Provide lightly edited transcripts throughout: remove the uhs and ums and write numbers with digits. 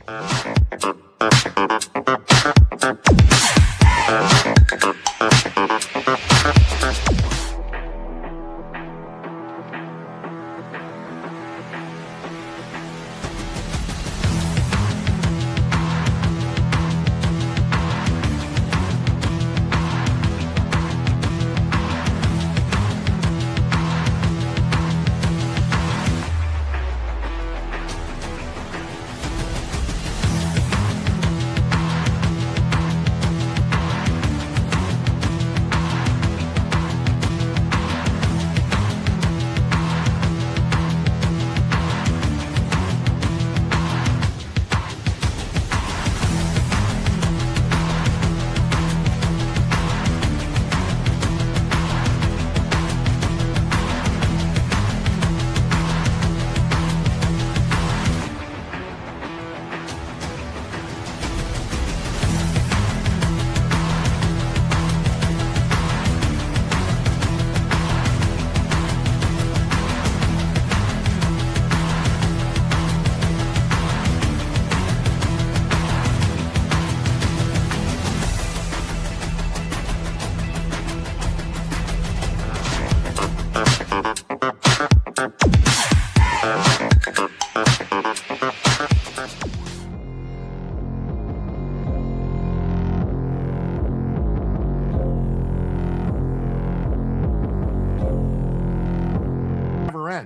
End.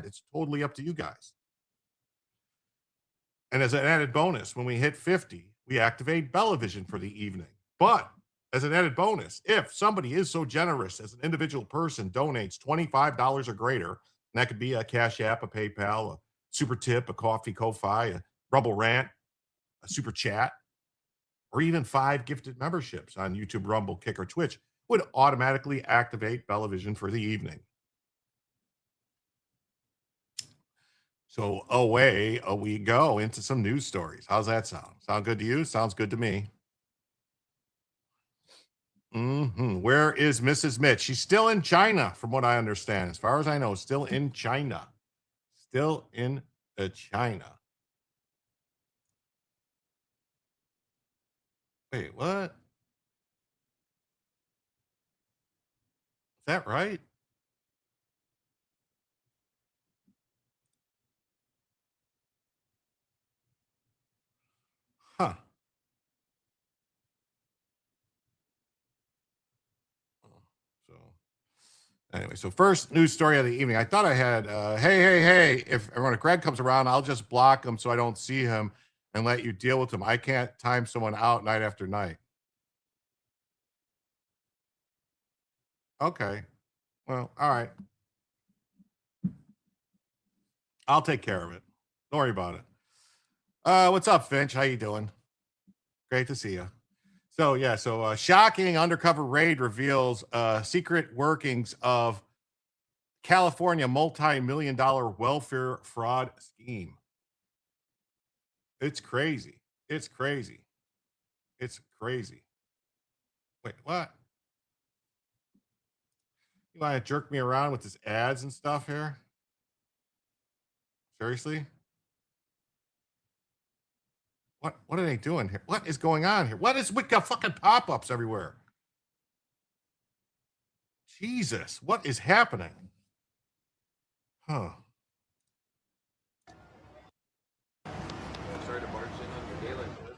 It's totally up to you guys. And as an added bonus, when we hit 50, we activate Bellavision for the evening. But as an added bonus, if somebody is so generous as an individual person donates $25 or greater, and that could be a Cash App, a PayPal, a Super Tip, a Coffee, Ko-Fi, a Rumble Rant, a Super Chat, or even 5 gifted memberships on YouTube, Rumble, Kick, or Twitch, would automatically activate Bellavision for the evening. So away we go into some news stories. How's that sound? Sound good to you? Sounds good to me. Where is Mrs. Mitch? She's still in China, from what I understand. As far as I know, still in China. Still in China. Wait, what? Is that right? Huh. So anyway, so first news story of the evening. I thought I had, hey, if when Greg comes around, I'll just block him so I don't see him and let you deal with him. I can't time someone out night after night. Okay. Well, all right. I'll take care of it. Don't worry about it. What's up, Finch? How you doing? Great to see you. So shocking undercover raid reveals secret workings of California multi-million-dollar welfare fraud scheme. It's crazy. It's crazy. It's crazy. Wait, what? You want to jerk me around with this ads and stuff here? Seriously? What are they doing here? What is going on here? What is with the fucking pop-ups everywhere? Jesus, what is happening? Huh. Sorry to barge in on your day like this.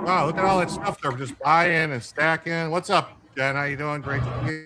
Wow, look at all that stuff they're just buying and stacking. What's up, Jen? How you doing? Great to see you.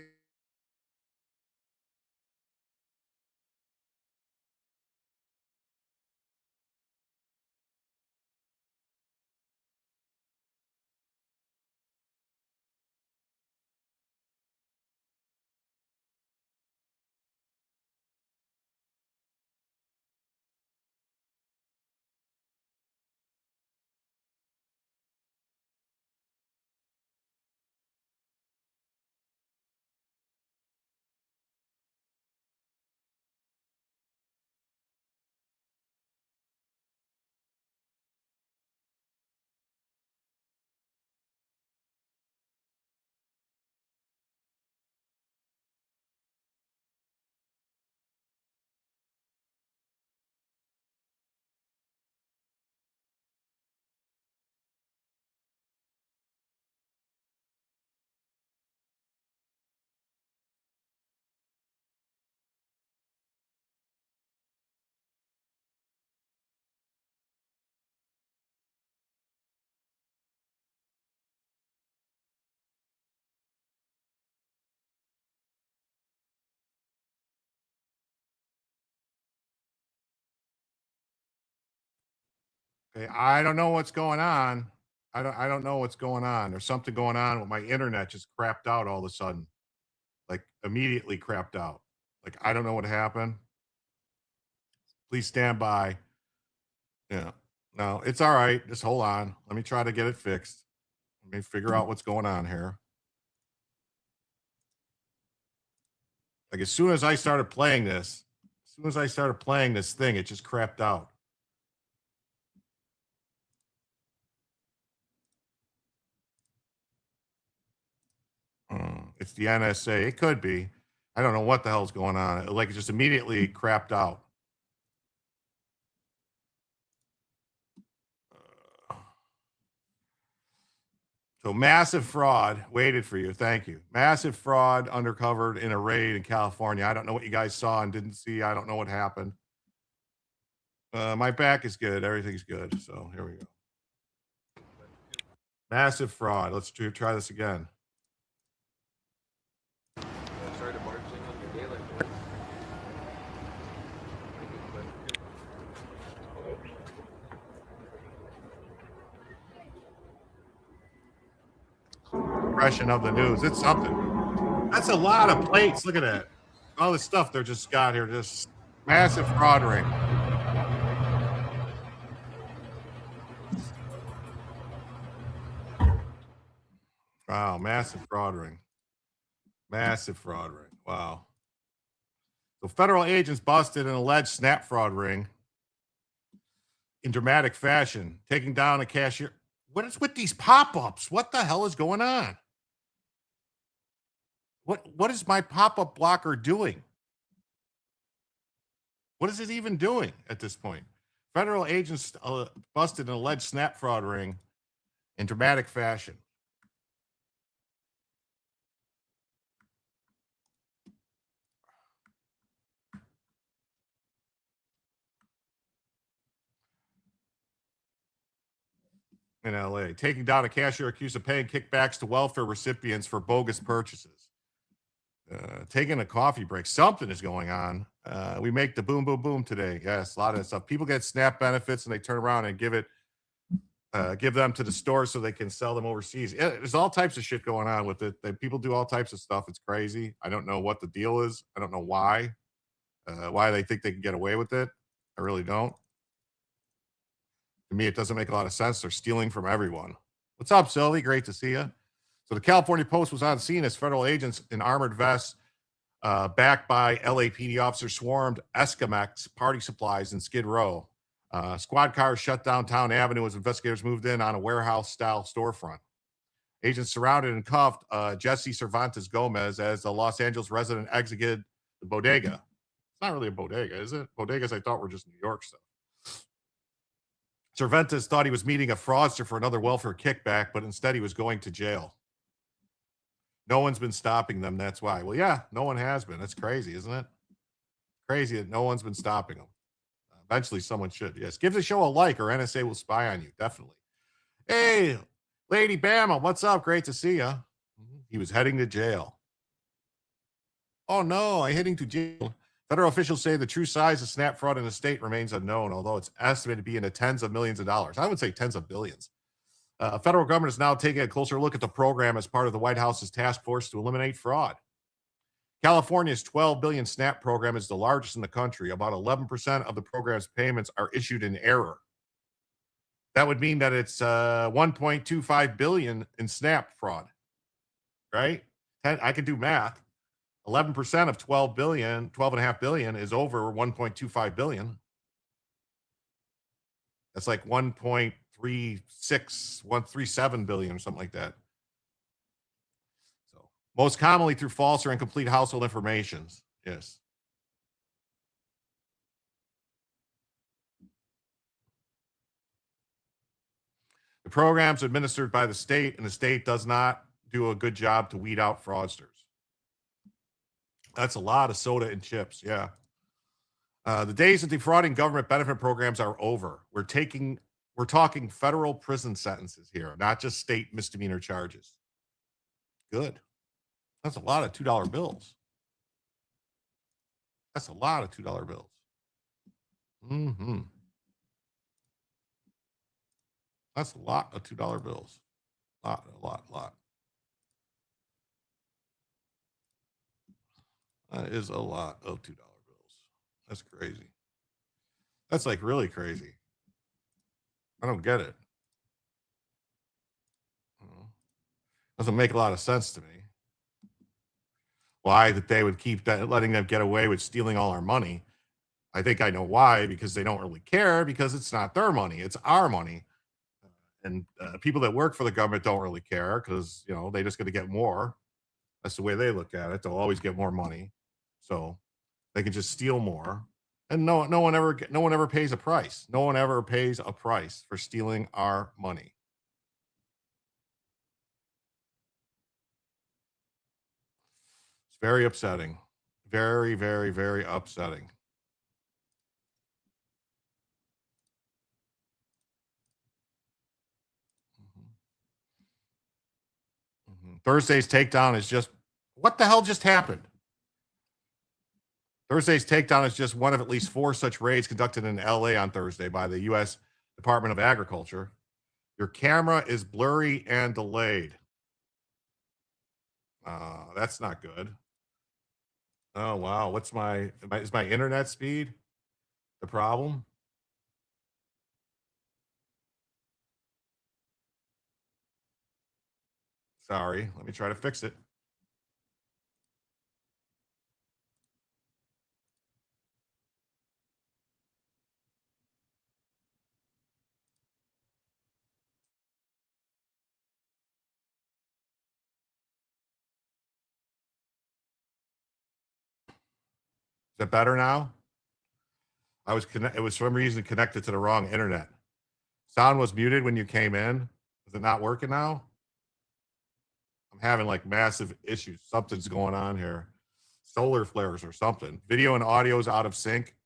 Okay, I don't know what's going on. I don't know what's going on. There's something going on with my internet just crapped out all of a sudden. Like immediately crapped out. Like I don't know what happened. Please stand by. Yeah. No, it's all right. Just hold on. Let me try to get it fixed. Let me figure out what's going on here. Like as soon as I started playing this, as soon as I started playing this thing, it just crapped out. It's the NSA. It could be. I don't know what the hell's going on. Like it just immediately crapped out. So massive fraud waited for you. Thank you. Massive fraud uncovered in a raid in California. I don't know what you guys saw and didn't see. I don't know what happened. My back is good. Everything's good. So here we go. Massive fraud. Let's try this again. Started marching on the daylight boys. Impression of the news. It's something. That's a lot of plates. Look at that. All this stuff they're just got here. Just massive fraud ring. Wow, massive fraud ring. Massive fraud ring. Wow. So federal agents busted an alleged snap fraud ring in dramatic fashion, taking down a cashier. What is with these pop-ups? What the hell is going on? What is my pop-up blocker doing? What is it even doing at this point? Federal agents busted an alleged snap fraud ring in dramatic fashion. In LA, taking down a cashier accused of paying kickbacks to welfare recipients for bogus purchases. Taking a coffee break. Something is going on. We make the boom, boom, boom today. Yes, a lot of that stuff. People get SNAP benefits and they turn around and give them to the store so they can sell them overseas. Yeah, there's all types of shit going on with it. People do all types of stuff. It's crazy. I don't know what the deal is. I don't know why they think they can get away with it. I really don't. To me, it doesn't make a lot of sense. They're stealing from everyone. What's up, Sylvie? Great to see you. So the California Post was on scene as federal agents in armored vests, backed by LAPD officers, swarmed Escamex party supplies in Skid Row. Squad cars shut downtown Avenue as investigators moved in on a warehouse-style storefront. Agents surrounded and cuffed Jesse Cervantes Gomez as the Los Angeles resident exited the bodega. It's not really a bodega, is it? Bodegas I thought were just New York stuff. Cervantes thought he was meeting a fraudster for another welfare kickback, but instead he was going to jail. No one's been stopping them. That's why. Well, yeah, no one has been. That's crazy, isn't it? Crazy that no one's been stopping them. Eventually, someone should. Yes. Give the show a like or NSA will spy on you. Definitely. Hey, Lady Bama, what's up? Great to see you. He was heading to jail. Oh, no, I'm heading to jail. Federal officials say the true size of snap fraud in the state remains unknown, although it's estimated to be in the tens of millions of dollars. I would say tens of billions. Federal government is now taking a closer look at the program as part of the White House's task force to eliminate fraud. California's $12 billion SNAP program is the largest in the country. About 11% of the program's payments are issued in error. That would mean that it's $1.25 billion in SNAP fraud, right? I can do math. 11% of 12 billion, 12.5 billion is over 1.25 billion. That's like 1.37 billion or something like that. So most commonly through false or incomplete household information. Yes. The program's administered by the state, and the state does not do a good job to weed out fraudsters. That's a lot of soda and chips. Yeah. The days of defrauding government benefit programs are over. We're talking federal prison sentences here, not just state misdemeanor charges. Good. That's a lot of $2 bills. That's a lot of $2 bills. That's a lot of $2 bills. Lot. That is a lot of $2 bills. That's crazy. That's like really crazy. I don't get it. Doesn't make a lot of sense to me. Why that they would keep that, letting them get away with stealing all our money. I think I know why, because they don't really care, because it's not their money, it's our money. And people that work for the government don't really care because, they just going to get more. That's the way they look at it. They'll always get more money. So they can just steal more. And no one ever pays a price. No one ever pays a price for stealing our money. It's very upsetting. Very, very, very upsetting. Thursday's takedown is just what the hell just happened? Thursday's takedown is just one of at least 4 such raids conducted in LA on Thursday by the U.S. Department of Agriculture. Your camera is blurry and delayed. That's not good. Oh wow, is my internet speed the problem? Sorry, let me try to fix it. Is it better now? It was for some reason connected to the wrong internet. Sound was muted when you came in. Is it not working now? I'm having like massive issues. Something's going on here. Solar flares or something. Video and audio is out of sync.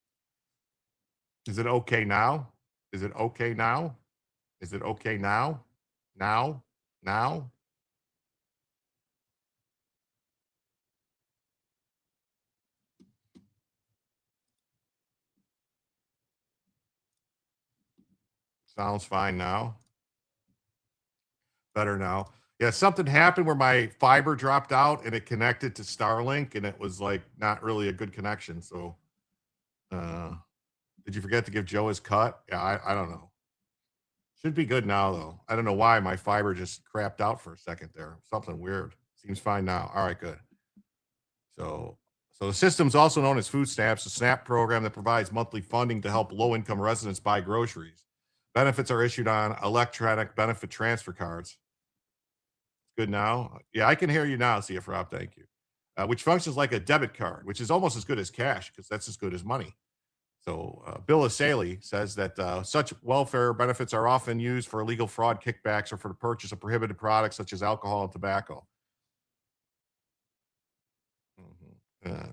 Is it okay now? Is it okay now? Is it okay now? Now? Now? Sounds fine now. Better now. Yeah, something happened where my fiber dropped out and it connected to Starlink and it was like not really a good connection. So, uh, did you forget to give Joe his cut? Yeah, I don't know. Should be good now though. I don't know why my fiber just crapped out for a second there. Something weird. Seems fine now. All right, good. So, so the system's also known as Food Stamps, a SNAP program that provides monthly funding to help low-income residents buy groceries. Benefits are issued on electronic benefit transfer cards. Good now. Yeah, I can hear you now, CF Rob. Thank you. Which functions like a debit card, which is almost as good as cash because that's as good as money. So, Bill Asaley says that such welfare benefits are often used for illegal fraud, kickbacks, or for the purchase of prohibited products such as alcohol and tobacco. Uh,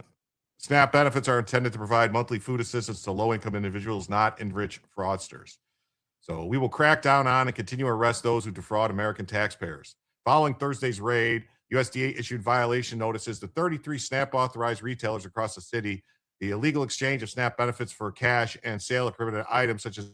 SNAP benefits are intended to provide monthly food assistance to low income individuals, not enrich fraudsters. So we will crack down on and continue to arrest those who defraud American taxpayers. Following Thursday's raid, USDA issued violation notices to 33 SNAP authorized retailers across the city. The illegal exchange of SNAP benefits for cash and sale of prohibited items such as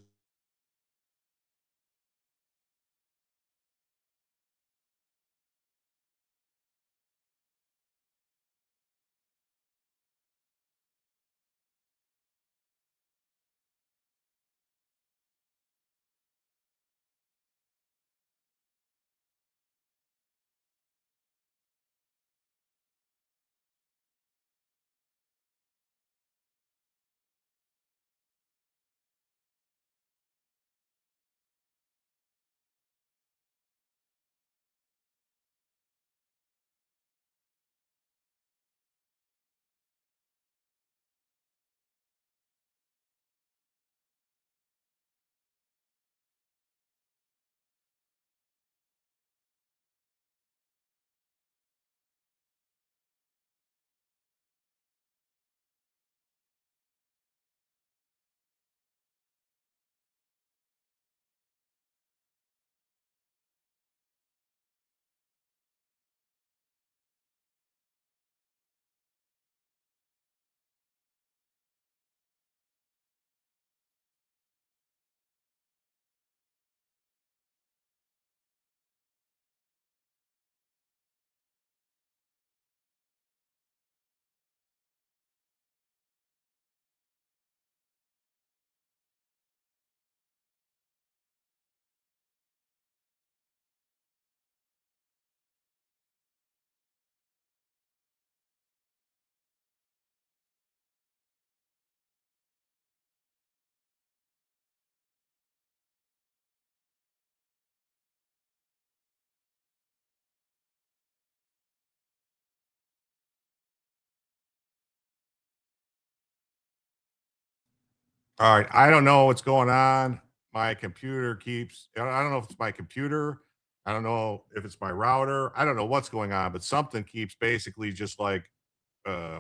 All right. I don't know what's going on. My computer keeps, I don't know if it's my computer. I don't know if it's my router. I don't know what's going on, but something keeps basically just like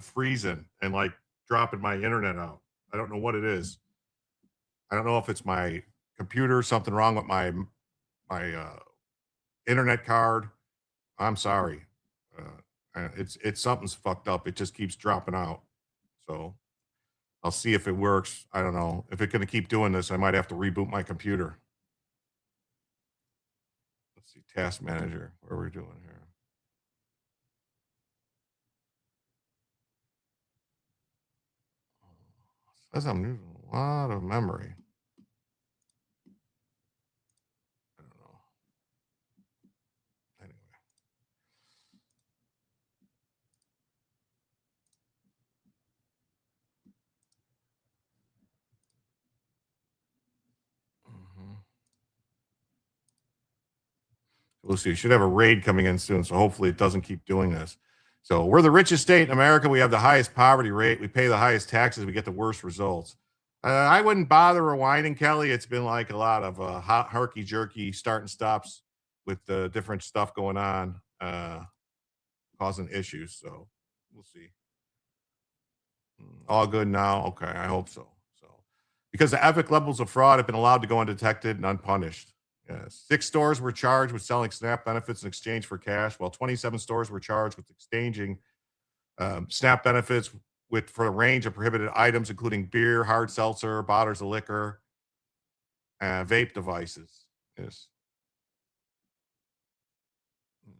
freezing and like dropping my internet out. I don't know what it is. I don't know if it's my computer, something wrong with my internet card. I'm sorry. It's something's fucked up. It just keeps dropping out. So I'll see if it works. I don't know. If it's going to keep doing this, I might have to reboot my computer. Let's see. Task manager. What are we doing here? Says I'm using a lot of memory. I don't know. Anyway. Mhm. We'll see. Should have a raid coming in soon, so hopefully it doesn't keep doing this. So we're the richest state in America. We have the highest poverty rate. We pay the highest taxes. We get the worst results. I wouldn't bother rewinding, Kelly. It's been like a lot of herky jerky start and stops with different stuff going on, causing issues. So we'll see. All good now. Okay, I hope so. So, because the epic levels of fraud have been allowed to go undetected and unpunished. Yes. 6 stores were charged with selling SNAP benefits in exchange for cash, while 27 stores were charged with exchanging SNAP benefits with for a range of prohibited items, including beer, hard seltzer, bottles of liquor, vape devices. Yes.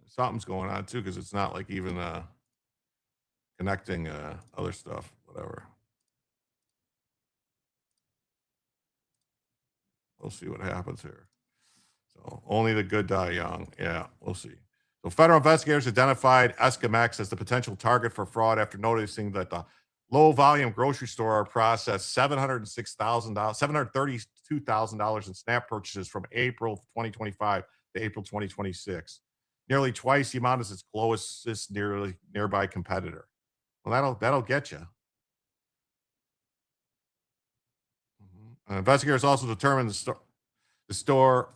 Something's going on too, because it's not like even connecting other stuff, whatever. We'll see what happens here. So only the good die young. Yeah, we'll see. So federal investigators identified Escamex as the potential target for fraud after noticing that the low volume grocery store processed $706,000, $732,000 in SNAP purchases from April 2025 to April 2026, nearly twice the amount as its closest nearby competitor. Well, that'll get you. Investigators also determined the store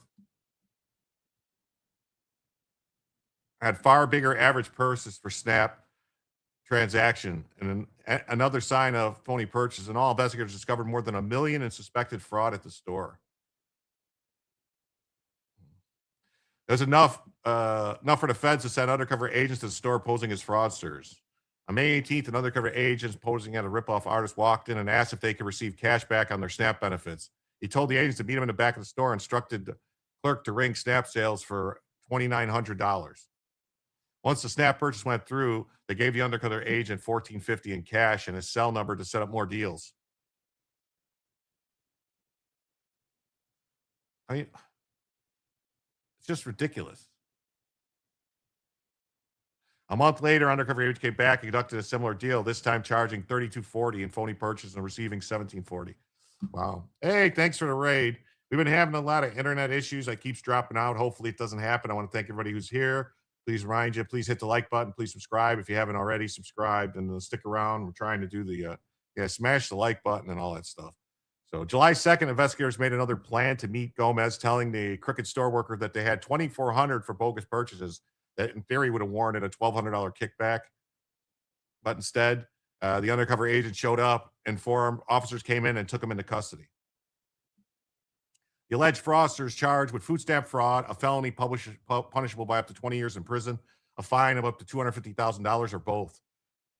had far bigger average purchases for SNAP transaction and another sign of phony purchase. And all investigators discovered more than $1 million in suspected fraud at the store. There's enough for the feds to send undercover agents to the store posing as fraudsters. On May 18th, an undercover agent posing as a ripoff artist walked in and asked if they could receive cash back on their SNAP benefits. He told the agents to meet him in the back of the store and instructed the clerk to ring SNAP sales for $2,900. Once the SNAP purchase went through, they gave the undercover agent $1,450 in cash and his cell number to set up more deals. I mean, it's just ridiculous. A month later, undercover agent came back and conducted a similar deal, this time charging $3,240 in phony purchase and receiving $1,740. Wow. Hey, thanks for the raid. We've been having a lot of internet issues. I keeps dropping out. Hopefully it doesn't happen. I want to thank everybody who's here. Please remind you, please hit the like button. Please subscribe if you haven't already subscribed and stick around. We're trying to do the smash the like button and all that stuff. So July 2nd, investigators made another plan to meet Gomez, telling the Cricket store worker that they had $2,400 for bogus purchases that in theory would have warranted a $1,200 kickback. But instead, the undercover agent showed up, informed officers came in and took him into custody. The alleged fraudster is charged with food stamp fraud, a felony punishable by up to 20 years in prison, a fine of up to $250,000 or both.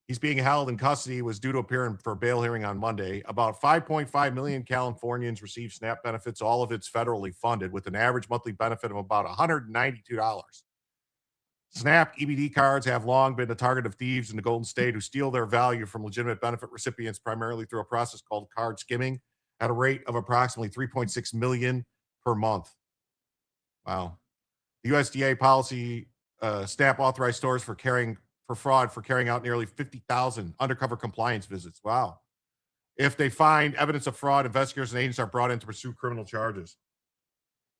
He's being held in custody, was due to appear for a bail hearing on Monday. About 5.5 million Californians receive SNAP benefits, all of it's federally funded, with an average monthly benefit of about $192. SNAP EBD cards have long been the target of thieves in the Golden State who steal their value from legitimate benefit recipients primarily through a process called card skimming at a rate of approximately 3.6 million per month. Wow. The USDA policy SNAP authorized stores for fraud for carrying out nearly 50,000 undercover compliance visits. Wow. If they find evidence of fraud, investigators and agents are brought in to pursue criminal charges.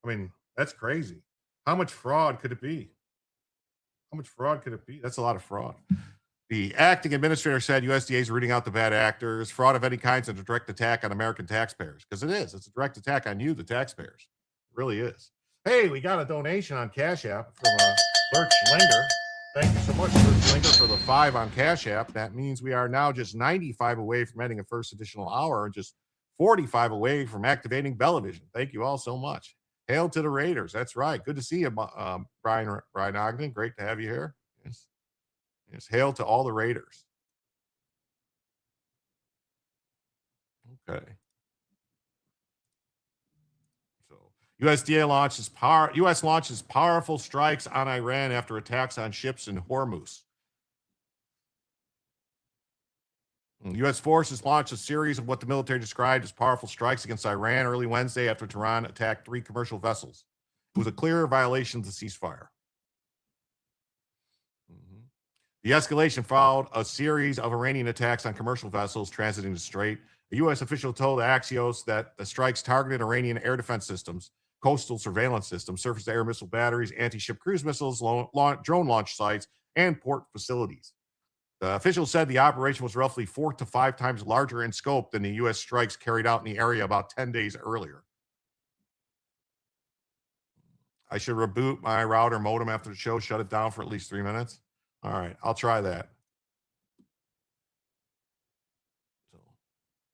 I mean, that's crazy. How much fraud could it be? How much fraud could it be? That's a lot of fraud. The acting administrator said USDA is rooting out the bad actors. Fraud of any kind is a direct attack on American taxpayers, because it is. It's a direct attack on you, the taxpayers. It really is. Hey, we got a donation on Cash App from Lurch Linger. Thank you so much, Lurch Linger, for the 5 on Cash App. That means we are now just 95 away from ending a first additional hour and just 45 away from activating Bellavision. Thank you all so much. Hail to the Raiders. That's right. Good to see you, Brian Ogden. Great to have you here. Yes. Yes. Hail to all the Raiders. Okay. So USDA U.S. launches powerful strikes on Iran after attacks on ships in Hormuz. U.S. forces launched a series of what the military described as powerful strikes against Iran early Wednesday after Tehran attacked 3 commercial vessels. It was a clear violation of the ceasefire. The escalation followed a series of Iranian attacks on commercial vessels transiting the strait. A U.S. official told Axios that the strikes targeted Iranian air defense systems, coastal surveillance systems, surface-to-air missile batteries, anti-ship cruise missiles, drone launch sites, and port facilities. The official said the operation was roughly 4 to 5 times larger in scope than the U.S. strikes carried out in the area about 10 days earlier. I should reboot my router modem after the show, shut it down for at least 3 minutes. All right, I'll try that.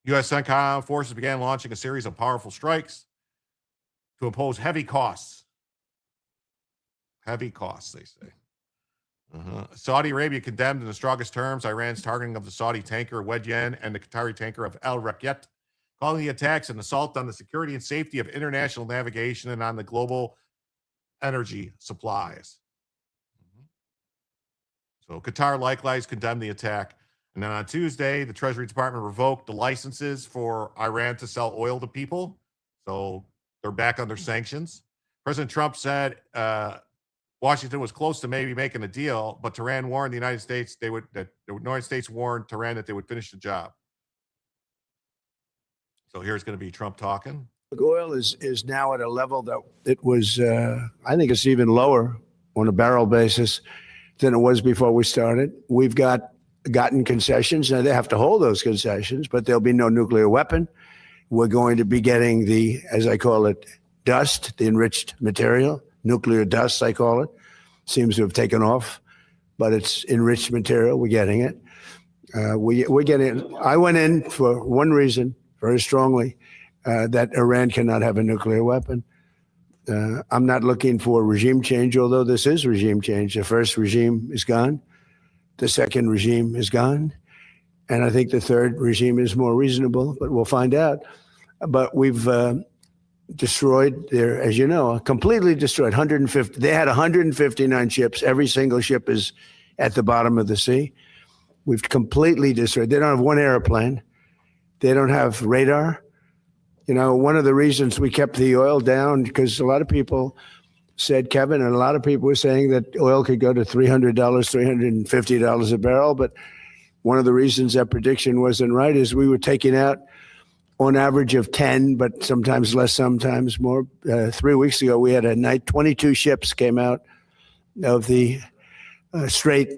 U.S. CENTCOM forces began launching a series of powerful strikes to impose heavy costs. Heavy costs, they say. Saudi Arabia condemned in the strongest terms Iran's targeting of the Saudi tanker Wedyen and the Qatari tanker of Al Rakyat, calling the attacks an assault on the security and safety of international navigation and on the global energy supplies. So Qatar likewise condemned the attack. And then on Tuesday, the Treasury Department revoked the licenses for Iran to sell oil to people. So they're back under sanctions. President Trump said Washington was close to maybe making a deal, but Tehran warned the United States the United States warned Tehran that they would finish the job. So here's going to be Trump talking. Oil is now at a level that it was, I think it's even lower on a barrel basis than it was before we started. We've gotten concessions. Now they have to hold those concessions, but there'll be no nuclear weapon. We're going to be getting the, as I call it, dust, the enriched material, nuclear dust, I call it. Seems to have taken off, but it's enriched material. We're getting it. We're getting. I went in for one reason, very strongly, that Iran cannot have a nuclear weapon. I'm not looking for regime change, although this is regime change. The first regime is gone. The second regime is gone. And I think the third regime is more reasonable, but we'll find out. But we've destroyed their, as you know, completely destroyed 150. They had 159 ships. Every single ship is at the bottom of the sea. We've completely destroyed. They don't have one airplane. They don't have radar. You know, one of the reasons we kept the oil down, because a lot of people said, Kevin, and a lot of people were saying that oil could go to $300, $350 a barrel. But one of the reasons that prediction wasn't right is we were taking out on average of 10, but sometimes less, sometimes more. 3 weeks ago, we had a night, 22 ships came out of the Strait,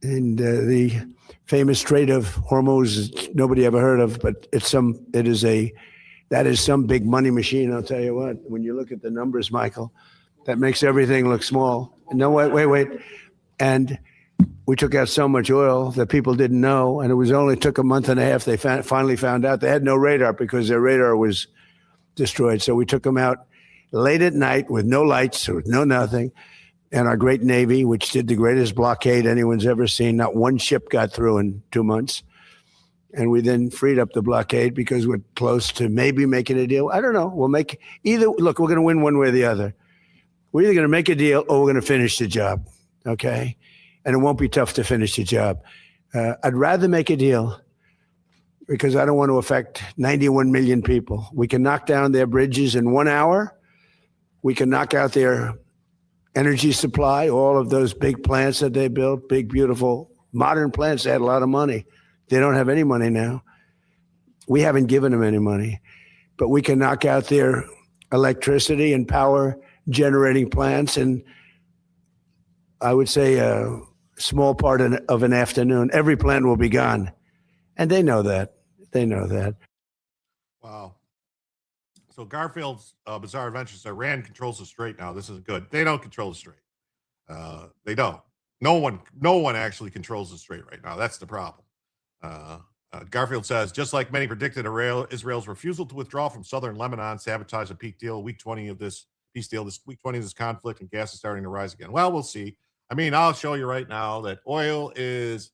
and the famous Strait of Hormuz, nobody ever heard of, but that is some big money machine, I'll tell you what. When you look at the numbers, Michael, that makes everything look small. No, wait. And we took out so much oil that people didn't know, and it only took a month and a half. They finally found out they had no radar because their radar was destroyed. So we took them out late at night with no lights, with no nothing. And our great Navy, which did the greatest blockade anyone's ever seen, not one ship got through in 2 months. And we then freed up the blockade because we're close to maybe making a deal. I don't know. We'll make either. Look, we're going to win one way or the other. We're either going to make a deal or we're going to finish the job. Okay? And it won't be tough to finish the job. I'd rather make a deal because I don't want to affect 91 million people. We can knock down their bridges in 1 hour. We can knock out their energy supply, all of those big plants that they built, big, beautiful, modern plants. They had a lot of money. They don't have any money now. We haven't given them any money, but we can knock out their electricity and power generating plants. And I would say small part of an afternoon. Every plane will be gone. And they know that. They know that. Wow. So Garfield's Bizarre Adventures, Iran controls the strait now. This is good. They don't control the strait. They don't. No one actually controls the strait right now. That's the problem. Garfield says, just like many predicted, Israel's refusal to withdraw from southern Lebanon sabotaged a peak deal. Week 20 of this peace deal. This week 20 of this conflict, and gas is starting to rise again. Well, we'll see. I mean, I'll show you right now that oil is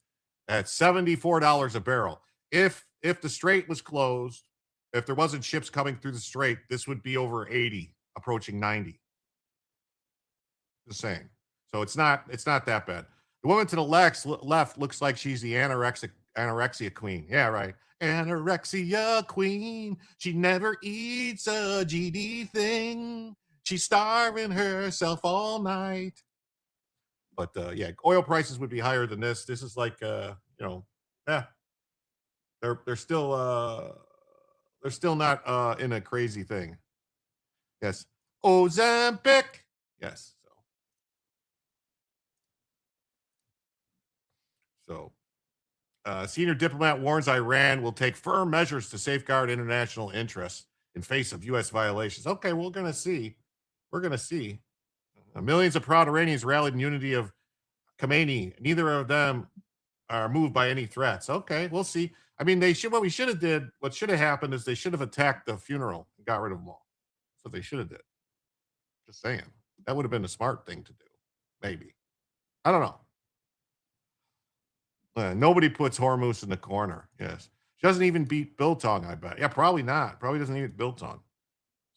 at $74 a barrel. If the strait was closed, if there wasn't ships coming through the strait, this would be over 80, approaching 90. Just saying. So it's not that bad. The woman to the left looks like she's the anorexia queen. Yeah, right. Anorexia queen. She never eats a GD thing. She's starving herself all night. But yeah, oil prices would be higher than this. This is like yeah. They're still not in a crazy thing. Yes. Ozempic. Yes. So senior diplomat warns Iran will take firm measures to safeguard international interests in face of U.S. violations. Okay, we're going to see. We're going to see. Millions of proud Iranians rallied in unity of Khomeini. Neither of them are moved by any threats. Okay, we'll see. I mean, what should have happened is they should have attacked the funeral and got rid of them all. That's what they should have did. Just saying. That would have been a smart thing to do. Maybe. I don't know. Nobody puts Hormuz in the corner. Yes. She doesn't even beat Biltong, I bet. Yeah, probably not. Probably doesn't even Biltong.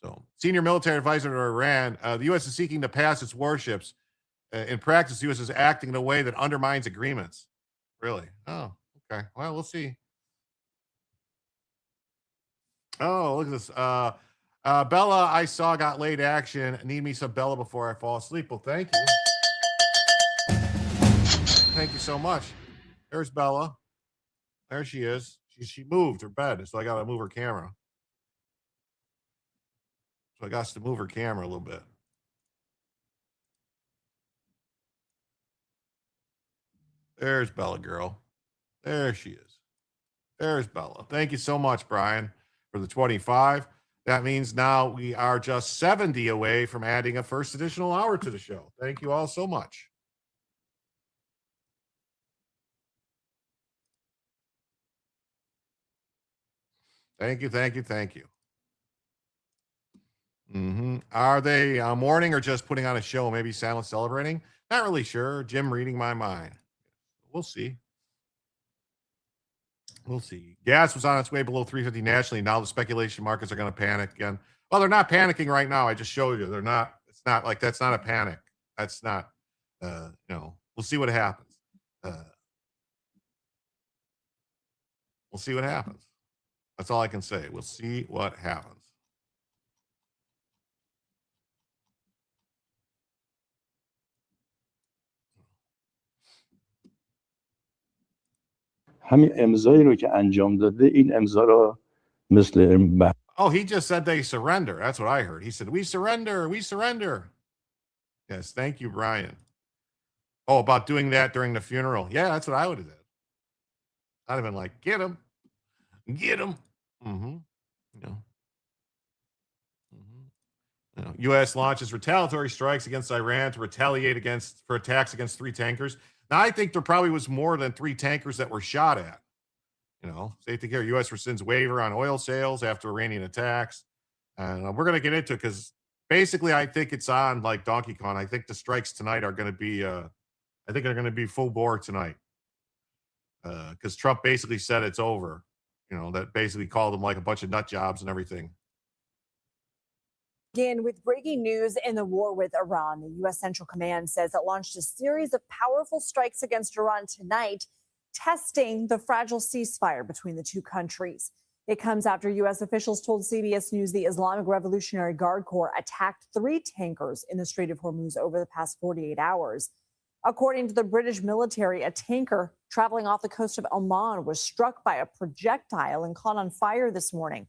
So, senior military advisor to Iran, the U.S. is seeking to pass its warships. In practice, the U.S. is acting in a way that undermines agreements. Really? Oh, okay. Well, we'll see. Oh, look at this. Bella, I saw got late action. Need me some Bella before I fall asleep. Well, thank you. Thank you so much. There's Bella. There she is. She moved her bed, so I got to move her camera. So I got to move her camera a little bit. There's Bella girl. There she is. There's Bella. Thank you so much, Brian, for the 25. That means now we are just 70 away from adding a first additional hour to the show. Thank you all so much. Thank you. Are they mourning or just putting on a show? Maybe silent celebrating? Not really sure. Jim reading my mind. We'll see. Gas was on its way below 350 nationally. Now the speculation markets are going to panic again. Well, they're not panicking right now. I just showed you. They're not. It's not like that's not a panic. That's not. We'll see what happens. We'll see what happens. That's all I can say. We'll see what happens. همین امضایی رو که انجام داده این امضا رو مثل Oh, he just said they surrender. That's what I heard. He said, we surrender. Yes, thank you, Brian. Oh, about doing that during the funeral. Yeah, that's what I would have did. I'd have been like, get him. Mm-hmm. U.S. launches retaliatory strikes against Iran to retaliate for attacks against 3 tankers. Now, I think there probably was more than 3 tankers that were shot at. Safety care. U.S. rescinds waiver on oil sales after Iranian attacks. And we're going to get into it because basically I think it's on like Donkey Kong. I think the strikes tonight are going to be, they're going to be full bore tonight. Because Trump basically said it's over. That basically called them like a bunch of nut jobs and everything. Again, with breaking news in the war with Iran, the U.S. Central Command says it launched a series of powerful strikes against Iran tonight, testing the fragile ceasefire between the two countries. It comes after U.S. officials told CBS News the Islamic Revolutionary Guard Corps attacked 3 tankers in the Strait of Hormuz over the past 48 hours. According to the British military, a tanker traveling off the coast of Oman was struck by a projectile and caught on fire this morning.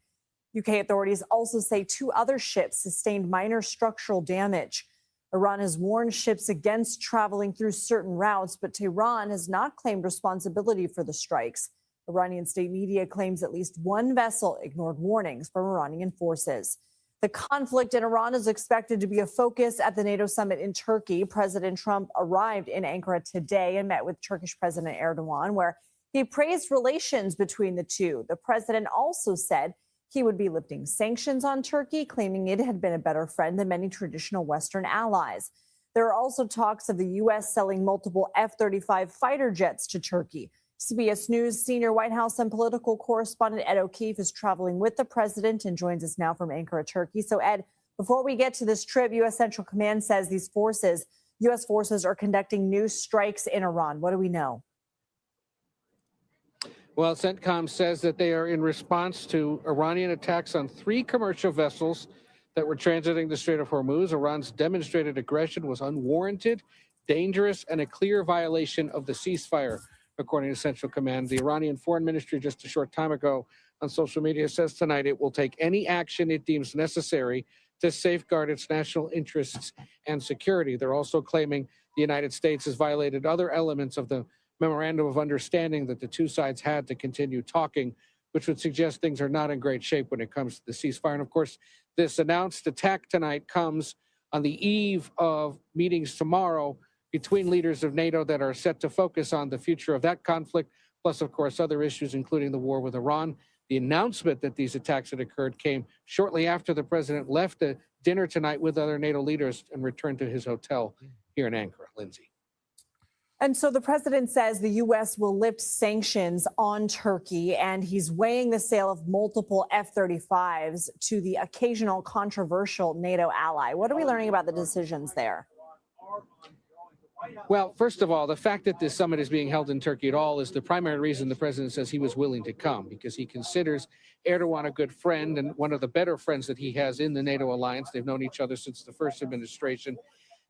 UK authorities also say 2 other ships sustained minor structural damage. Iran has warned ships against traveling through certain routes, but Tehran has not claimed responsibility for the strikes. Iranian state media claims at least one vessel ignored warnings from Iranian forces. The conflict in Iran is expected to be a focus at the NATO summit in Turkey. President Trump arrived in Ankara today and met with Turkish President Erdogan, where he praised relations between the two. The president also said he would be lifting sanctions on Turkey, claiming it had been a better friend than many traditional Western allies. There are also talks of the U.S. selling multiple F-35 fighter jets to Turkey. CBS News senior White House and political correspondent Ed O'Keefe is traveling with the president and joins us now from Ankara, Turkey. So, Ed, before we get to this trip, U.S. Central Command says these U.S. forces are conducting new strikes in Iran. What do we know? Well, CENTCOM says that they are in response to Iranian attacks on 3 commercial vessels that were transiting the Strait of Hormuz. Iran's demonstrated aggression was unwarranted, dangerous, and a clear violation of the ceasefire, according to Central Command. The Iranian Foreign Ministry just a short time ago on social media says tonight it will take any action it deems necessary to safeguard its national interests and security. They're also claiming the United States has violated other elements of the memorandum of understanding that the two sides had to continue talking, which would suggest things are not in great shape when it comes to the ceasefire. And of course, this announced attack tonight comes on the eve of meetings tomorrow between leaders of NATO that are set to focus on the future of that conflict, plus, of course, other issues, including the war with Iran. The announcement that these attacks had occurred came shortly after the president left a dinner tonight with other NATO leaders and returned to his hotel here in Ankara. Lindsay. And so the president says the U.S. will lift sanctions on Turkey, and he's weighing the sale of multiple F-35s to the occasional controversial NATO ally. What are we learning about the decisions there? Well, first of all, the fact that this summit is being held in Turkey at all is the primary reason the president says he was willing to come, because he considers Erdogan a good friend and one of the better friends that he has in the NATO alliance. They've known each other since the first administration.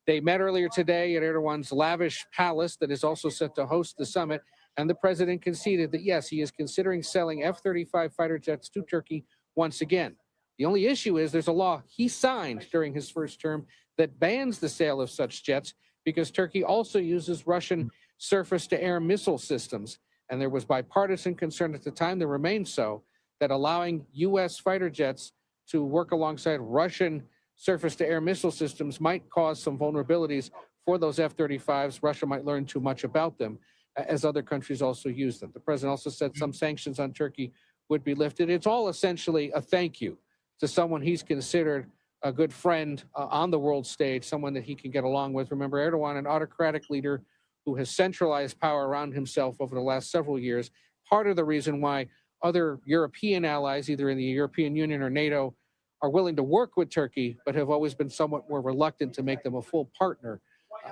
They met earlier today at Erdogan's lavish palace that is also set to host the summit, and the president conceded that, yes, he is considering selling F-35 fighter jets to Turkey once again. The only issue is there's a law he signed during his first term that bans the sale of such jets, because Turkey also uses Russian surface-to-air missile systems. And there was bipartisan concern at the time, there remains so, that allowing U.S. fighter jets to work alongside Russian surface-to-air missile systems might cause some vulnerabilities for those F-35s. Russia might learn too much about them, as other countries also use them. The president also said some sanctions on Turkey would be lifted. It's all essentially a thank you to someone he's considered a good friend on the world stage, someone that he can get along with. Remember, Erdogan, an autocratic leader who has centralized power around himself over the last several years. Part of the reason why other European allies, either in the European Union or NATO, are willing to work with Turkey, but have always been somewhat more reluctant to make them a full partner,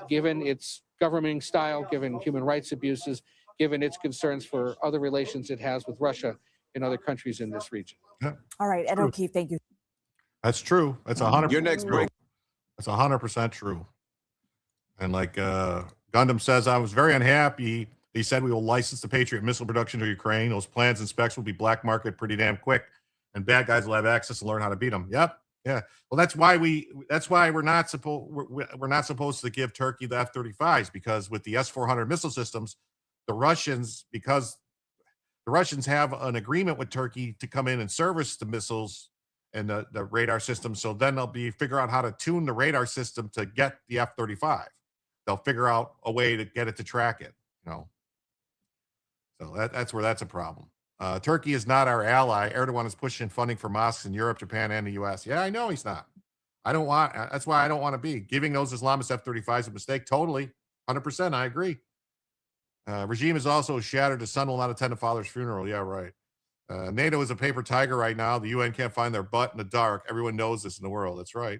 given its governing style, given human rights abuses, given its concerns for other relations it has with Russia and other countries in this region. Yeah. All right, Ed O'Keefe, thank you. That's true. That's 100%. Your next break. That's 100% true. And like Gundam says, I was very unhappy. He said we will license the Patriot missile production to Ukraine. Those plans and specs will be black market pretty damn quick, and bad guys will have access to learn how to beat them. Yep. Yeah. Well, that's why we're not supposed to give Turkey the F-35s, because with the S-400 missile systems, because the Russians have an agreement with Turkey to come in and service the missiles and the radar system. So then they'll figure out how to tune the radar system to get the F-35. They'll figure out a way to get it to track it, So that's where that's a problem. Turkey is not our ally. Erdogan is pushing funding for mosques in Europe, Japan, and the U.S. Yeah, I know he's not. That's why I don't want to be. Giving those Islamist F-35s is a mistake. Totally. 100%. I agree. Regime is also shattered. The son will not attend a father's funeral. Yeah, right. NATO is a paper tiger right now. The UN can't find their butt in the dark. Everyone knows this in the world. That's right.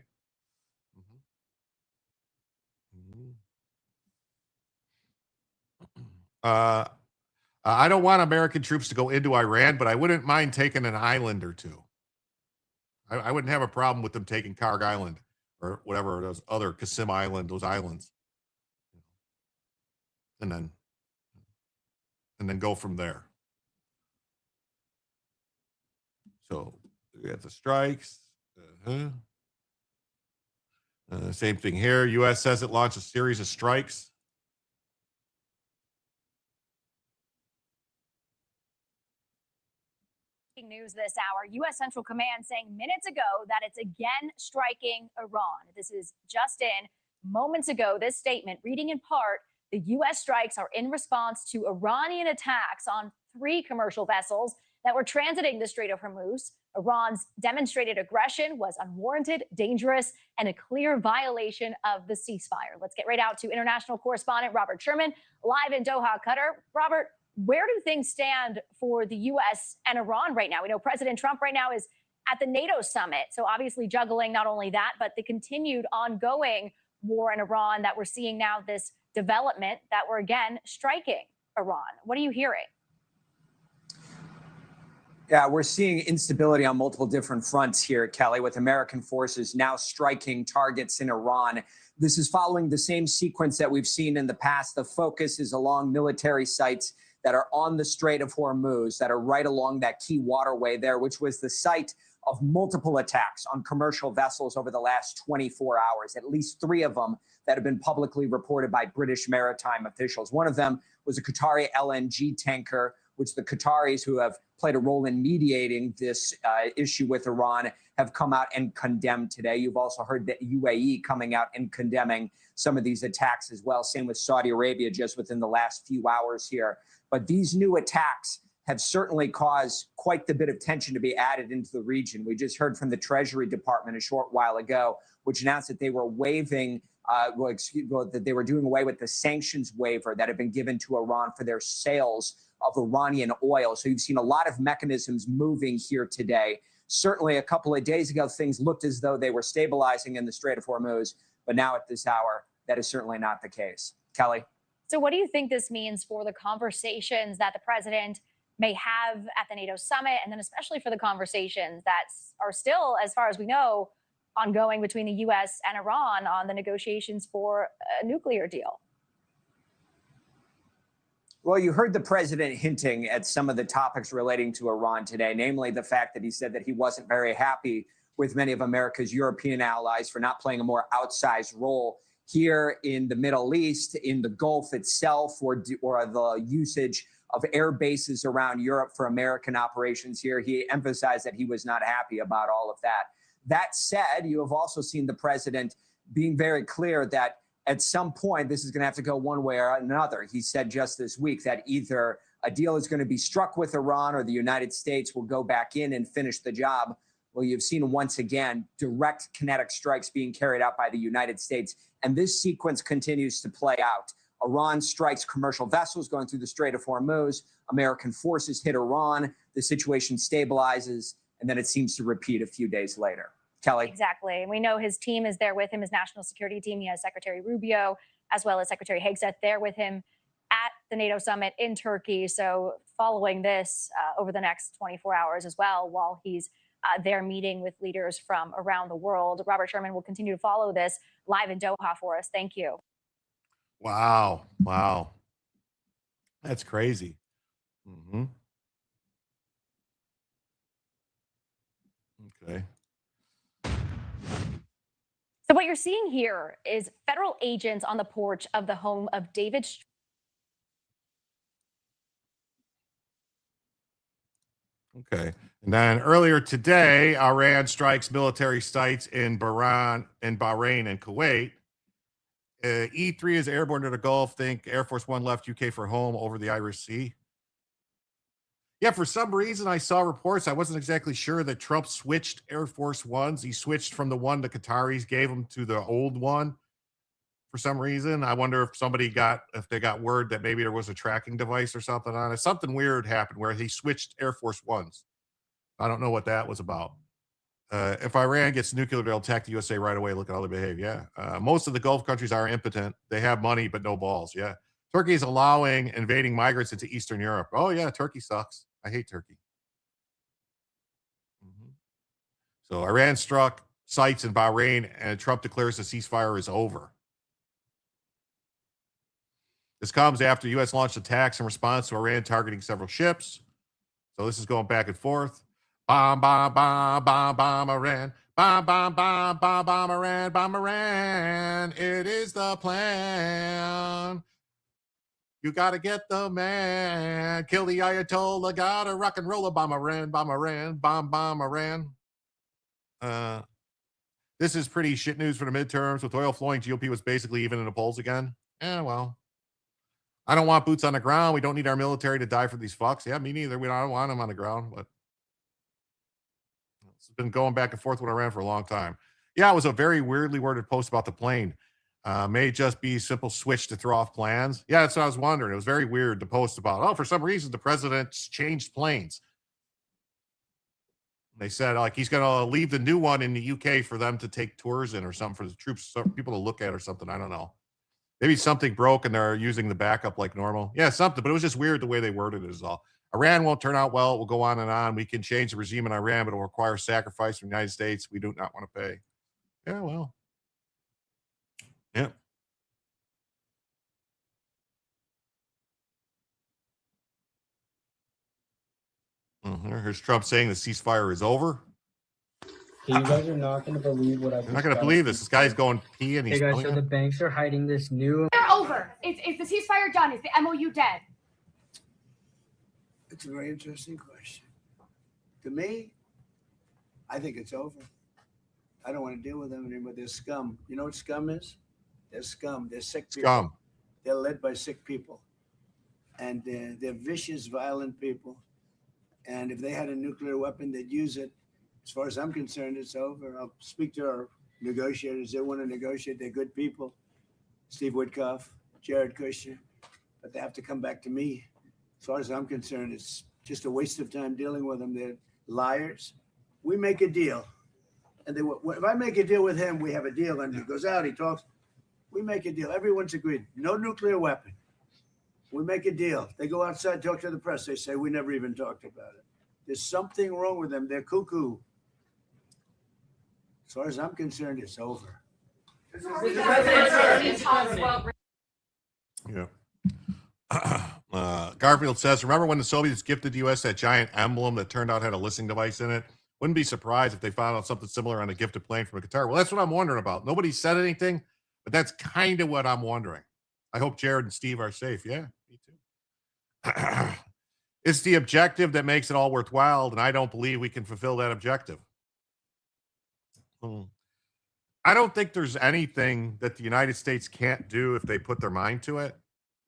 I don't want American troops to go into Iran, but I wouldn't mind taking an island or two. I wouldn't have a problem with them taking Karg Island or whatever, those other Qasim Island, those islands. And then go from there. So we got the strikes. Same thing here. U.S. says it launched a series of strikes. News this hour. U.S. Central Command saying minutes ago that it's again striking Iran. This is just in moments ago. This statement reading in part, the U.S. strikes are in response to Iranian attacks on 3 commercial vessels that were transiting the Strait of Hormuz. Iran's demonstrated aggression was unwarranted, dangerous, and a clear violation of the ceasefire. Let's get right out to international correspondent Robert Sherman, live in Doha, Qatar. Robert, where do things stand for the U.S. and Iran right now? We know President Trump right now is at the NATO summit, so obviously juggling not only that, but the continued ongoing war in Iran that we're seeing now, this development that we're again striking Iran. What are you hearing? Yeah, we're seeing instability on multiple different fronts here, Kelly, with American forces now striking targets in Iran. This is following the same sequence that we've seen in the past. The focus is along military sites that are on the Strait of Hormuz, that are right along that key waterway there, which was the site of multiple attacks on commercial vessels over the last 24 hours, at least 3 of them that have been publicly reported by British maritime officials. One of them was a Qatari LNG tanker, which the Qataris, who have played a role in mediating this issue with Iran, have come out and condemned today. You've also heard the UAE coming out and condemning some of these attacks as well. Same with Saudi Arabia just within the last few hours here. But these new attacks have certainly caused quite the bit of tension to be added into the region. We just heard from the Treasury Department a short while ago, which announced that they were waiving, that they were doing away with the sanctions waiver that had been given to Iran for their sales of Iranian oil. So you've seen a lot of mechanisms moving here today. Certainly a couple of days ago, things looked as though they were stabilizing in the Strait of Hormuz, but now at this hour, that is certainly not the case. Kelly? So what do you think this means for the conversations that the president may have at the NATO summit, and then especially for the conversations that are still, as far as we know, ongoing between the U.S. and Iran on the negotiations for a nuclear deal? Well, you heard the president hinting at some of the topics relating to Iran today, namely the fact that he said that he wasn't very happy with many of America's European allies for not playing a more outsized role here in the Middle East, in the Gulf itself, or the usage of air bases around Europe for American operations here. He emphasized that he was not happy about all of that. That said, you have also seen the president being very clear that at some point, this is going to have to go one way or another. He said just this week that either a deal is going to be struck with Iran or the United States will go back in and finish the job. Well, you've seen once again direct kinetic strikes being carried out by the United States. And this sequence continues to play out. Iran strikes commercial vessels going through the Strait of Hormuz. American forces hit Iran. The situation stabilizes, and then it seems to repeat a few days later. Kelly? Exactly. And we know his team is there with him, his national security team. He has Secretary Rubio as well as Secretary Hegseth there with him at the NATO summit in Turkey. So following this over the next 24 hours as well, while he's there meeting with leaders from around the world. Robert Sherman will continue to follow this live in Doha for us. Thank you. Wow. Wow. That's crazy. Mm-hmm. Okay. So what you're seeing here is federal agents on the porch of the home of David. Okay. And then earlier today, Iran strikes military sites in Bahrain and Kuwait. E3 is airborne to the Gulf. Think Air Force One left UK for home over the Irish Sea. Yeah, for some reason, I saw reports. I wasn't exactly sure that Trump switched Air Force Ones. He switched from the one the Qataris gave him to the old one for some reason. I wonder if they got word that maybe there was a tracking device or something on it. Something weird happened where he switched Air Force Ones. I don't know what that was about. If Iran gets nuclear, they'll attack the USA right away. Look at how they behave. Yeah. Most of the Gulf countries are impotent. They have money, but no balls. Yeah. Turkey is allowing invading migrants into Eastern Europe. Oh, yeah. Turkey sucks. I hate Turkey. So Iran struck sites in Bahrain, and Trump declares the ceasefire is over. This comes after the U.S. launched attacks in response to Iran targeting several ships. So this is going back and forth. Bomb, bomb, bomb, bomb, bomb, Iran. Bomb, bomb, bomb, bomb, bomb, Iran, bomb, Iran. It is the plan. You gotta get the man. Kill the Ayatollah. Gotta rock and roll a bomb, Iran, bomb, Iran, bomb, bomb, Iran. This is pretty shit news for the midterms. With oil flowing, GOP was basically even in the polls again. Well, I don't want boots on the ground. We don't need our military to die for these fucks. Yeah, me neither. I don't want them on the ground, but it's been going back and forth with Iran for a long time. Yeah, it was a very weirdly worded post about the plane. May just be simple switch to throw off plans. Yeah, that's what I was wondering. It was very weird to post about, for some reason, the president's changed planes. They said, like, he's going to leave the new one in the UK for them to take tours in or something, for the troops, people to look at or something. I don't know. Maybe something broke and they're using the backup like normal. Yeah, something, but it was just weird the way they worded it is all. Iran won't turn out well. It will go on and on. We can change the regime in Iran, but it will require sacrifice from the United States we do not want to pay. Yeah, well. Yeah. Here's Trump saying the ceasefire is over. Hey, you guys are not going to believe what I just You're not going to believe this. This guy's going pee and he's Hey guys, so the banks are hiding this new... They're over. Is the ceasefire done? Is the MOU dead? It's a very interesting question. To me, I think it's over. I don't want to deal with them anymore. They're scum. You know what scum is? They're scum. They're sick people. Scum. They're led by sick people. And they're vicious, violent people. And if they had a nuclear weapon, they'd use it. As far as I'm concerned, it's over. I'll speak to our negotiators. They want to negotiate. They're good people. Steve Witkoff, Jared Kushner. But they have to come back to me. As far as I'm concerned, it's just a waste of time dealing with them. They're liars. We make a deal. And if I make a deal with him, we have a deal. And he goes out, he talks. We make a deal. Everyone's agreed. No nuclear weapon. We make a deal. They go outside, talk to the press. They say, we never even talked about it. There's something wrong with them. They're cuckoo. As far as I'm concerned, it's over. Yeah. Garfield says, remember when the Soviets gifted the U.S. that giant emblem that turned out had a listening device in it? Wouldn't be surprised if they found out something similar on a gifted plane from a Qatar. Well, that's what I'm wondering about. Nobody said anything, but that's kind of what I'm wondering. I hope Jared and Steve are safe. Yeah, me too. It's the objective that makes it all worthwhile, and I don't believe we can fulfill that objective. I don't think there's anything that the United States can't do if they put their mind to it.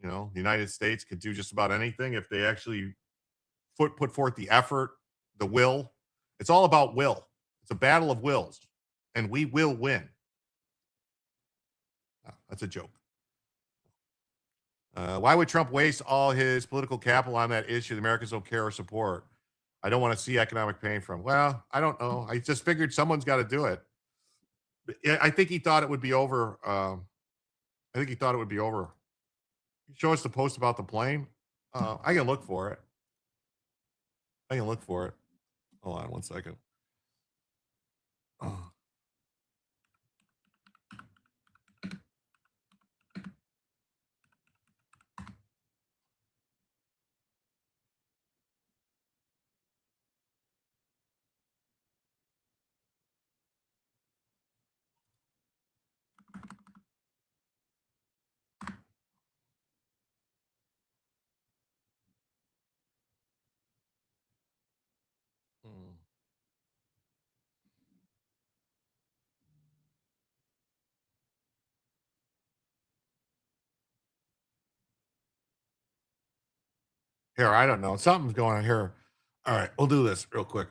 You know, the United States could do just about anything if they actually put forth the effort, the will. It's all about will. It's a battle of wills, and we will win. Oh, that's a joke. Why would Trump waste all his political capital on that issue the Americans don't care or support? I don't want to see economic pain from. Well, I don't know. I just figured someone's got to do it. I think he thought it would be over. Show us the post about the plane. I can look for it. Hold on one second. Here, I don't know. Something's going on here. All right, we'll do this real quick.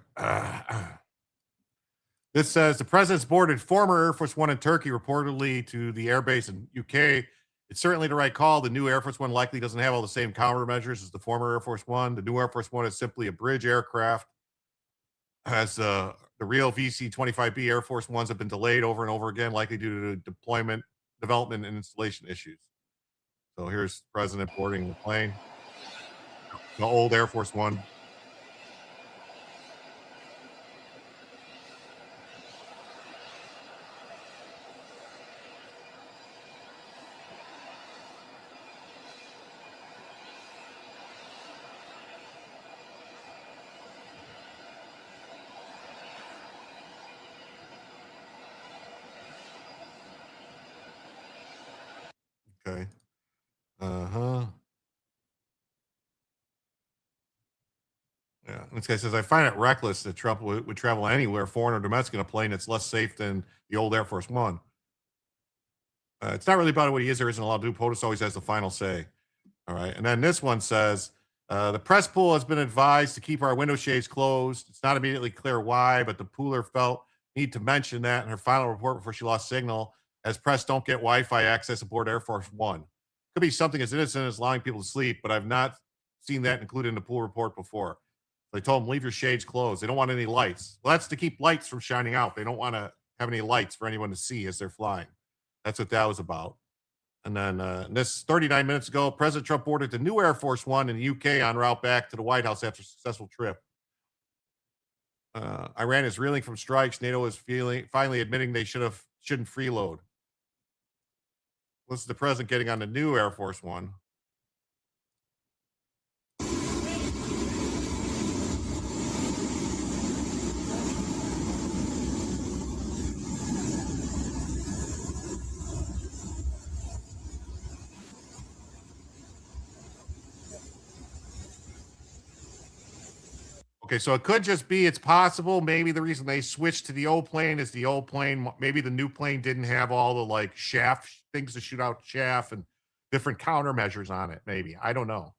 This says the president's boarded former Air Force One in Turkey, reportedly to the airbase in UK. It's certainly the right call. The new Air Force One likely doesn't have all the same countermeasures as the former Air Force One. The new Air Force One is simply a bridge aircraft. As the real VC-25B Air Force Ones have been delayed over and over again, likely due to deployment, development, and installation issues. So here's the president boarding the plane. The old Air Force One. Uh-huh. Yeah. This guy says, I find it reckless that Trump would travel anywhere, foreign or domestic, in a plane that's less safe than the old Air Force One. It's not really about what he is or isn't allowed to do. POTUS always has the final say. All right. And then this one says, the press pool has been advised to keep our window shades closed. It's not immediately clear why, but the pooler felt need to mention that in her final report before she lost signal, as press don't get Wi-Fi access aboard Air Force One. Could be something as innocent as allowing people to sleep, but I've not seen that included in the pool report before. They told them, leave your shades closed. They don't want any lights. Well, that's to keep lights from shining out. They don't want to have any lights for anyone to see as they're flying. That's what that was about. And then this 39 minutes ago, President Trump boarded the new Air Force One in the UK en route back to the White House after a successful trip. Iran is reeling from strikes. NATO is finally admitting they shouldn't freeload. This is the president getting on the new Air Force One. Okay, so it could just be, it's possible. Maybe the reason they switched to the old plane is the old plane, maybe the new plane didn't have all the like shaft things to shoot out chaff and different countermeasures on it. Maybe. I don't know.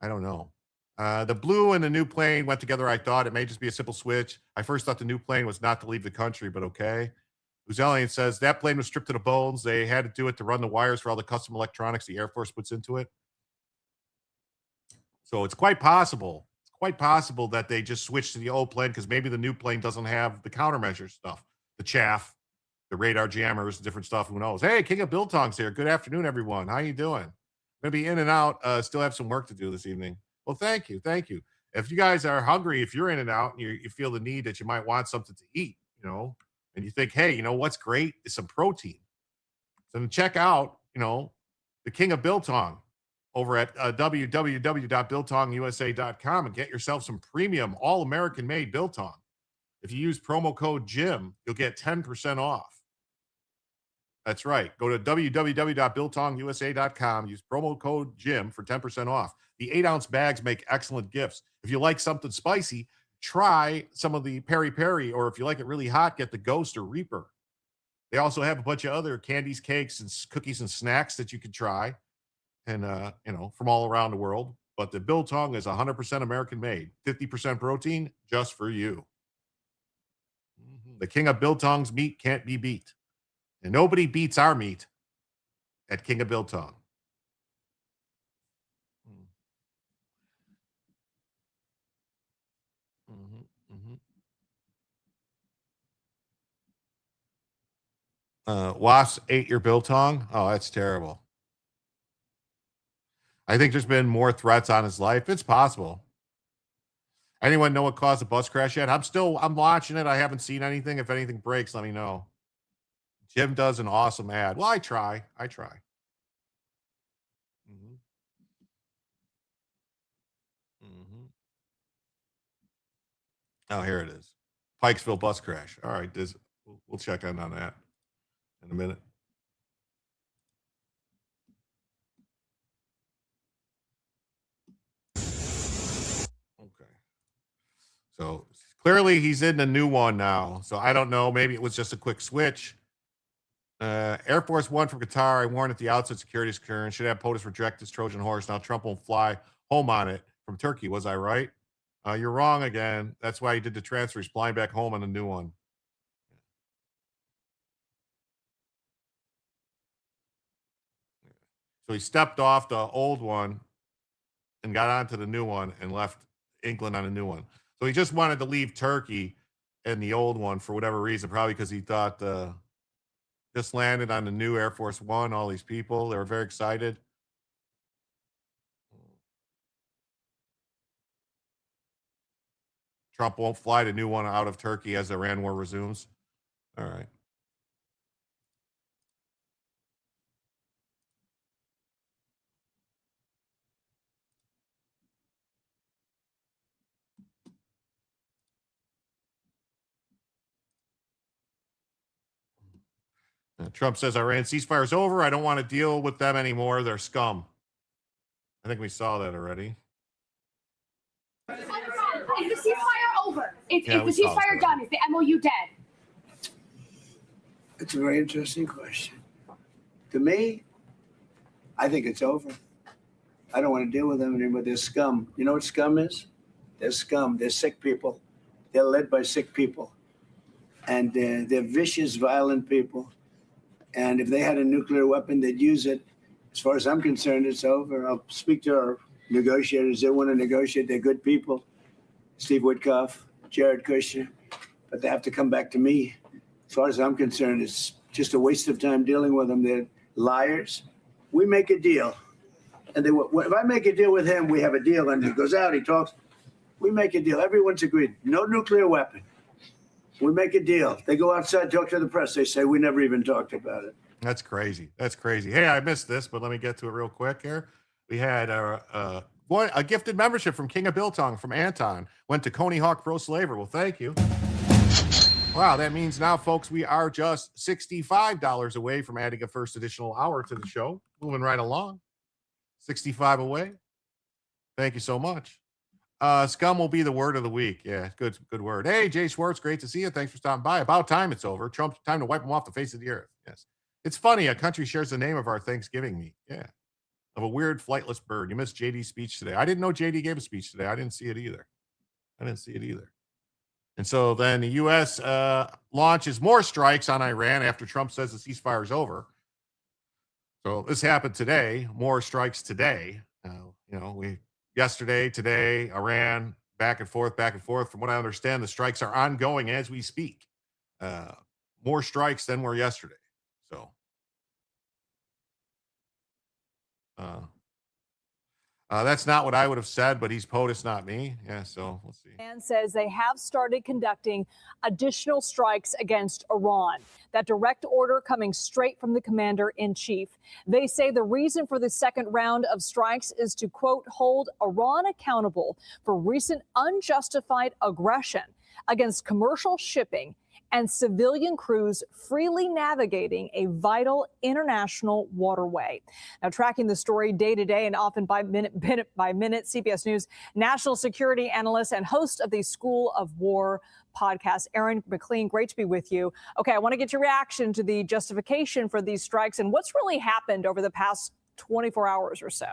The blue and the new plane went together. I thought it may just be a simple switch. I first thought the new plane was not to leave the country, but okay. Uzelian says that plane was stripped to the bones. They had to do it to run the wires for all the custom electronics the Air Force puts into it. So it's quite possible that they just switched to the old plane because maybe the new plane doesn't have the countermeasure stuff, the chaff, the radar jammers, different stuff. Who knows? Hey, King of Biltong's here. Good afternoon, everyone. How you doing? Gonna be in and out. Still have some work to do this evening. Well, thank you. If you guys are hungry, if you're in and out and you feel the need that you might want something to eat, and you think, hey, what's great is some protein. So then check out, the King of Biltong over at www.biltongusa.com and get yourself some premium all-American made biltong. If you use promo code JIM, you'll get 10% off. That's right. Go to www.biltongusa.com. Use promo code JIM for 10% off. The 8-ounce bags make excellent gifts. If you like something spicy, try some of the Peri Peri, or if you like it really hot, get the Ghost or Reaper. They also have a bunch of other candies, cakes, and cookies and snacks that you could try, and from all around the world. But the biltong is 100% American made, 50% protein, just for you. The King of Biltong's meat can't be beat, and nobody beats our meat at King of Biltong. Wasp ate your biltong. Oh, that's terrible. I think there's been more threats on his life. It's possible. Anyone know what caused the bus crash yet? I'm watching it. I haven't seen anything. If anything breaks, let me know. Jim does an awesome ad. Well, I try. Oh, here it is. Pikesville bus crash. All right, we'll check on that in a minute. Okay. So clearly he's in the new one now. So I don't know. Maybe it was just a quick switch. Air Force One from Qatar. I warned at the outset security is concerned. Should have POTUS reject this Trojan horse. Now Trump won't fly home on it from Turkey. Was I right? You're wrong again. That's why he did the transfer. He's flying back home on the new one. So he stepped off the old one and got onto the new one and left England on a new one. So he just wanted to leave Turkey and the old one for whatever reason, probably because he thought just landed on the new Air Force One, all these people, they were very excited. Trump won't fly the new one out of Turkey as the Iran war resumes. All right. Trump says Iran ceasefire is over. I don't want to deal with them anymore. They're scum. I think we saw that already. Is the ceasefire over? Is Yeah, the we saw it ceasefire already. done? Is the MOU dead? It's a very interesting question. To me, I think it's over. I don't want to deal with them anymore. They're scum. You know what scum is? They're scum. They're sick people. They're led by sick people. And they're vicious, violent people. And if they had a nuclear weapon, they'd use it. As far as I'm concerned, it's over. I'll speak to our negotiators. They want to negotiate. They're good people. Steve Witkoff, Jared Kushner. But they have to come back to me. As far as I'm concerned, it's just a waste of time dealing with them. They're liars. We make a deal. And if I make a deal with him, we have a deal. And he goes out, he talks. We make a deal. Everyone's agreed. No nuclear weapon. We make a deal. They go outside, talk to the press. They say, we never even talked about it. That's crazy. That's crazy. Hey, I missed this, but let me get to it real quick here. We had a gifted membership from King of Biltong from Anton. Went to Coney Hawk Pro Slaver. Well, thank you. Wow, that means now, folks, we are just $65 away from adding a first additional hour to the show. Moving right along. 65 away. Thank you so much. Scum will be the word of the week. Yeah, good word. Hey, Jay Schwartz, great to see you. Thanks for stopping by. About time it's over. Trump's time to wipe them off the face of the earth. Yes. It's funny. A country shares the name of our Thanksgiving meat. Yeah. Of a weird flightless bird. You missed JD's speech today. I didn't know JD gave a speech today. I didn't see it either. And so then the U.S. Launches more strikes on Iran after Trump says the ceasefire is over. So this happened today. More strikes today. Yesterday, today, Iran, back and forth. From what I understand, the strikes are ongoing as we speak. More strikes than were yesterday. So that's not what I would have said, but he's POTUS, not me. Yeah, so we'll see. And says they have started conducting additional strikes against Iran. That direct order coming straight from the commander-in-chief. They say the reason for the second round of strikes is to, quote, hold Iran accountable for recent unjustified aggression against commercial shipping and civilian crews freely navigating a vital international waterway. Now, tracking the story day to day and often by minute by minute, CBS News national security analyst and host of the School of War podcast, Aaron McLean, great to be with you. Okay, I want to get your reaction to the justification for these strikes and what's really happened over the past 24 hours or so.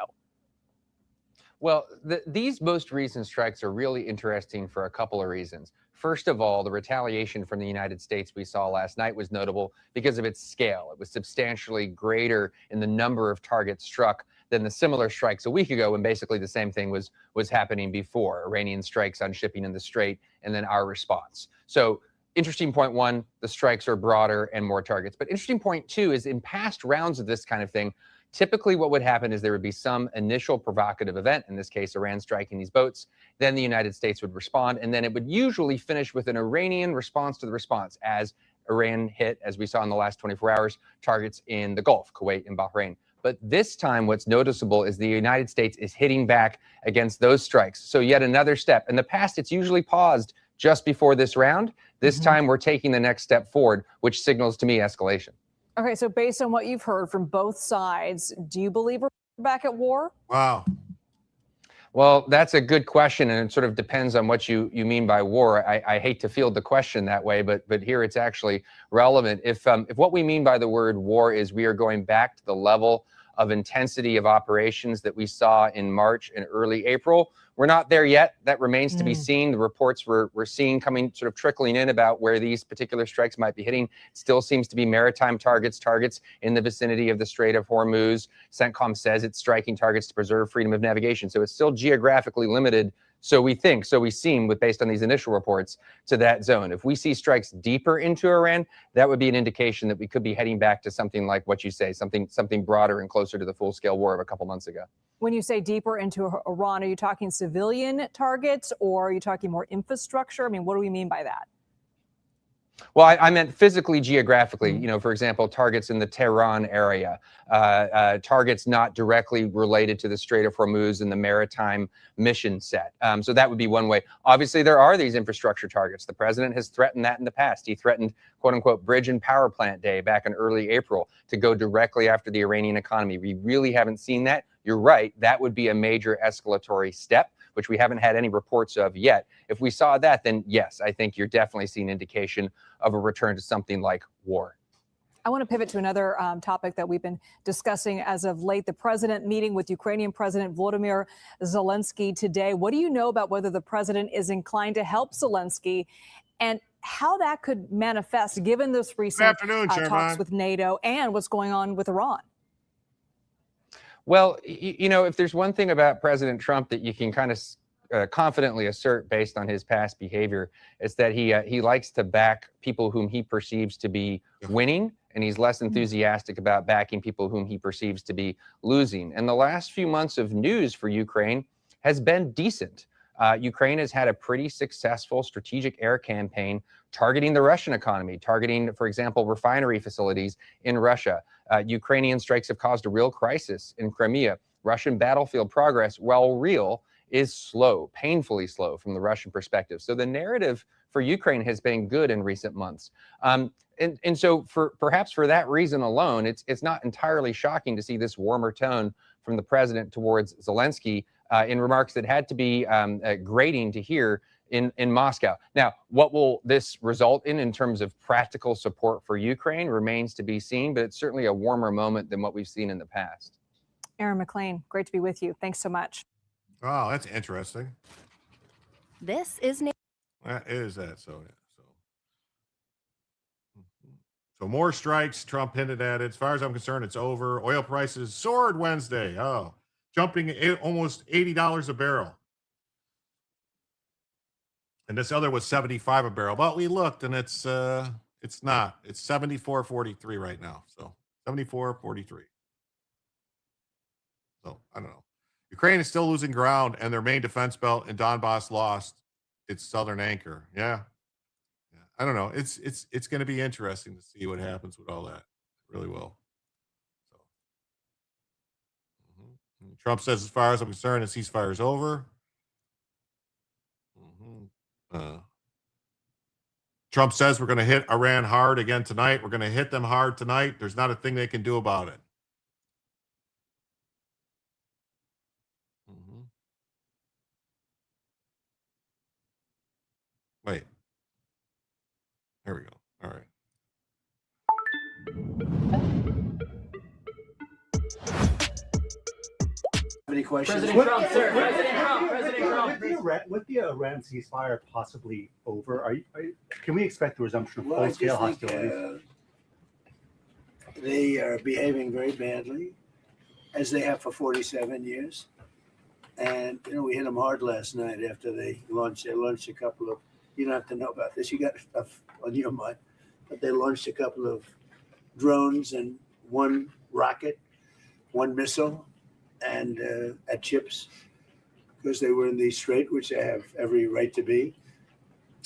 Well, these most recent strikes are really interesting for a couple of reasons. First of all, the retaliation from the United States we saw last night was notable because of its scale. It was substantially greater in the number of targets struck than the similar strikes a week ago when basically the same thing was happening before. Iranian strikes on shipping in the Strait and then our response. So interesting point one, the strikes are broader and more targets. But interesting point two is in past rounds of this kind of thing, typically what would happen is there would be some initial provocative event, in this case, Iran striking these boats, then the United States would respond, and then it would usually finish with an Iranian response to the response as Iran hit, as we saw in the last 24 hours, targets in the Gulf, Kuwait and Bahrain. But this time, what's noticeable is the United States is hitting back against those strikes. So yet another step. In the past, it's usually paused just before this round. This time, we're taking the next step forward, which signals to me escalation. Okay, so based on what you've heard from both sides, do you believe we're back at war? Wow. Well, that's a good question, and it sort of depends on what you mean by war. I hate to field the question that way, but here it's actually relevant. If what we mean by the word war is we are going back to the level of intensity of operations that we saw in March and early April, we're not there yet. That remains to be seen. The reports we're seeing coming, sort of trickling in about where these particular strikes might be hitting still seems to be maritime targets in the vicinity of the Strait of Hormuz. CENTCOM says it's striking targets to preserve freedom of navigation. So it's still geographically limited. So we seem, based on these initial reports, to that zone. If we see strikes deeper into Iran, that would be an indication that we could be heading back to something like what you say, something broader and closer to the full-scale war of a couple months ago. When you say deeper into Iran, are you talking civilian targets or are you talking more infrastructure? I mean, what do we mean by that? Well, I meant physically, geographically, for example, targets in the Tehran area, targets not directly related to the Strait of Hormuz and the maritime mission set. So that would be one way. Obviously, there are these infrastructure targets. The president has threatened that in the past. He threatened, quote unquote, bridge and power plant day back in early April to go directly after the Iranian economy. We really haven't seen that. you're right, that would be a major escalatory step, which we haven't had any reports of yet. If we saw that, then yes, I think you're definitely seeing indication of a return to something like war. I want to pivot to another topic that we've been discussing as of late. The president meeting with Ukrainian President Volodymyr Zelensky today. What do you know about whether the president is inclined to help Zelensky and how that could manifest given this recent talks with NATO and what's going on with Iran? Well, you know, if there's one thing about President Trump that you can kind of confidently assert based on his past behavior, it's that he likes to back people whom he perceives to be winning, and he's less enthusiastic about backing people whom he perceives to be losing. And the last few months of news for Ukraine has been decent. Ukraine has had a pretty successful strategic air campaign targeting the Russian economy, targeting, for example, refinery facilities in Russia. Ukrainian strikes have caused a real crisis in Crimea. Russian battlefield progress, while real, is slow, painfully slow from the Russian perspective. So the narrative for Ukraine has been good in recent months. And so perhaps for that reason alone, it's not entirely shocking to see this warmer tone from the president towards Zelensky in remarks that had to be grating to hear in Moscow. Now, what will this result in terms of practical support for Ukraine remains to be seen, but it's certainly a warmer moment than what we've seen in the past. Aaron McLean, great to be with you. Thanks so much. Oh, that's interesting. This is That is that. So more strikes. Trump hinted at it. As far as I'm concerned, it's over. Oil prices soared Wednesday. Oh, jumping almost $80 a barrel. And this other was 75 a barrel. But we looked, and it's not. It's 74.43 right now. So 74.43. So I don't know. Ukraine is still losing ground, and their main defense belt in Donbass lost its southern anchor. Yeah. I don't know. It's going to be interesting to see what happens with all that. It really will. So, Trump says, as far as I'm concerned, the ceasefire is over. Trump says we're going to hit Iran hard again tonight. We're going to hit them hard tonight. There's not a thing they can do about it. Wait. There we go. All right. Any questions? President Trump, sir. President Trump. With the Iran ceasefire possibly over, can we expect the resumption of full-scale hostilities? They are behaving very badly, as they have for 47 years. And, we hit them hard last night after they launched. They launched a couple of, you don't have to know about this. You got stuff on your mind. But they launched a couple of drones and one rocket, one missile, and at chips, because they were in the strait, which they have every right to be.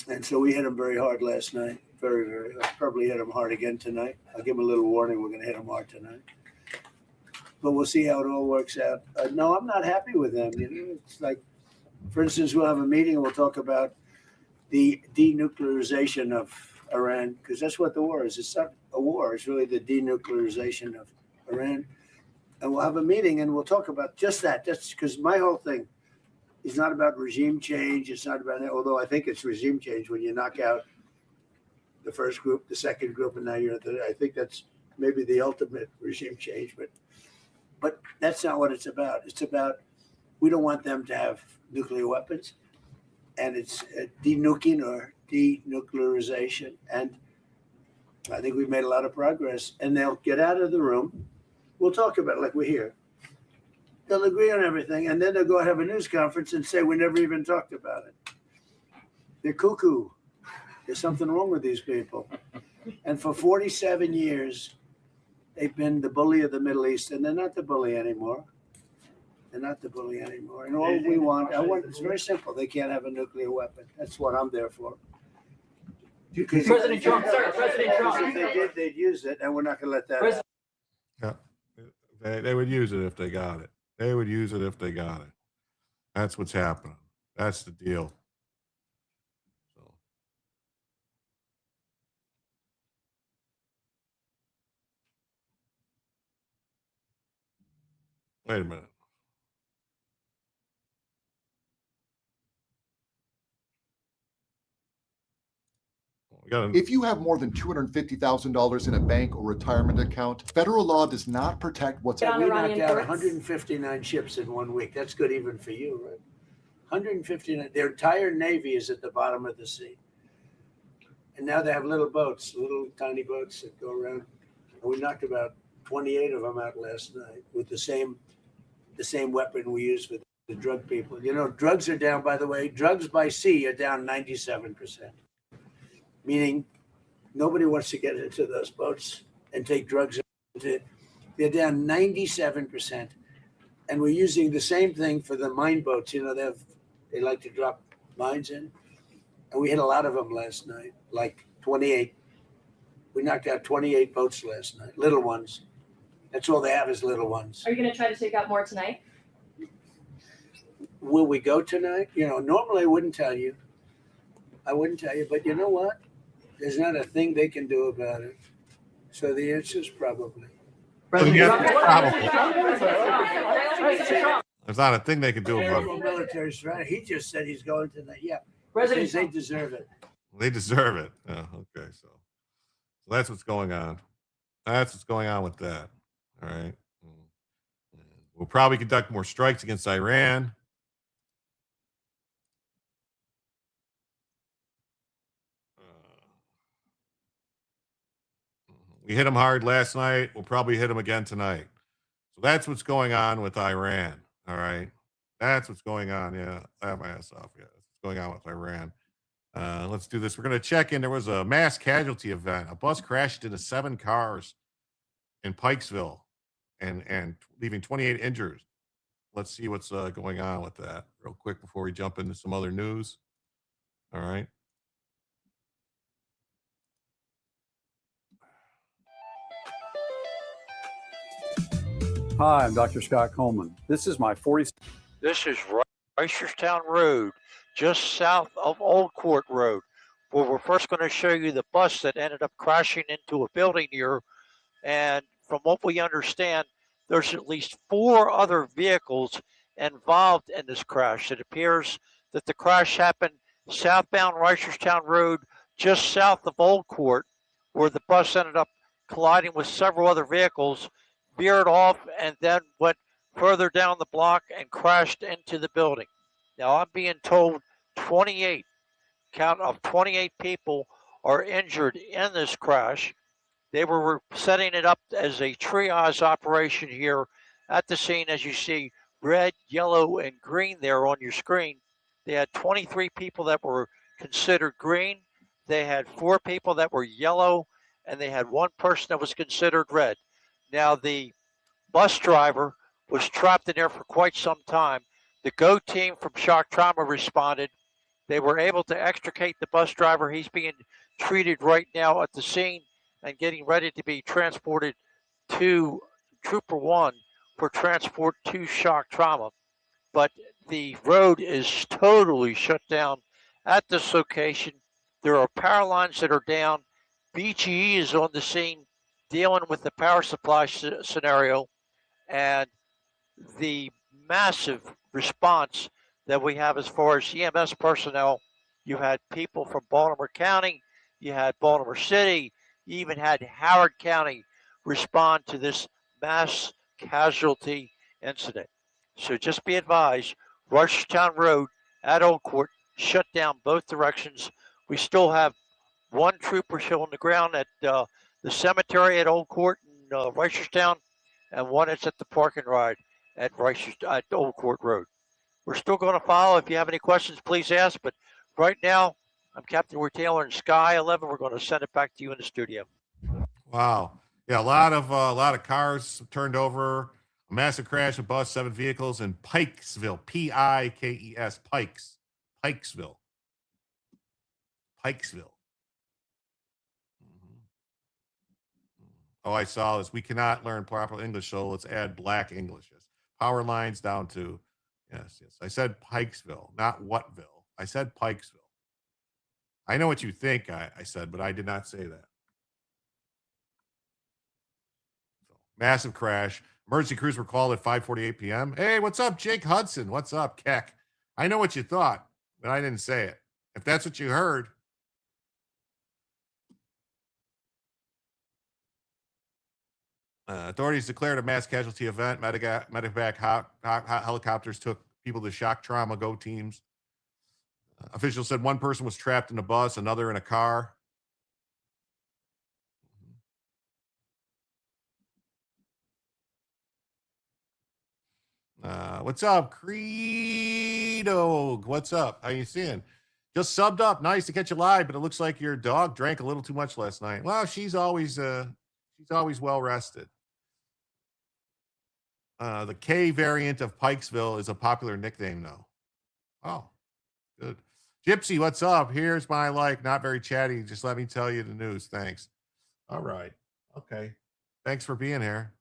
And so we hit them very hard last night. Very, very hard. Probably hit them hard again tonight. I'll give them a little warning. We're going to hit them hard tonight. But we'll see how it all works out. No, I'm not happy with them. It's like, for instance, we'll have a meeting and we'll talk about the denuclearization of Iran, because that's what the war is. It's not a war. It's really the denuclearization of Iran. And we'll have a meeting and we'll talk about just that. That's because my whole thing is not about regime change. It's not about that, although I think it's regime change when you knock out the first group, the second group, and now you're at the, I think that's maybe the ultimate regime change. But that's not what it's about. It's about, we don't want them to have nuclear weapons. And it's denuking or denuclearization. And I think we've made a lot of progress. And they'll get out of the room. We'll talk about it like we're here. They'll agree on everything. And then they'll go and have a news conference and say, we never even talked about it. They're cuckoo. There's something wrong with these people. And for 47 years, they've been the bully of the Middle East. And they're not the bully anymore. They're not the bully anymore. And all we want, it's very simple. They can't have a nuclear weapon. That's what I'm there for. President Trump, sir. President Trump. If they did, they'd use it. And we're not going to let that happen. Yeah. They would use it if they got it. They would use it if they got it. That's what's happening. That's the deal. So. Wait a minute. We got If you have more than $250,000 in a bank or retirement account, federal law does not protect what's We on knocked Iranian out ports? 159 ships in 1 week. That's good even for you, right? 159. Their entire navy is at the bottom of the sea. And now they have little boats, little tiny boats that go around. And we knocked about 28 of them out last night with the same weapon we use with the drug people. You know, drugs are down, by the way. Drugs by sea are down 97%. Meaning nobody wants to get into those boats and take drugs. They're down 97%. And we're using the same thing for the mine boats. You know, they like to drop mines in. And we hit a lot of them last night, like 28. We knocked out 28 boats last night, little ones. That's all they have is little ones. Are you going to try to take out more tonight? Will we go tonight? You know, normally I wouldn't tell you. But you know what? There's not a thing they can do about it. So the answer is probably. There's not a thing they can do about it. Military strategy. He just said he's going tonight. Yeah. President They deserve it. They deserve it. Oh, okay, so that's what's going on. That's what's going on with that. All right. We'll probably conduct more strikes against Iran. We hit them hard last night. We'll probably hit them again tonight. So that's what's going on with Iran. All right. That's what's going on. Yeah. I have my ass off. Yeah. That's what's going on with Iran. Let's do this. We're going to check in. There was a mass casualty event. A bus crashed into 7 cars in Pikesville and leaving 28 injured. Let's see what's going on with that real quick before we jump into some other news. All right. Hi, I'm Dr. Scott Coleman. This is my 40. This is Reisterstown Road, just south of Old Court Road, where we're first going to show you the bus that ended up crashing into a building here. And from what we understand, there's at least 4 other vehicles involved in this crash. It appears that the crash happened southbound Reisterstown Road, just south of Old Court, where the bus ended up colliding with several other vehicles, veered off, and then went further down the block and crashed into the building. Now, I'm being told 28 people are injured in this crash. They were setting it up as a triage operation here at the scene, as you see red, yellow, and green there on your screen. They had 23 people that were considered green. They had 4 people that were yellow, and they had 1 person that was considered red. Now, the bus driver was trapped in there for quite some time. The GO team from Shock Trauma responded. They were able to extricate the bus driver. He's being treated right now at the scene and getting ready to be transported to Trooper 1 for transport to Shock Trauma. But the road is totally shut down at this location. There are power lines that are down. BGE is on the scene dealing with the power supply scenario, and the massive response that we have as far as EMS personnel. You had people from Baltimore County, you had Baltimore City, you even had Howard County respond to this mass casualty incident. So just be advised, Reisterstown Road at Old Court shut down both directions. We still have 1 trooper still on the ground at the cemetery at Old Court in Reisterstown, and 1 that's at the park and ride at Old Court Road. We're still going to follow. If you have any questions, please ask. But right now, I'm Captain Ward Taylor in Sky 11. We're going to send it back to you in the studio. Wow. Yeah, a lot of cars turned over. A massive crash of bus, 7 vehicles in Pikesville, Pikes, Pikesville. Oh, I saw this. We cannot learn proper English, so let's add black English. Power lines down to, yes. I said Pikesville, not Whatville. I said Pikesville. I know what you think I said, but I did not say that. So, massive crash. Emergency crews were called at 5:48 p.m. Hey, what's up, Jake Hudson? What's up, Keck? I know what you thought, but I didn't say it. If that's what you heard, Authorities declared a mass casualty event. Medevac helicopters took people to shock trauma go teams. Officials said one person was trapped in a bus, another in a car. What's up, Credo? What's up? How you seeing? Just subbed up. Nice to catch you live, but it looks like your dog drank a little too much last night. Well, she's always well rested. The K variant of Pikesville is a popular nickname now. Oh, good. Gypsy, what's up? Here's my not very chatty. Just let me tell you the news. Thanks. All right. Okay. Thanks for being here.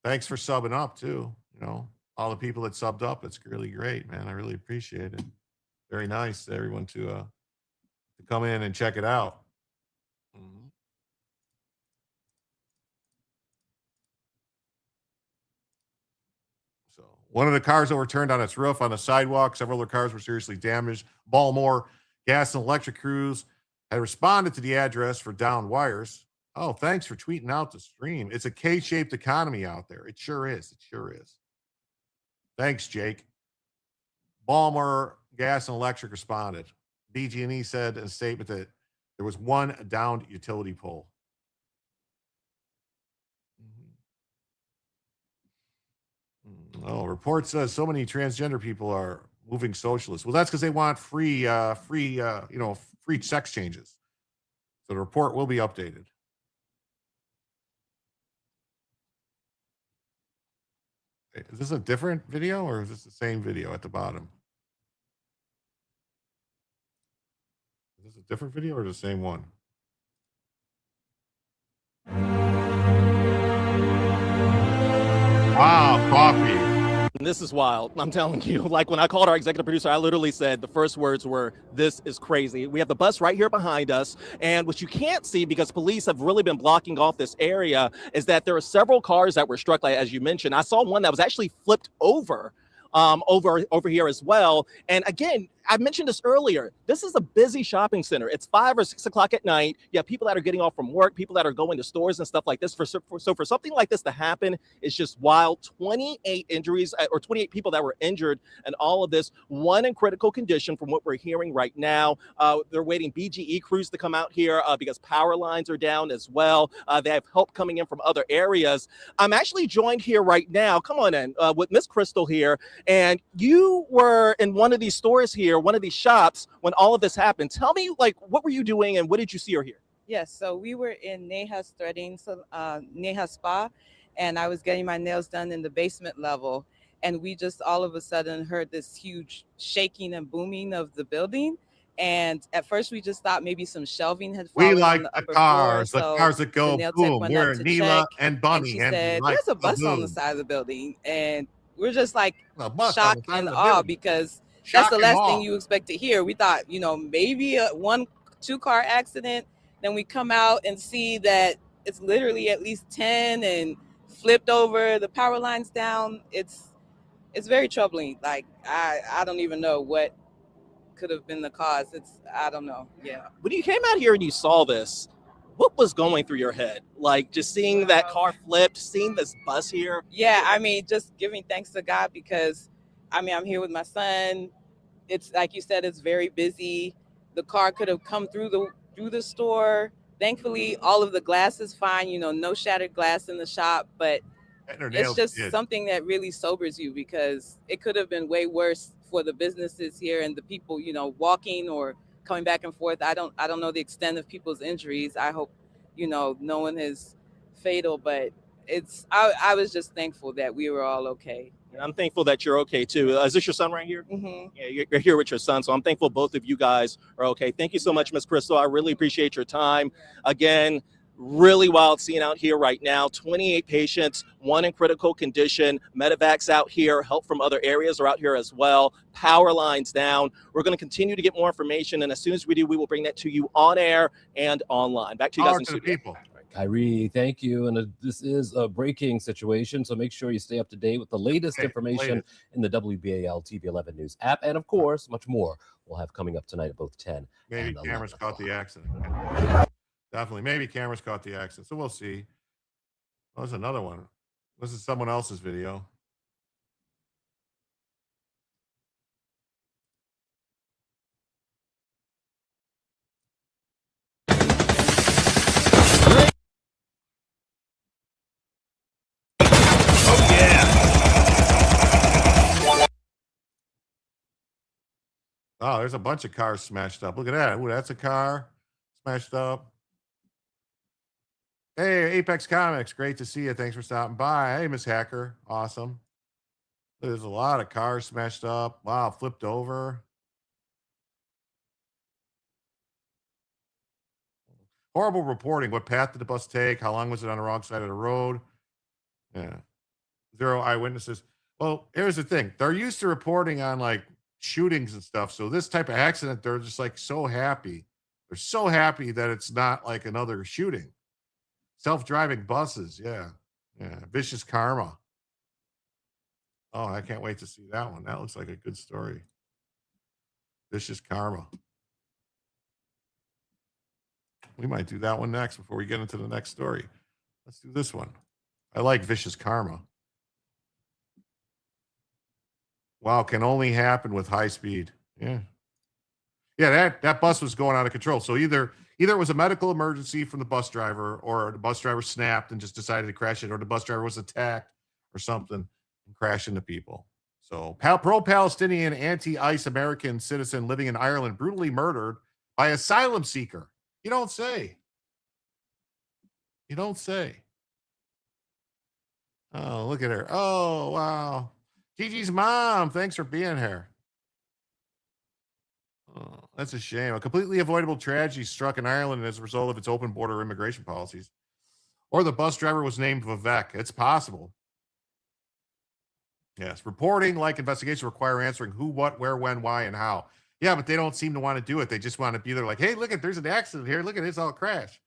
Thanks for subbing up too. All the people that subbed up. It's really great, man. I really appreciate it. Very nice to everyone to come in and check it out. Mm-hmm. So one of the cars overturned on its roof on the sidewalk. Several other cars were seriously damaged. Baltimore gas and electric crews had responded to the address for downed wires. Oh, thanks for tweeting out the stream. It's a K-shaped economy out there. It sure is. It sure is. Thanks, Jake. Baltimore Gas and Electric responded. BG&E said in a statement that there was one downed utility pole. Oh, report says so many transgender people are moving socialist. Well, that's because they want free sex changes. So the report will be updated. Is this a different video or is this the same video at the bottom? Is this a different video or the same one? Wow, coffee. This is wild. I'm telling you, like when I called our executive producer, I literally said the first words were, "This is crazy." We have the bus right here behind us. And what you can't see, because police have really been blocking off this area, is that there are several cars that were struck, like as you mentioned. I saw one that was actually flipped over here as well. And again, I mentioned this earlier. This is a busy shopping center. It's 5 or 6 o'clock at night. You have people that are getting off from work, people that are going to stores and stuff like this. So for something like this to happen, it's just wild. 28 injuries or 28 people that were injured and all of this. One in critical condition from what we're hearing right now. They're waiting BGE crews to come out here because power lines are down as well. They have help coming in from other areas. I'm actually joined here right now. Come on in with Miss Crystal here. And you were in one of these stores here, one of these shops, when all of this happened. Tell me, what were you doing and what did you see or hear? Yes, so we were in Neha's threading, Neha Spa, and I was getting my nails done in the basement level. And we just all of a sudden heard this huge shaking and booming of the building. And at first we just thought maybe some shelving had fallen. We like on the cars that go boom. We're Neela and Bunny. And she said, there's a bus on the side of the building. And we're just like shocked and awe, because that's the last thing you expect to hear. We thought, maybe a 1-2 car accident. Then we come out and see that it's literally at least 10 and flipped over, the power lines down. It's very troubling. Like, I don't even know what could have been the cause. I don't know. Yeah. When you came out here and you saw this, what was going through your head? Like, just seeing that car flipped, seeing this bus here? Yeah, I mean, just giving thanks to God, because I'm here with my son. It's like you said, it's very busy. The car could have come through the store. Thankfully, all of the glass is fine, no shattered glass in the shop, but it's just something that really sobers you, because it could have been way worse for the businesses here and the people, walking or coming back and forth. I don't know the extent of people's injuries. I hope, no one is fatal, but I was just thankful that we were all okay. I'm thankful that you're okay too. Is this your son right here? Mm-hmm. Yeah, you're here with your son, so I'm thankful both of you guys are okay. Thank you so much, Miss Crystal. I really appreciate your time. Again, really wild scene out here right now. 28 patients, one in critical condition. Medevacs out here, help from other areas are out here as well. Power lines down. We're going to continue to get more information, and as soon as we do, we will bring that to you on air and online. Back to you guys in the studio. People. Kyrie, thank you. And this is a breaking situation, so make sure you stay up to date with the latest information in the WBAL TV 11 News app, and of course, much more we'll have coming up tonight at both 10 Maybe and cameras caught the accident. Definitely. Maybe cameras caught the accident. So we'll see. Oh, there's another one. This is someone else's video. Oh, there's a bunch of cars smashed up. Look at that. Ooh, that's a car smashed up. Hey, Apex Comics. Great to see you. Thanks for stopping by. Hey, Miss Hacker. Awesome. There's a lot of cars smashed up. Wow, flipped over. Horrible reporting. What path did the bus take? How long was it on the wrong side of the road? Yeah. 0 eyewitnesses. Well, here's the thing. They're used to reporting on like shootings and stuff. So this type of accident, they're just like so happy. They're so happy that it's not like another shooting. Self-driving buses. Yeah. Yeah. Vicious karma. Oh, I can't wait to see that one. That looks like a good story. Vicious karma. We might do that one next before we get into the next story. Let's do this one. I like vicious karma. Wow, can only happen with high speed. Yeah. Yeah, that bus was going out of control. So either it was a medical emergency from the bus driver, or the bus driver snapped and just decided to crash it, or the bus driver was attacked or something and crashed into people. So pro-Palestinian, anti-ICE American citizen living in Ireland brutally murdered by asylum seeker. You don't say. You don't say. Oh, look at her. Oh, wow. Gigi's mom, thanks for being here. Oh, that's a shame. A completely avoidable tragedy struck in Ireland as a result of its open border immigration policies. Or the bus driver was named Vivek. It's possible. Yes. Reporting, like investigation, require answering who, what, where, when, why, and how. Yeah, but they don't seem to want to do it. They just want to be there like, hey, look at, there's an accident here. Look at this, all crash.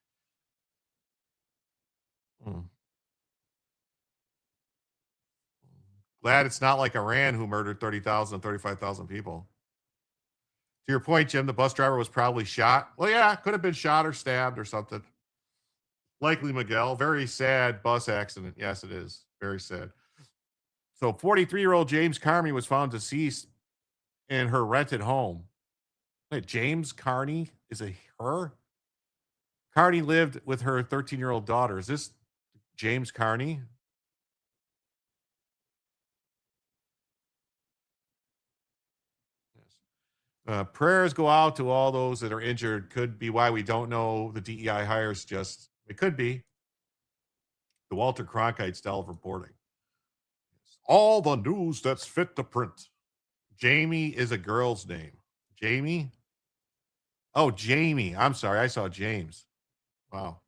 Glad it's not like Iran, who murdered 30,000, 35,000 people. To your point, Jim, the bus driver was probably shot. Well, yeah, could have been shot or stabbed or something. Likely Miguel. Very sad bus accident. Yes, it is. Very sad. So 43-year-old James Carney was found deceased in her rented home. Wait, James Carney is a her? Carney lived with her 13-year-old daughter. Is this James Carney? Prayers go out to all those that are injured. Could be why we don't know the DEI hires. Just it could be the Walter Cronkite style of reporting. All the news that's fit to print. Jamie is a girl's name. Jamie? Oh, Jamie. I'm sorry. I saw James. Wow.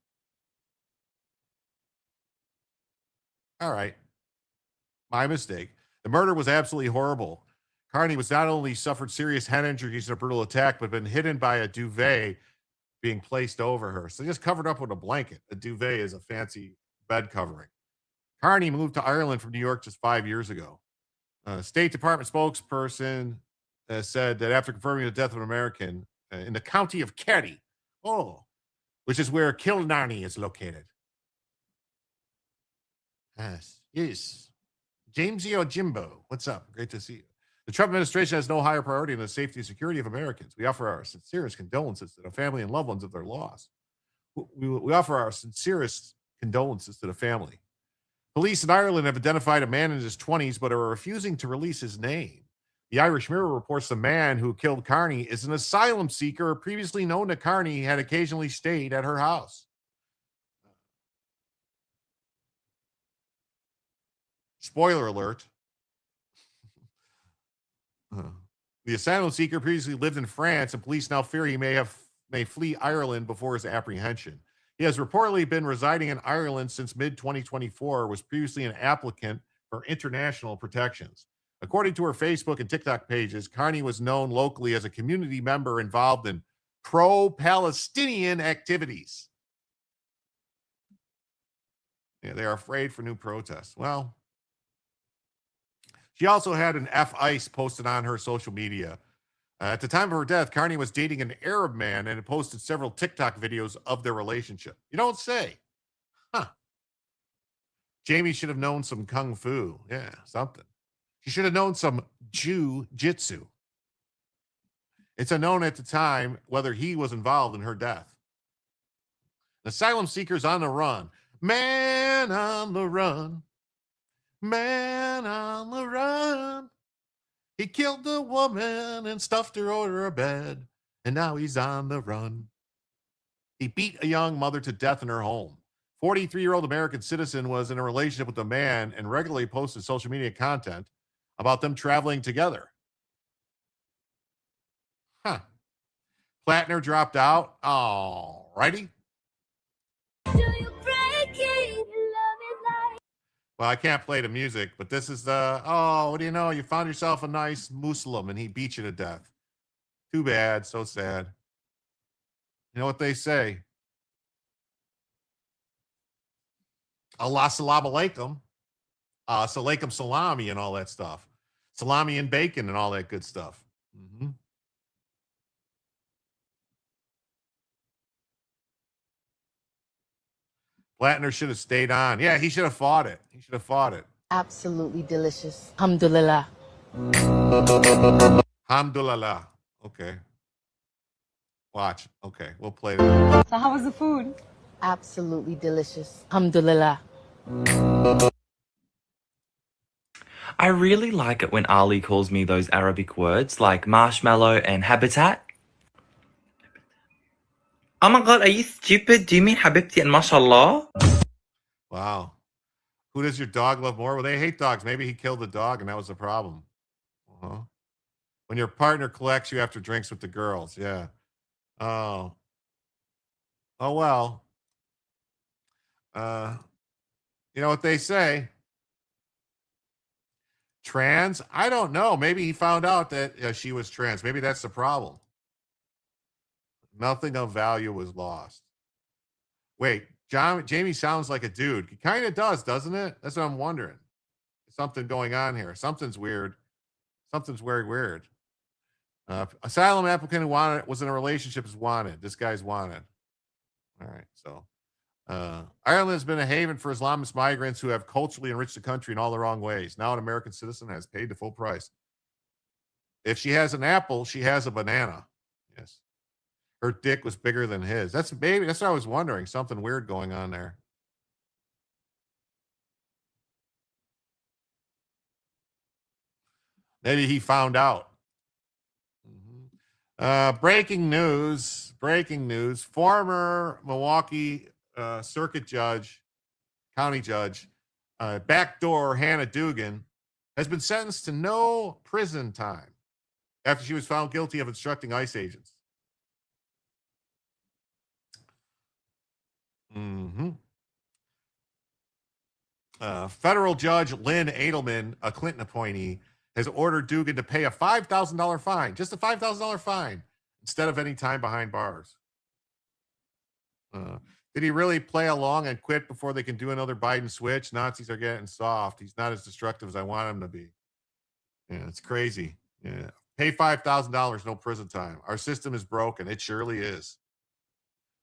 All right. My mistake. The murder was absolutely horrible. Carney was not only suffered serious head injuries in a brutal attack, but been hidden by a duvet being placed over her. So just covered up with a blanket. A duvet is a fancy bed covering. Carney moved to Ireland from New York just 5 years ago. State Department spokesperson said that after confirming the death of an American in the county of Kerry, which is where Killarney is located. Yes. Jamesy or Jimbo, what's up? Great to see you. The Trump administration has no higher priority than the safety and security of Americans. We offer our sincerest condolences to the family and loved ones of their loss. We offer our sincerest condolences to the family. Police in Ireland have identified a man in his 20s, but are refusing to release his name. The Irish Mirror reports the man who killed Carney is an asylum seeker previously known to Carney, had occasionally stayed at her house. Spoiler alert. The asylum seeker previously lived in France, and police now fear he may flee Ireland before his apprehension. He has reportedly been residing in Ireland since mid-2024, was previously an applicant for international protections. According to her Facebook and TikTok pages, Carney was known locally as a community member involved in pro-Palestinian activities. Yeah, they are afraid for new protests. Well, she also had an F-ICE posted on her social media. At the time of her death, Carney was dating an Arab man and had posted several TikTok videos of their relationship. You don't say. Huh. Jamie should have known some kung fu. Yeah, something. She should have known some jiu-jitsu. It's unknown at the time whether he was involved in her death. Asylum seekers on the run. Man on the run. Man on the run. He killed the woman and stuffed her under her bed, and now he's on the run. He beat a young mother to death in her home. 43-year-old American citizen was in a relationship with a man and regularly posted social media content about them traveling together. Huh. Plattner dropped out. All righty. Well, I can't play the music, but this is the, what do you know? You found yourself a nice Muslim and he beat you to death. Too bad. So sad. You know what they say? Allah salam alaikum. Salaikum salami and all that stuff. Salami and bacon and all that good stuff. Mm-hmm. Plattner should have stayed on. Yeah, he should have fought it. He should have fought it. Absolutely delicious. Alhamdulillah. Alhamdulillah. Okay. Watch. Okay, we'll play that. So how was the food? Absolutely delicious. Alhamdulillah. I really like it when Ali calls me those Arabic words like marshmallow and habitat. Oh my god, are you stupid? Do you mean habibti and mashallah? Wow. Who does your dog love more? Well, they hate dogs. Maybe he killed the dog and that was the problem. Uh-huh. When your partner collects you after drinks with the girls. Yeah. Oh. Oh, well. You know what they say? Trans? I don't know. Maybe he found out that she was trans. Maybe that's the problem. Nothing of value was lost. Wait, Jamie sounds like a dude. He kind of does, doesn't it? That's what I'm wondering. Something going on here. Something's weird. Something's very weird. Asylum applicant who was in a relationship is wanted. This guy's wanted. All right, so Ireland has been a haven for Islamist migrants who have culturally enriched the country in all the wrong ways. Now an American citizen has paid the full price. If she has an apple, she has a banana. Yes. Her dick was bigger than his. That's what I was wondering. Something weird going on there. Maybe he found out. Breaking news. Former Milwaukee circuit judge, county judge, Backdoor Hannah Dugan, has been sentenced to no prison time after she was found guilty of instructing ICE agents. Federal Judge Lynn Edelman, a Clinton appointee, has ordered Dugan to pay a $5,000 fine, just a $5,000 fine, instead of any time behind bars. Did he really play along and quit before they can do another Biden switch? Nazis are getting soft. He's not as destructive as I want him to be. Yeah, it's crazy. Yeah. Pay $5,000, no prison time. Our system is broken. It surely is.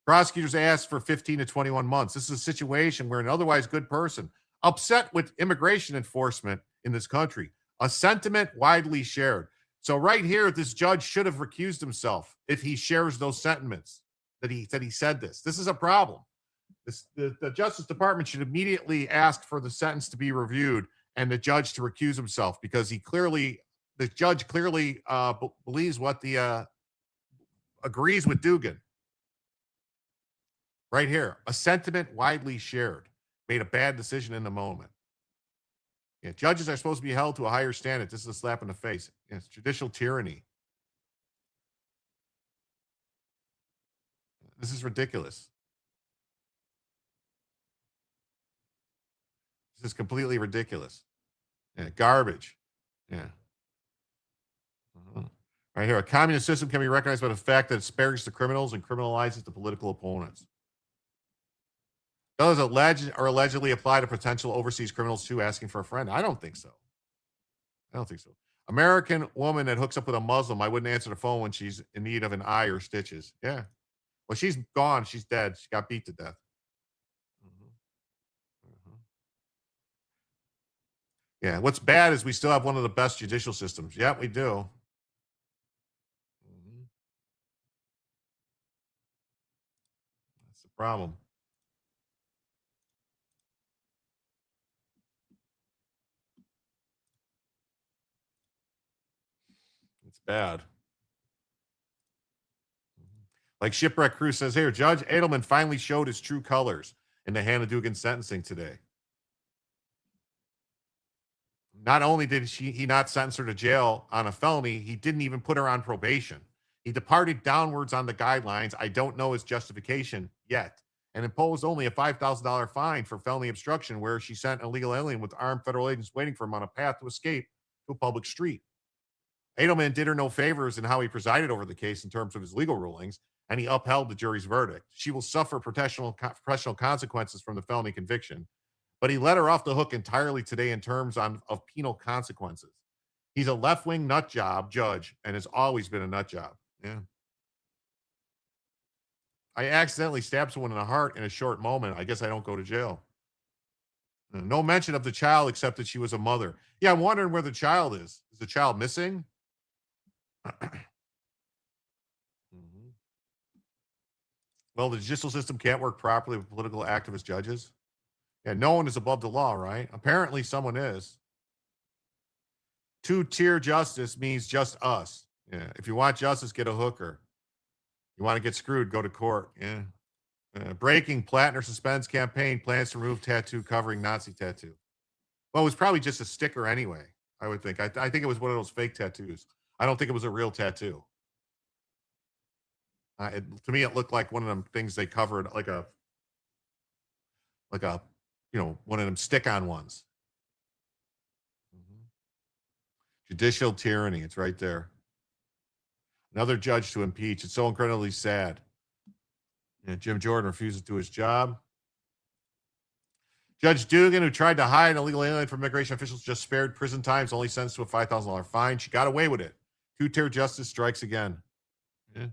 Prosecutors asked for 15 to 21 months. This is a situation where an otherwise good person, upset with immigration enforcement in this country, a sentiment widely shared. So right here, this judge should have recused himself if he shares those sentiments that he said this. This is a problem. The Justice Department should immediately ask for the sentence to be reviewed and the judge to recuse himself, because the judge clearly believes what agrees with Dugan. Right here, a sentiment widely shared, made a bad decision in the moment. Yeah, judges are supposed to be held to a higher standard. This is a slap in the face. Yeah, it's judicial tyranny. This is ridiculous. This is completely ridiculous. Yeah, garbage. Yeah. Right here, a communist system can be recognized by the fact that it spares the criminals and criminalizes the political opponents. Does allegedly apply to potential overseas criminals too, asking for a friend? I don't think so. American woman that hooks up with a Muslim, I wouldn't answer the phone when she's in need of an eye or stitches. Yeah. Well, she's gone. She's dead. She got beat to death. Yeah, what's bad is we still have one of the best judicial systems. Yeah, we do. That's the problem. It's bad. Like Shipwreck Crew says here, Judge Edelman finally showed his true colors in the Hannah Dugan sentencing today. Not only did he not sentence her to jail on a felony, he didn't even put her on probation. He departed downwards on the guidelines. I don't know his justification yet, and imposed only a $5,000 fine for felony obstruction, where she sent an illegal alien with armed federal agents waiting for him on a path to escape to a public street. Edelman did her no favors in how he presided over the case in terms of his legal rulings, and he upheld the jury's verdict. She will suffer professional consequences from the felony conviction, but he let her off the hook entirely today in terms of penal consequences. He's a left-wing nut job judge and has always been a nut job. Yeah. I accidentally stabbed someone in the heart in a short moment. I guess I don't go to jail. No mention of the child except that she was a mother. Yeah, I'm wondering where the child is. Is the child missing? Well, the judicial system can't work properly with political activist judges. Yeah, no one is above the law, right? Apparently someone is. Two-tier justice means just us. Yeah. If you want justice, get a hooker. You want to get screwed, go to court. Yeah. Breaking Plattner suspends campaign, plans to remove tattoo covering Nazi tattoo. Well, it was probably just a sticker anyway, I would think. I think it was one of those fake tattoos. I don't think it was a real tattoo. To me, it looked like one of them things they covered, like a, one of them stick-on ones. Judicial tyranny. It's right there. Another judge to impeach. It's so incredibly sad. Yeah, Jim Jordan refuses to do his job. Judge Dugan, who tried to hide an illegal alien from immigration officials, just spared prison times, only sentenced to a $5,000 fine. She got away with it. Two-tier justice strikes again. Yeah.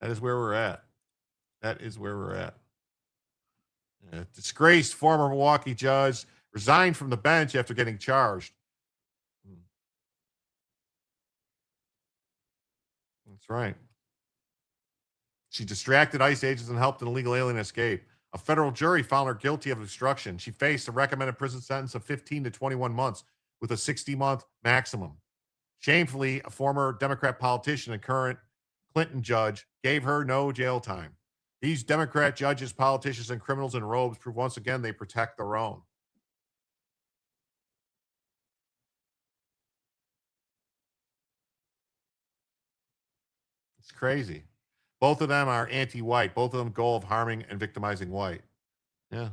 That is where we're at. That is where we're at. Yeah. Disgraced former Milwaukee judge resigned from the bench after getting charged. That's right. She distracted ICE agents and helped an illegal alien escape. A federal jury found her guilty of obstruction. She faced a recommended prison sentence of 15 to 21 months with a 60-month maximum. Shamefully, a former Democrat politician and current Clinton judge gave her no jail time. These Democrat judges, politicians, and criminals in robes prove once again they protect their own. It's crazy. Both of them are anti-white. Both of them goal of harming and victimizing white. Yeah.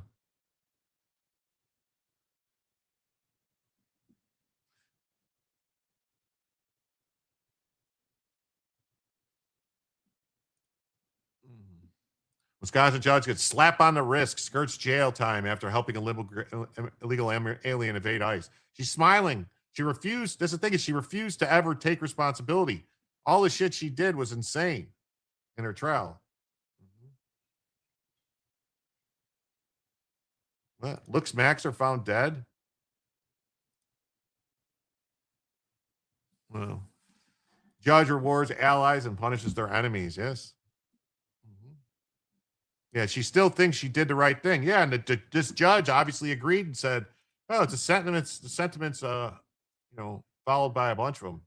Wisconsin judge gets slapped on the wrist, skirts jail time after helping a illegal alien evade ICE. She's smiling. She refused. That's the thing, is she refused to ever take responsibility. All the shit she did was insane in her trial. What? Looks Max are found dead? Well, judge rewards allies and punishes their enemies. Yes. Yeah, she still thinks she did the right thing. Yeah, and this judge obviously agreed and said, "Oh, it's a sentiments. The sentiments, followed by a bunch of them."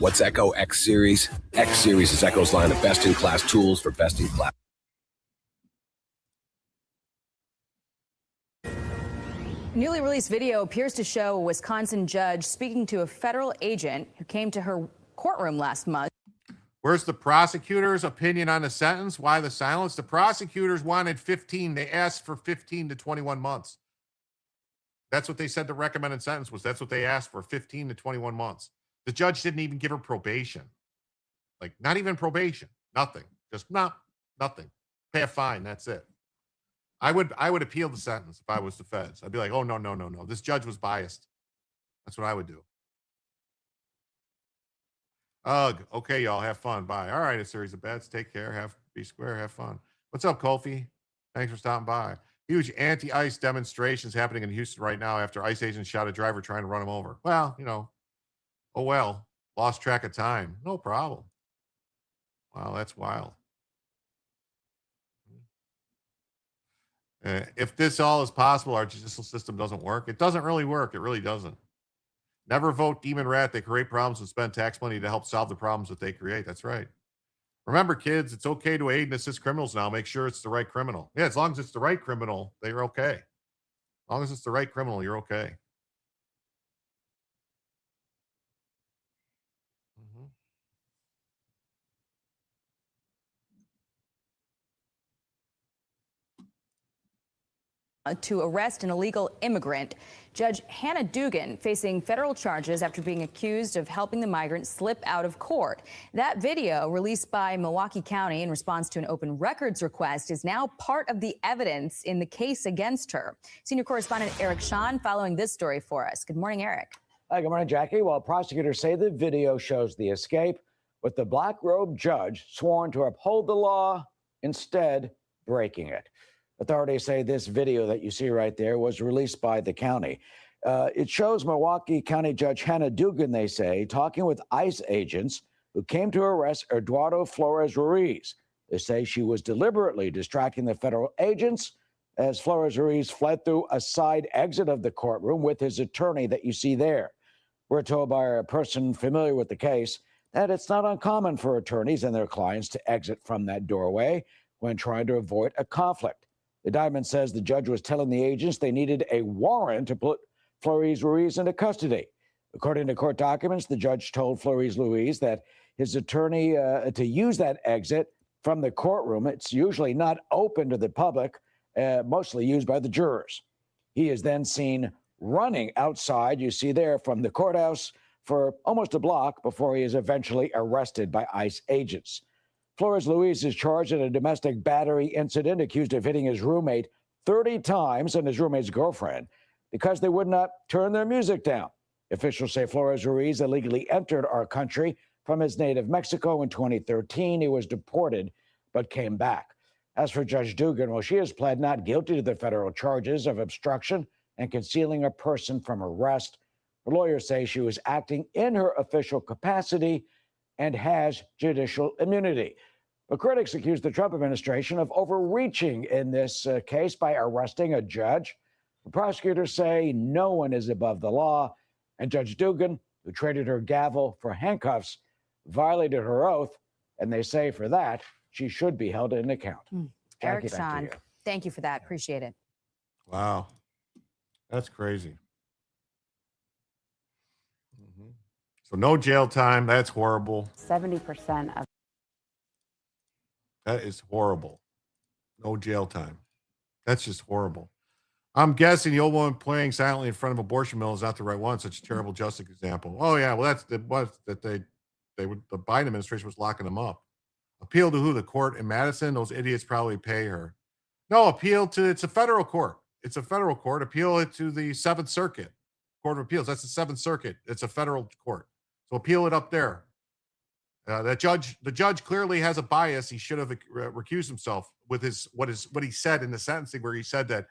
What's Echo X Series? X Series is Echo's line of best-in-class tools for best-in-class. Newly released video appears to show a Wisconsin judge speaking to a federal agent who came to her courtroom last month. Where's the prosecutor's opinion on the sentence? Why the silence? The prosecutors wanted 15. They asked for 15 to 21 months. That's what they said the recommended sentence was. That's what they asked for, 15 to 21 months. The judge didn't even give her probation. Like, not even probation. Nothing. Just nothing. Pay a fine. That's it. I would appeal the sentence if I was the feds. I'd be like, oh, no. This judge was biased. That's what I would do. Ugh. Okay, y'all. Have fun. Bye. All right, a series of bets. Take care. Be square. Have fun. What's up, Kofi? Thanks for stopping by. Huge anti-ICE demonstrations happening in Houston right now after ICE agents shot a driver trying to run him over. Well, oh well. Lost track of time. No problem. Wow, that's wild. If this all is possible, our judicial system doesn't work. It doesn't really work. It really doesn't. Never vote demon rat. They create problems and spend tax money to help solve the problems that they create. That's right. Remember, kids, it's okay to aid and assist criminals now. Make sure it's the right criminal. Yeah, as long as it's the right criminal, they're okay. As long as it's the right criminal, you're okay. To arrest an illegal immigrant. Judge Hannah Dugan facing federal charges after being accused of helping the migrant slip out of court. That video, released by Milwaukee County in response to an open records request, is now part of the evidence in the case against her. Senior correspondent Eric Sean following this story for us. Good morning, Eric. Hi, good morning, Jackie. Well, prosecutors say the video shows the escape, with the black-robed judge sworn to uphold the law, instead breaking it. Authorities say this video that you see right there was released by the county. It shows Milwaukee County Judge Hannah Dugan, they say, talking with ICE agents who came to arrest Eduardo Flores Ruiz. They say she was deliberately distracting the federal agents as Flores Ruiz fled through a side exit of the courtroom with his attorney that you see there. We're told by a person familiar with the case that it's not uncommon for attorneys and their clients to exit from that doorway when trying to avoid a conflict. The Diamond says the judge was telling the agents they needed a warrant to put Flores Ruiz into custody. According to court documents, the judge told Flores Ruiz that his attorney to use that exit from the courtroom. It's usually not open to the public, mostly used by the jurors. He is then seen running outside, you see there, from the courthouse for almost a block before he is eventually arrested by ICE agents. Flores Ruiz is charged in a domestic battery incident, accused of hitting his roommate 30 times and his roommate's girlfriend because they would not turn their music down. Officials say Flores Ruiz illegally entered our country from his native Mexico in 2013. He was deported but came back. As for Judge Dugan, well, she has pled not guilty to the federal charges of obstruction and concealing a person from arrest. Her lawyers say she was acting in her official capacity and has judicial immunity. But critics accuse the Trump administration of overreaching in this case by arresting a judge. The prosecutors say no one is above the law, and Judge Dugan, who traded her gavel for handcuffs, violated her oath, and they say for that, she should be held in account. Eric Sean, thank you for that. Appreciate it. Wow. That's crazy. So no jail time. That's horrible. 70% of. That is horrible. No jail time. That's just horrible. I'm guessing the old woman playing silently in front of an abortion mill is not the right one. Such a terrible justice example. Oh yeah, well that's the the Biden administration was locking them up. Appeal to who? The court in Madison? Those idiots probably pay her. No, appeal to, it's a federal court. It's a federal court. Appeal it to the 7th Circuit Court of Appeals. That's the 7th Circuit. It's a federal court. So appeal it up there. The judge clearly has a bias. He should have recused himself with what he said in the sentencing, where he said that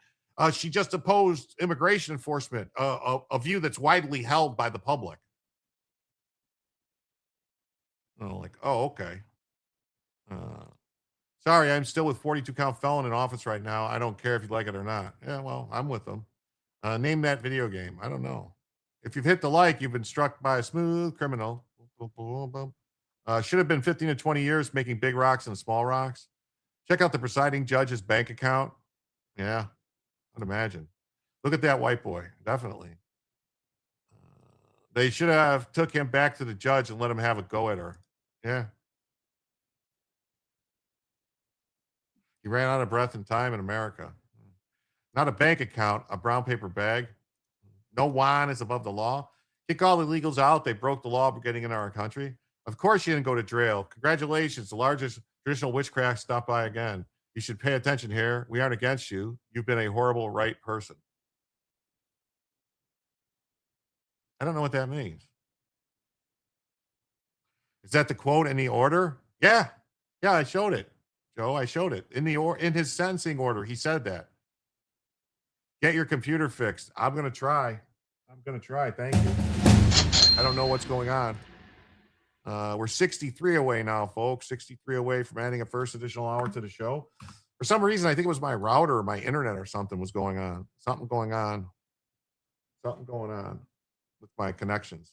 she just opposed immigration enforcement, a view that's widely held by the public. Okay. Sorry, I'm still with 42-count felon in office right now. I don't care if you like it or not. Yeah, well, I'm with them. Name that video game. I don't know. If you've hit the like, you've been struck by a smooth criminal. Should have been 15 to 20 years making big rocks and small rocks. Check out the presiding judge's bank account. Yeah, I'd imagine. Look at that white boy. Definitely. They should have took him back to the judge and let him have a go at her. Yeah. He ran out of breath and time in America. Not a bank account, a brown paper bag. No wine is above the law. Kick all the illegals out. They broke the law for getting into our country. Of course you didn't go to jail. Congratulations. The largest traditional witchcraft stopped by again. You should pay attention here. We aren't against you. You've been a horrible right person. I don't know what that means. Is that the quote in the order? Yeah. Yeah, I showed it. Joe, I showed it. In his sentencing order, he said that. Get your computer fixed. I'm going to try. Thank you. I don't know what's going on. We're 63 away now, folks. 63 away from adding a first additional hour to the show. For some reason, I think it was my router or my internet or something was going on. Something going on with my connections.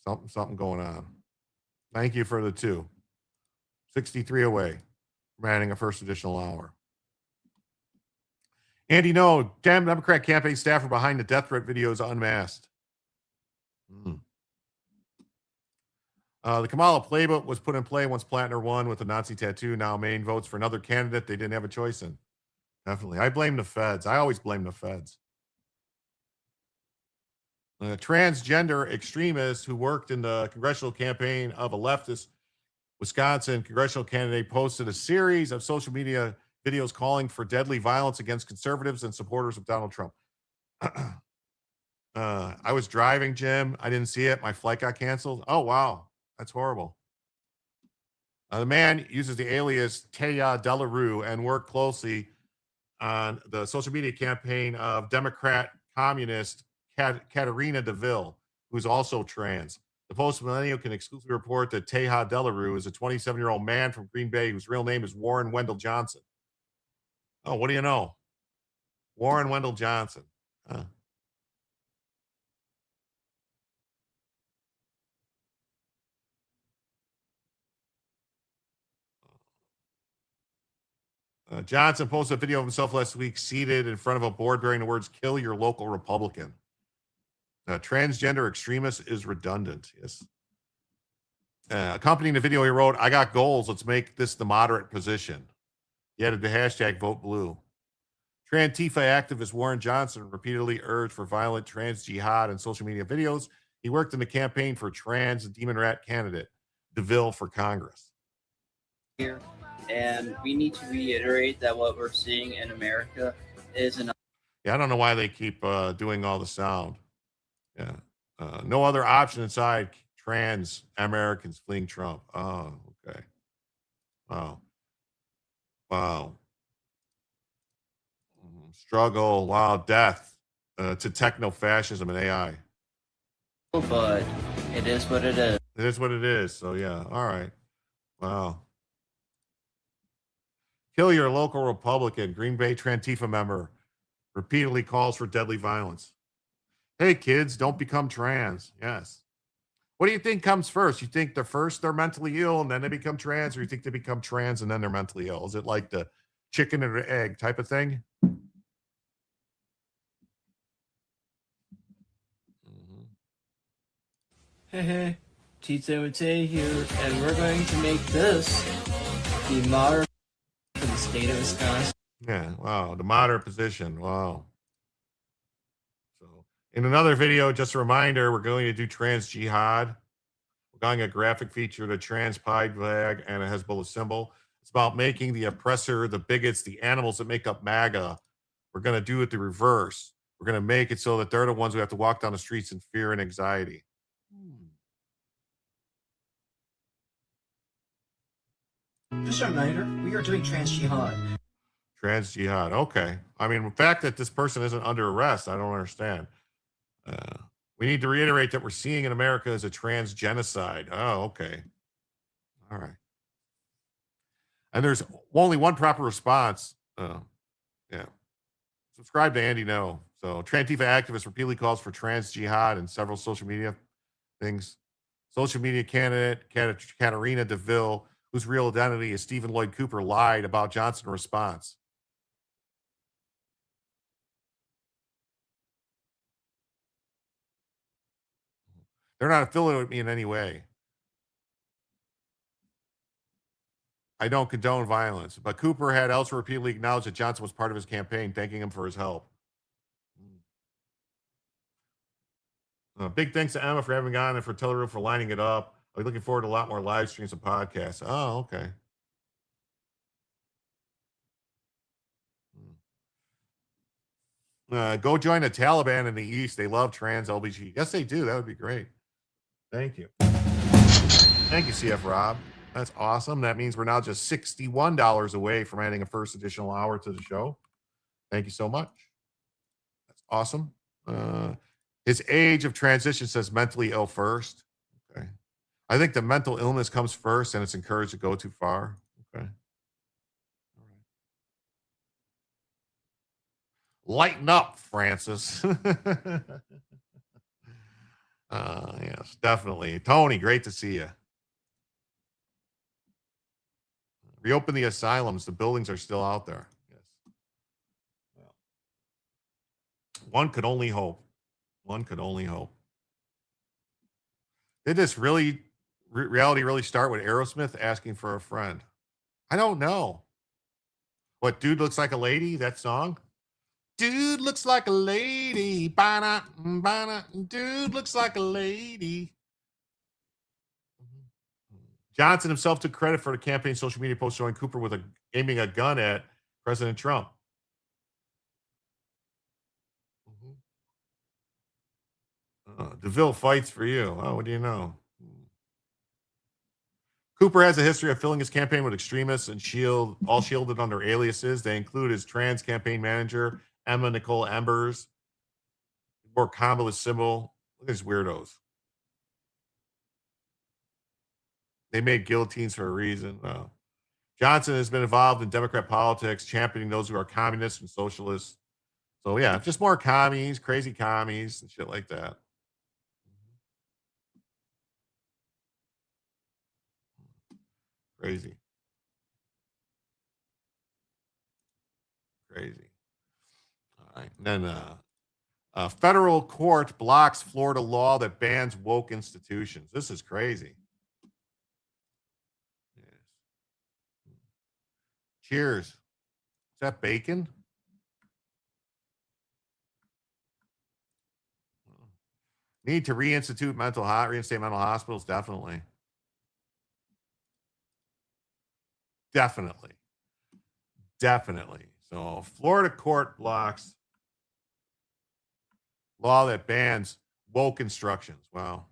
So something going on. Thank you for the 2. 63 away from adding a first additional hour. Andy, no, Democrat campaign staffer behind the death threat videos unmasked. The Kamala playbook was put in play once Plattner won with a Nazi tattoo. Now Maine votes for another candidate they didn't have a choice in. Definitely. I blame the feds. I always blame the feds. Transgender extremists who worked in the congressional campaign of a leftist Wisconsin congressional candidate posted a series of social media videos calling for deadly violence against conservatives and supporters of Donald Trump. I was driving, Jim. I didn't see it. My flight got canceled. Oh, wow. That's horrible. The man uses the alias Taya Delarue and worked closely on the social media campaign of Democrat communist Katerina DeVille, who's also trans. The Post-Millennial can exclusively report that Teja Delarue is a 27-year-old man from Green Bay whose real name is Warren Wendell Johnson. Oh, what do you know? Warren Wendell Johnson. Johnson posted a video of himself last week seated in front of a board bearing the words, "Kill your local Republican." Transgender extremist is redundant. Yes. Accompanying the video, he wrote, "I got goals. Let's make this the moderate position." He added the hashtag vote blue. Trantifa activist Warren Johnson repeatedly urged for violent trans jihad in social media videos. He worked in the campaign for trans demon rat candidate DeVille for Congress. Here, and we need to reiterate that what we're seeing in America is an. Yeah, I don't know why they keep doing all the sound. Yeah. No other option inside trans Americans fleeing Trump. Oh, okay. Wow. Struggle, wow, death to techno-fascism and AI. But it is what it is. It is what it is. So, yeah. All right. Wow. Kill your local Republican. Green Bay Trantifa member repeatedly calls for deadly violence. Hey, kids, don't become trans. Yes. What do you think comes first? You think they're mentally ill and then they become trans, or you think they become trans and then they're mentally ill? Is it like the chicken and egg type of thing? Hey, JimTellsYou here, and we're going to make this the moderate for the state of Wisconsin. Yeah, wow, the moderate position. Wow. So, in another video, just a reminder, we're going to do trans jihad. We're going a graphic feature, the trans pride flag, and a Hezbollah symbol. It's about making the oppressor, the bigots, the animals that make up MAGA. We're going to do it the reverse. We're going to make it so that they're the ones who have to walk down the streets in fear and anxiety. Just a reminder, we are doing trans jihad. Trans jihad. Okay. I mean, the fact that this person isn't under arrest, I don't understand. We need to reiterate that we're seeing in America as a trans genocide. Oh, okay. All right. And there's only one proper response. Yeah. Subscribe to Andy No. So, Trantifa activist repeatedly calls for trans jihad in several social media things. Social media candidate Katerina DeVille, whose real identity is Stephen Lloyd Cooper, lied about Johnson response. They're not affiliated with me in any way. I don't condone violence, but Cooper had elsewhere repeatedly acknowledged that Johnson was part of his campaign, thanking him for his help. Big thanks to Emma for having me on and for Telleroo for lining it up. I'm looking forward to a lot more live streams and podcasts. Oh, okay. Go join the Taliban in the East. They love trans LBG. Yes, they do. That would be great. Thank you. Thank you, CF Rob. That's awesome. That means we're now just $61 away from adding a first additional hour to the show. Thank you so much. That's awesome. His age of transition says mentally ill first. Okay. I think the mental illness comes first and it's encouraged to go too far. Okay. Lighten up, Francis. Yes, definitely. Tony, great to see you. Reopen the asylums. The buildings are still out there. Yes. Well, one could only hope. One could only hope. Did this reality really start with Aerosmith asking for a friend? I don't know. What, Dude Looks Like a Lady? That song? Dude looks like a lady. Ba-na, ba-na. Dude looks like a lady. Johnson himself took credit for the campaign social media post showing Cooper with aiming a gun at President Trump. DeVille fights for you. Oh, what do you know? Cooper has a history of filling his campaign with extremists and all shielded under aliases. They include his trans campaign manager, Emma Nicole Embers, more commonly symbol. Look at these weirdos. They made guillotines for a reason. Oh. Johnson has been involved in Democrat politics, championing those who are communists and socialists. So, yeah, just more commies, crazy commies, and shit like that. Crazy. Crazy. All right. And then a federal court blocks Florida law that bans woke institutions. This is crazy. Yes. Cheers. Is that bacon? Need to reinstate mental hospitals? Definitely. Definitely. So Florida court blocks law that bans woke instructions. Wow.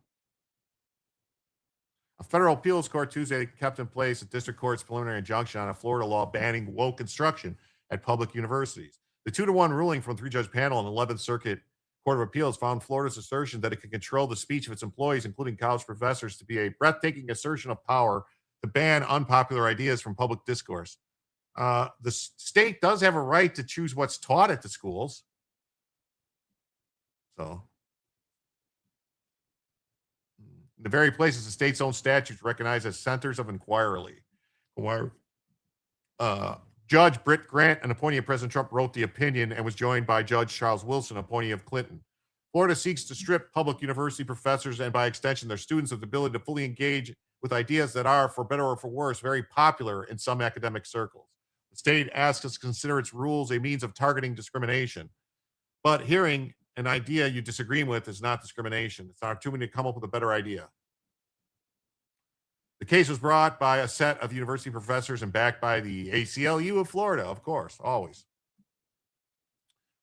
A federal appeals court Tuesday kept in place a district court's preliminary injunction on a Florida law banning woke instruction at public universities. The 2-1 ruling from a 3-judge panel in the 11th Circuit Court of Appeals found Florida's assertion that it could control the speech of its employees, including college professors, to be a breathtaking assertion of power to ban unpopular ideas from public discourse. The state does have a right to choose what's taught at the schools. So, the very places the state's own statutes recognize as centers of inquiry. Judge Britt Grant, an appointee of President Trump, wrote the opinion and was joined by Judge Charles Wilson, appointee of Clinton. Florida seeks to strip public university professors and, by extension, their students of the ability to fully engage with ideas that are, for better or for worse, very popular in some academic circles. The state asks us to consider its rules a means of targeting discrimination. But hearing an idea you disagree with is not discrimination. It's an opportunity to come up with a better idea. The case was brought by a set of university professors and backed by the ACLU of Florida, of course, always.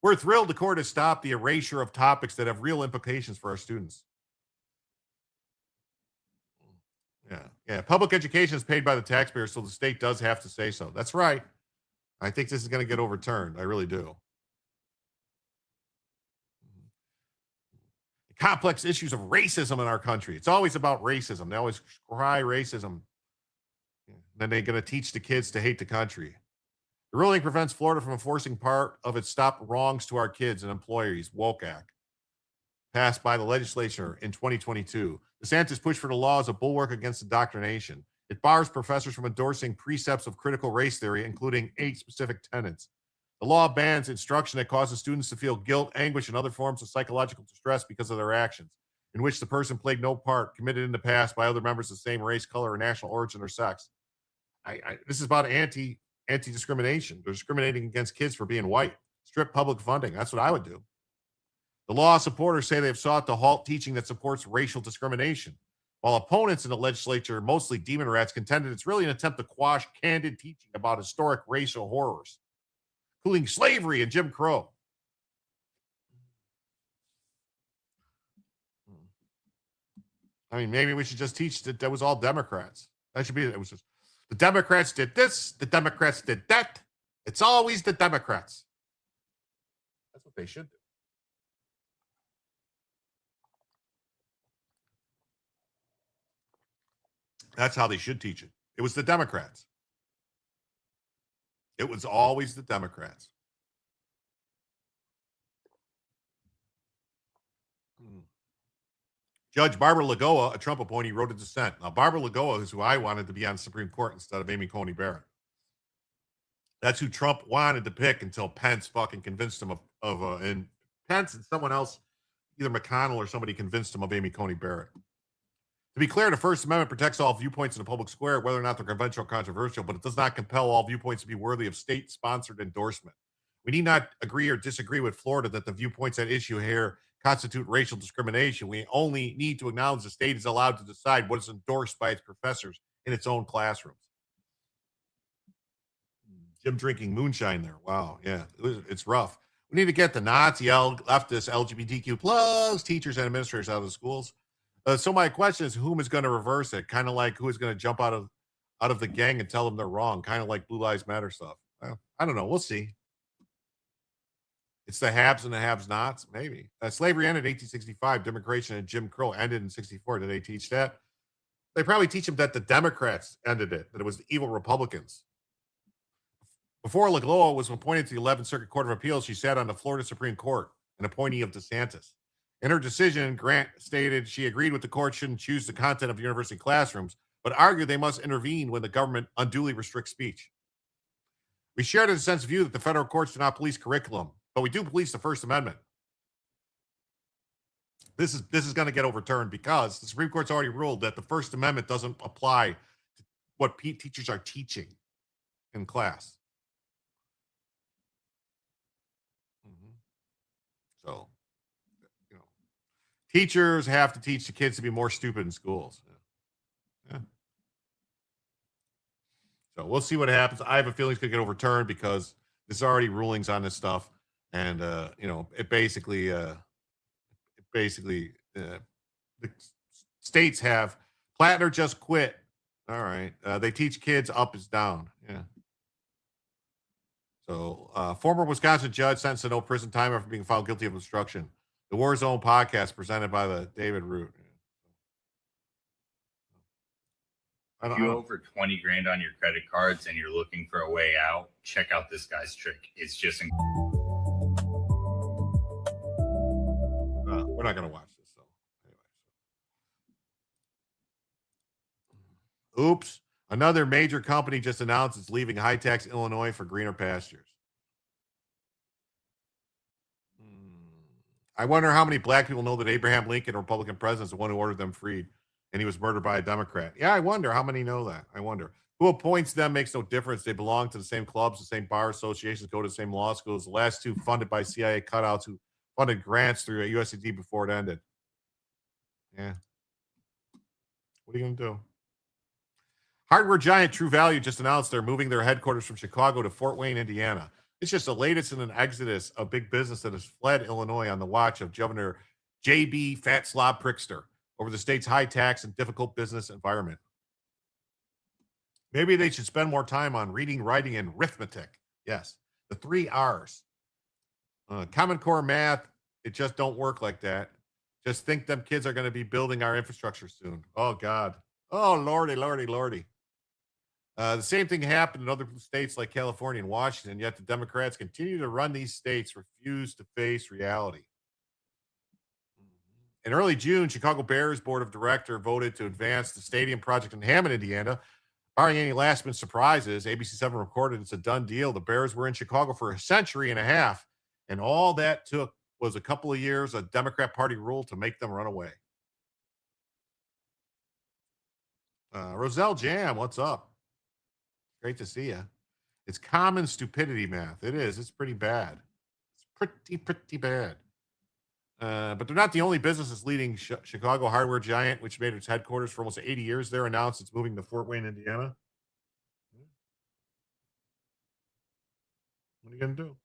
We're thrilled the court has stopped the erasure of topics that have real implications for our students. Yeah. Public education is paid by the taxpayers, so the state does have to say so. That's right. I think this is going to get overturned. I really do. Complex issues of racism in our country. It's always about racism. They always cry racism. Then they're going to teach the kids to hate the country. The ruling prevents Florida from enforcing part of its Stop Wrongs to Our Kids and Employees Woke Act, passed by the legislature in 2022. DeSantis pushed for the law as a bulwark against indoctrination. It bars professors from endorsing precepts of critical race theory, including 8 specific tenets. The law bans instruction that causes students to feel guilt, anguish, and other forms of psychological distress because of their actions, in which the person played no part, committed in the past by other members of the same race, color, or national origin or sex. This is about anti-discrimination. They're discriminating against kids for being white. Strip public funding. That's what I would do. The law supporters say they have sought to halt teaching that supports racial discrimination. while opponents in the legislature, mostly demon rats, contended it's really an attempt to quash candid teaching about historic racial horrors, including slavery and Jim Crow. I mean, maybe we should just teach that was all Democrats. That should be it. It was just the Democrats did this, the Democrats did that. It's always the Democrats. That's what they should do. That's how they should teach it. It was the Democrats. It was always the Democrats. Judge Barbara Lagoa, a Trump appointee, wrote a dissent. Now, Barbara Lagoa is who I wanted to be on the Supreme Court instead of Amy Coney Barrett. That's who Trump wanted to pick until Pence fucking convinced him and Pence and someone else, either McConnell or somebody, convinced him of Amy Coney Barrett. To be clear, the First Amendment protects all viewpoints in the public square, whether or not they're conventional or controversial, but it does not compel all viewpoints to be worthy of state-sponsored endorsement. We need not agree or disagree with Florida that the viewpoints at issue here constitute racial discrimination. We only need to acknowledge the state is allowed to decide what is endorsed by its professors in its own classrooms. Jim drinking moonshine there. Wow. Yeah, it's rough. We need to get the Nazi leftist LGBTQ plus teachers and administrators out of the schools. So my question is, whom is going to reverse it? Kind of like who is going to jump out of the gang and tell them they're wrong? Kind of like Blue Lives Matter stuff. Well, I don't know. We'll see. It's the haves and the have-nots, maybe. Slavery ended in 1865. Democration and Jim Crow ended in 64. Did they teach that? They probably teach them that the Democrats ended it, that it was the evil Republicans. Before Lagoa was appointed to the 11th Circuit Court of Appeals, she sat on the Florida Supreme Court, an appointee of DeSantis. In her decision, Grant stated she agreed with the court shouldn't choose the content of university classrooms, but argued they must intervene when the government unduly restricts speech. We share the dissent's view that the federal courts do not police curriculum, but we do police the First Amendment. This is going to get overturned because the Supreme Court's already ruled that the First Amendment doesn't apply to what teachers are teaching in class. So, teachers have to teach the kids to be more stupid in schools. Yeah. So we'll see what happens. I have a feeling it's going to get overturned because there's already rulings on this stuff, and it basically the states have Plattner just quit. All right, they teach kids up is down. Yeah. So, former Wisconsin judge sentenced to no prison time after being found guilty of obstruction. The War Zone podcast presented by the David Root. If you owe over 20 grand on your credit cards and you're looking for a way out, check out this guy's trick. It's just we're not going to watch this. So anyway. Oops. Another major company just announced it's leaving high-tax Illinois for greener pastures. I wonder how many black people know that Abraham Lincoln, a Republican president, is the one who ordered them freed, and he was murdered by a Democrat. Yeah, I wonder how many know that. I wonder. Who appoints them makes no difference. They belong to the same clubs, the same bar associations, go to the same law schools. The last two funded by CIA cutouts who funded grants through a USAID before it ended. Yeah. What are you going to do? Hardware giant True Value just announced they're moving their headquarters from Chicago to Fort Wayne, Indiana. It's just the latest in an exodus of big business that has fled Illinois on the watch of Governor J.B. Fat Slob Prickster over the state's high tax and difficult business environment. Maybe they should spend more time on reading, writing, and arithmetic. Yes, the 3 R's. Common Core math, it just don't work like that. Just think them kids are going to be building our infrastructure soon. Oh, God. Oh, lordy, lordy, lordy. The same thing happened in other states like California and Washington, yet the Democrats continue to run these states, refuse to face reality. In early June, Chicago Bears Board of Directors voted to advance the stadium project in Hammond, Indiana. Barring any last-minute surprises, ABC7 recorded it's a done deal. The Bears were in Chicago for a century and a half, and all that took was a couple of years of Democrat Party rule to make them run away. Roselle Jam, what's up? Great to see you. It's common stupidity math. It is. It's pretty bad. It's pretty bad. But they're not the only businesses leading. Chicago hardware giant, which made its headquarters for almost 80 years there, announced it's moving to Fort Wayne, Indiana. What are you going to do?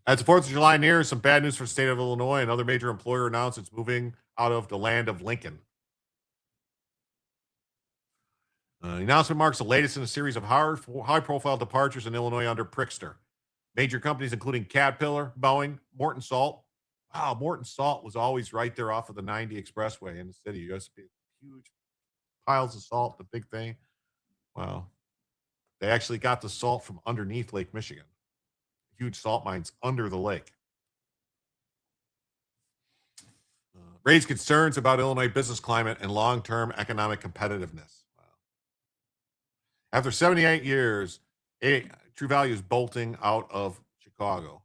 As the 4th of July nears, some bad news for the state of Illinois. Another major employer announced it's moving out of the land of Lincoln. The announcement marks the latest in a series of high-profile departures in Illinois under Pritzker. Major companies including Caterpillar, Boeing, Morton Salt. Wow, Morton Salt was always right there off of the 90 expressway in the city. You guys see huge piles of salt, the big thing. Wow. They actually got the salt from underneath Lake Michigan. Huge salt mines under the lake. Raised concerns about Illinois business climate and long-term economic competitiveness. Wow. After 78 years, True Value is bolting out of Chicago.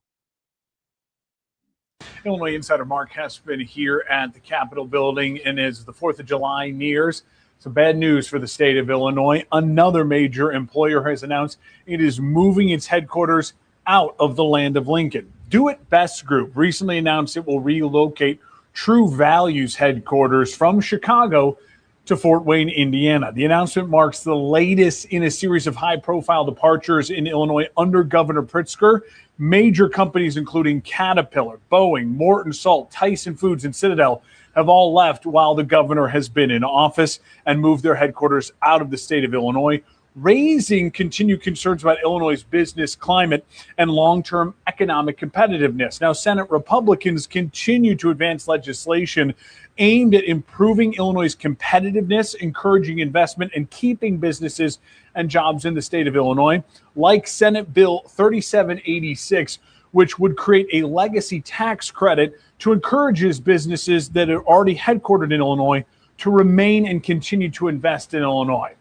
Illinois Insider Mark Hespin here at the Capitol building, and as the 4th of July nears, some bad news for the state of Illinois. Another major employer has announced it is moving its headquarters out of the land of Lincoln. Do It Best Group recently announced it will relocate True Value's headquarters from Chicago to Fort Wayne, Indiana. The announcement marks the latest in a series of high-profile departures in Illinois under Governor Pritzker. Major companies including Caterpillar, Boeing, Morton Salt, Tyson Foods, and Citadel have all left while the governor has been in office and moved their headquarters out of the state of Illinois, raising continued concerns about Illinois' business climate and long-term economic competitiveness. Now, Senate Republicans continue to advance legislation aimed at improving Illinois' competitiveness, encouraging investment, and keeping businesses and jobs in the state of Illinois, like Senate Bill 3786, which would create a legacy tax credit to encourage businesses that are already headquartered in Illinois to remain and continue to invest in Illinois.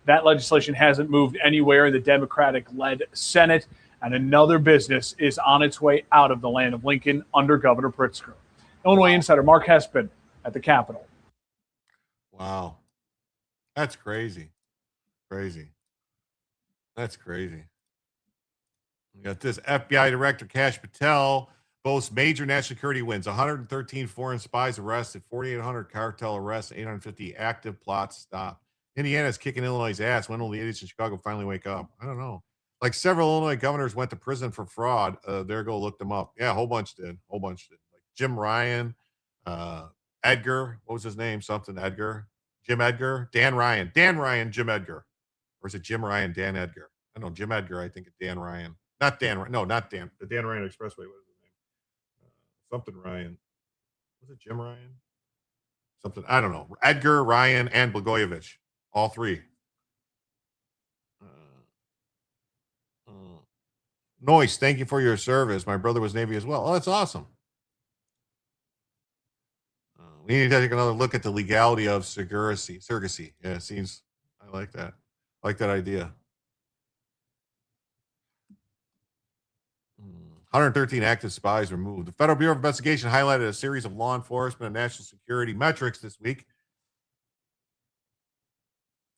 That legislation hasn't moved anywhere in the Democratic-led Senate, and another business is on its way out of the land of Lincoln under Governor Pritzker. Illinois Insider Mark Hespin at the Capitol. Wow. That's crazy. Crazy. That's crazy. We got this. FBI Director Kash Patel boasts major national security wins. 113 foreign spies arrested, 4,800 cartel arrests, 850 active plots stopped. Indiana's kicking Illinois' ass. When will the idiots in Chicago finally wake up? I don't know. Like several Illinois governors went to prison for fraud. There go, look them up. Yeah, a whole bunch did. Like Jim Ryan, Edgar. What was his name? Something Edgar. Jim Edgar. Dan Ryan. Dan Ryan, Jim Edgar. Or is it Jim Ryan, Dan Edgar? I know Jim Edgar. I think it's Dan Ryan. Not Dan. No, not Dan. The Dan Ryan Expressway. What is his name? Something Ryan. Was it Jim Ryan? Something. I don't know. Edgar, Ryan, and Blagojevich. All three. Noise, thank you for your service. My brother was Navy as well. Oh, that's awesome. We need to take another look at the legality of surrogacy. Yeah, it seems, I like that. I like that idea. 113 active spies removed. The Federal Bureau of Investigation highlighted a series of law enforcement and national security metrics this week.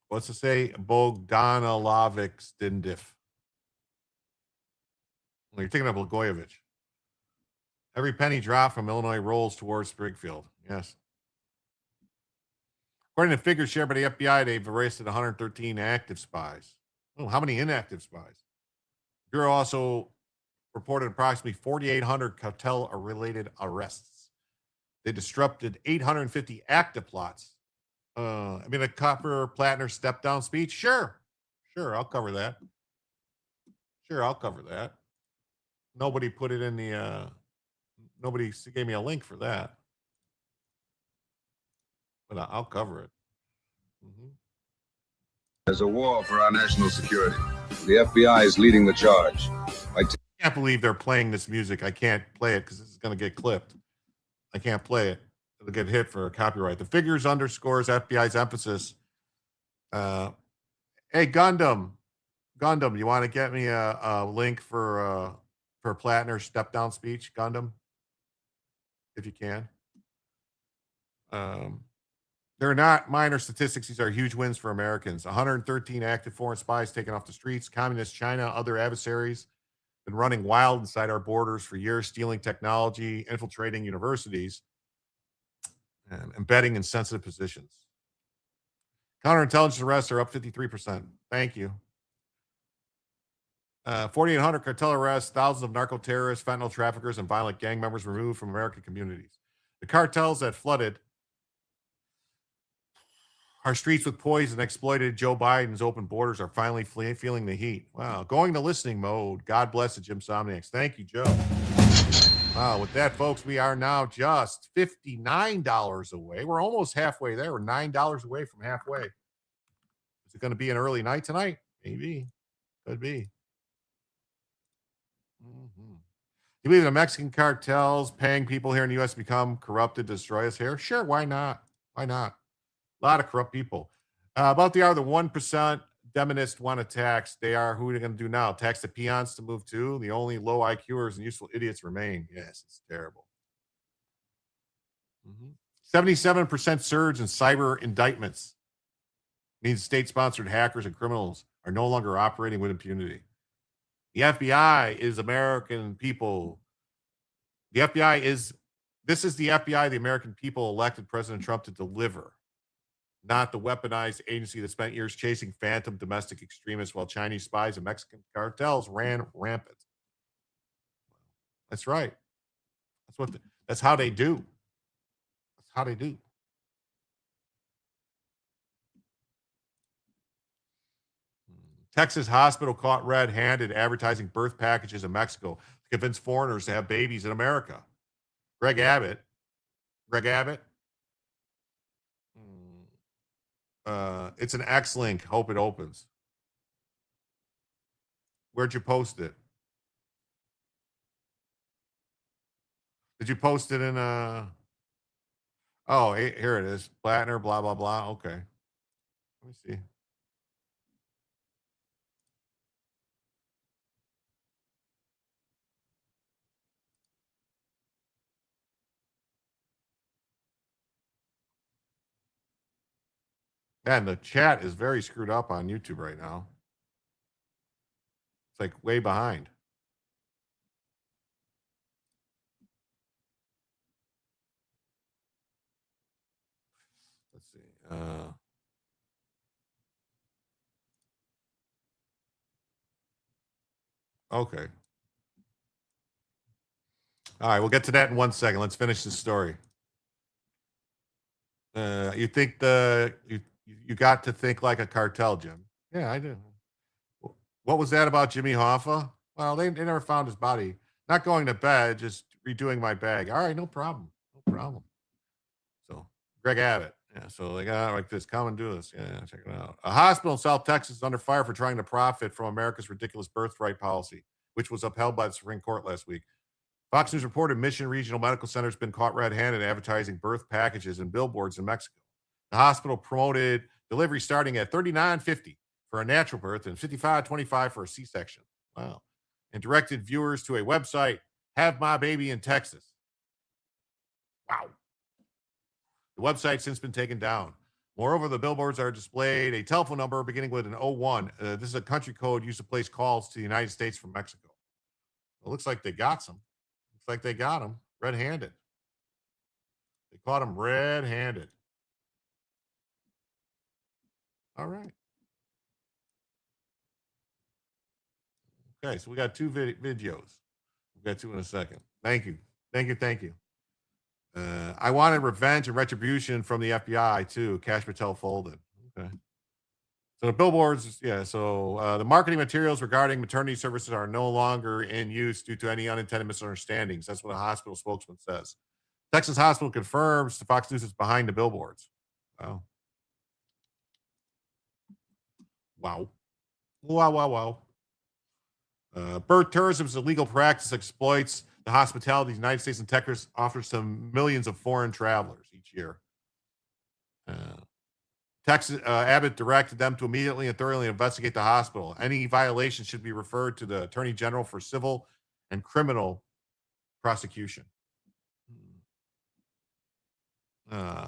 What's to say? Bogdanovic Stindif. Well, you're thinking of Blagojevich. Every penny dropped from Illinois rolls towards Springfield. Yes. According to figures shared by the FBI, they've arrested 113 active spies. Oh, how many inactive spies? The Bureau also reported approximately 4,800 cartel-related arrests. They disrupted 850 active plots. A Copper Plattner step-down speech? Sure, I'll cover that. Nobody put it in the, nobody gave me a link for that. But I'll cover it. There's a war for our national security. The FBI is leading the charge. I can't believe they're playing this music. I can't play it because this is going to get clipped. I can't play it. It'll get hit for copyright. The figures underscores FBI's emphasis. Hey, Gundam, you want to get me a link for Plattner's step-down speech, Gundam? If you can. They're not minor statistics. These are huge wins for Americans. 113 active foreign spies taken off the streets. Communist China, other adversaries been running wild inside our borders for years, stealing technology, infiltrating universities, and embedding in sensitive positions. Counterintelligence arrests are up 53%. Thank you. 4,800 cartel arrests, thousands of narco terrorists, fentanyl traffickers, and violent gang members removed from American communities. The cartels that flooded our streets with poison, exploited Joe Biden's open borders, are finally feeling the heat. Wow. Going to listening mode. God bless the JimTellsYou. Thank you, Joe. Wow. With that, folks, we are now just $59 away. We're almost halfway there. We're $9 away from halfway. Is it going to be an early night tonight? Maybe. Could be. You believe the Mexican cartels paying people here in the U.S. to become corrupted, destroy us here? Sure, why not? Why not? A lot of corrupt people. About the hour, the 1% Demonists want to tax. They are, who are they going to do now? Tax the peons to move too? The only low IQers and useful idiots remain. Yes, it's terrible. 77% surge in cyber indictments means state-sponsored hackers and criminals are no longer operating with impunity. The FBI is American people. The FBI is, this is the FBI the American people elected President Trump to deliver, not the weaponized agency that spent years chasing phantom domestic extremists while Chinese spies and Mexican cartels ran rampant. That's right. That's how they do. That's how they do. Texas hospital caught red-handed advertising birth packages in Mexico to convince foreigners to have babies in America. Greg Abbott. It's an X link. Hope it opens. Where'd you post it? Did you post it in oh, here it is. Blattner, blah, blah, blah. Okay. Let me see. Man, the chat is very screwed up on YouTube right now. It's like way behind. Let's see. Okay. All right, we'll get to that in 1 second. Let's finish this story. You think you got to think like a cartel, Jim? Yeah, I do. What was that about Jimmy Hoffa? Well, they never found his body. Not going to bed, just redoing my bag. All right, no problem. No problem. So, Greg Abbott. Yeah, so they got like this. Come and do this. Yeah, check it out. A hospital in South Texas is under fire for trying to profit from America's ridiculous birthright policy, which was upheld by the Supreme Court last week. Fox News reported Mission Regional Medical Center has been caught red-handed advertising birth packages and billboards in Mexico. The hospital promoted delivery starting at $39.50 for a natural birth and $55.25 for a C-section. Wow. And directed viewers to a website, Have My Baby in Texas. Wow. The website's since been taken down. Moreover, the billboards are displayed a telephone number beginning with an 01. This is a country code used to place calls to the United States from Mexico. It looks like they got some. Looks like they got him red-handed. They caught him red-handed. All right. Okay, so we got two videos. We'll get to in a second. Thank you. I wanted revenge and retribution from the FBI too. Cash Patel folded. Okay. So the billboards, yeah. So the marketing materials regarding maternity services are no longer in use due to any unintended misunderstandings. That's what a hospital spokesman says. Texas Hospital confirms to Fox News it's behind the billboards. Wow. Birth tourism is a legal practice that exploits the hospitality of the United States and Texas offers to millions of foreign travelers each year. Texas Abbott directed them to immediately and thoroughly investigate the hospital. Any violation should be referred to the Attorney General for civil and criminal prosecution.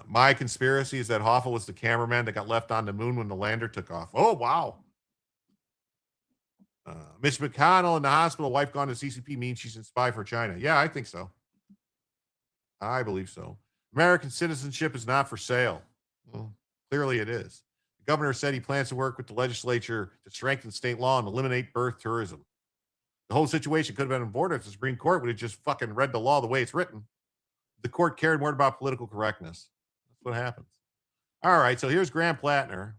My conspiracy is that Hoffa was the cameraman that got left on the moon when the lander took off. Oh, wow. Mitch McConnell in the hospital, wife gone to CCP means she's a spy for China. Yeah, I think so. I believe so. American citizenship is not for sale. Well, clearly it is. The governor said he plans to work with the legislature to strengthen state law and eliminate birth tourism. The whole situation could have been avoided if the Supreme Court would have just fucking read the law the way it's written. The court cared more about political correctness. That's what happens. All right, so here's Graham Plattner.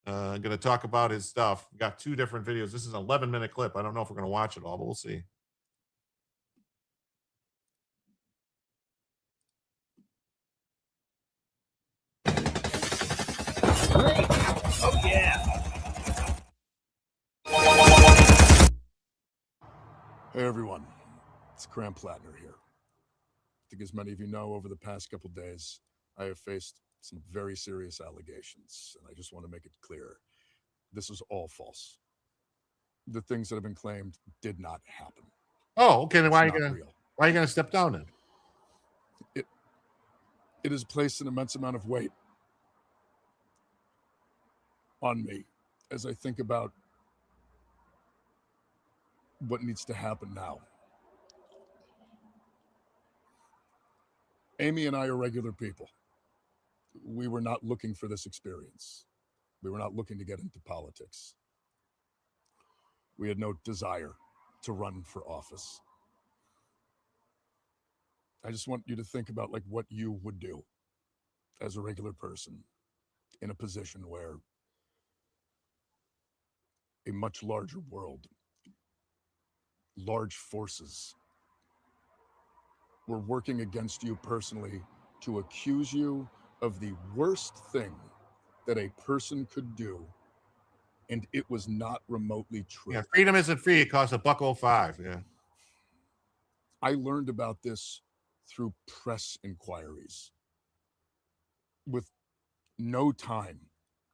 I'm going to talk about his stuff. We got 2 different videos. This is an 11-minute clip. I don't know if we're going to watch it all, but we'll see. Oh, yeah. Hey, everyone. It's Graham Plattner here. I think as many of you know, over the past couple days, I have faced some very serious allegations, and I just want to make it clear. This is all false. The things that have been claimed did not happen. Oh, okay. Then why are you gonna step down then? It has placed an immense amount of weight on me as I think about what needs to happen now. Amy and I are regular people. We were not looking for this experience. We were not looking to get into politics. We had no desire to run for office. I just want you to think about like what you would do as a regular person in a position where a much larger world, large forces were working against you personally to accuse you of the worst thing that a person could do, and it was not remotely true. Yeah, freedom isn't free. It costs $1.05. Yeah. I learned about this through press inquiries with no time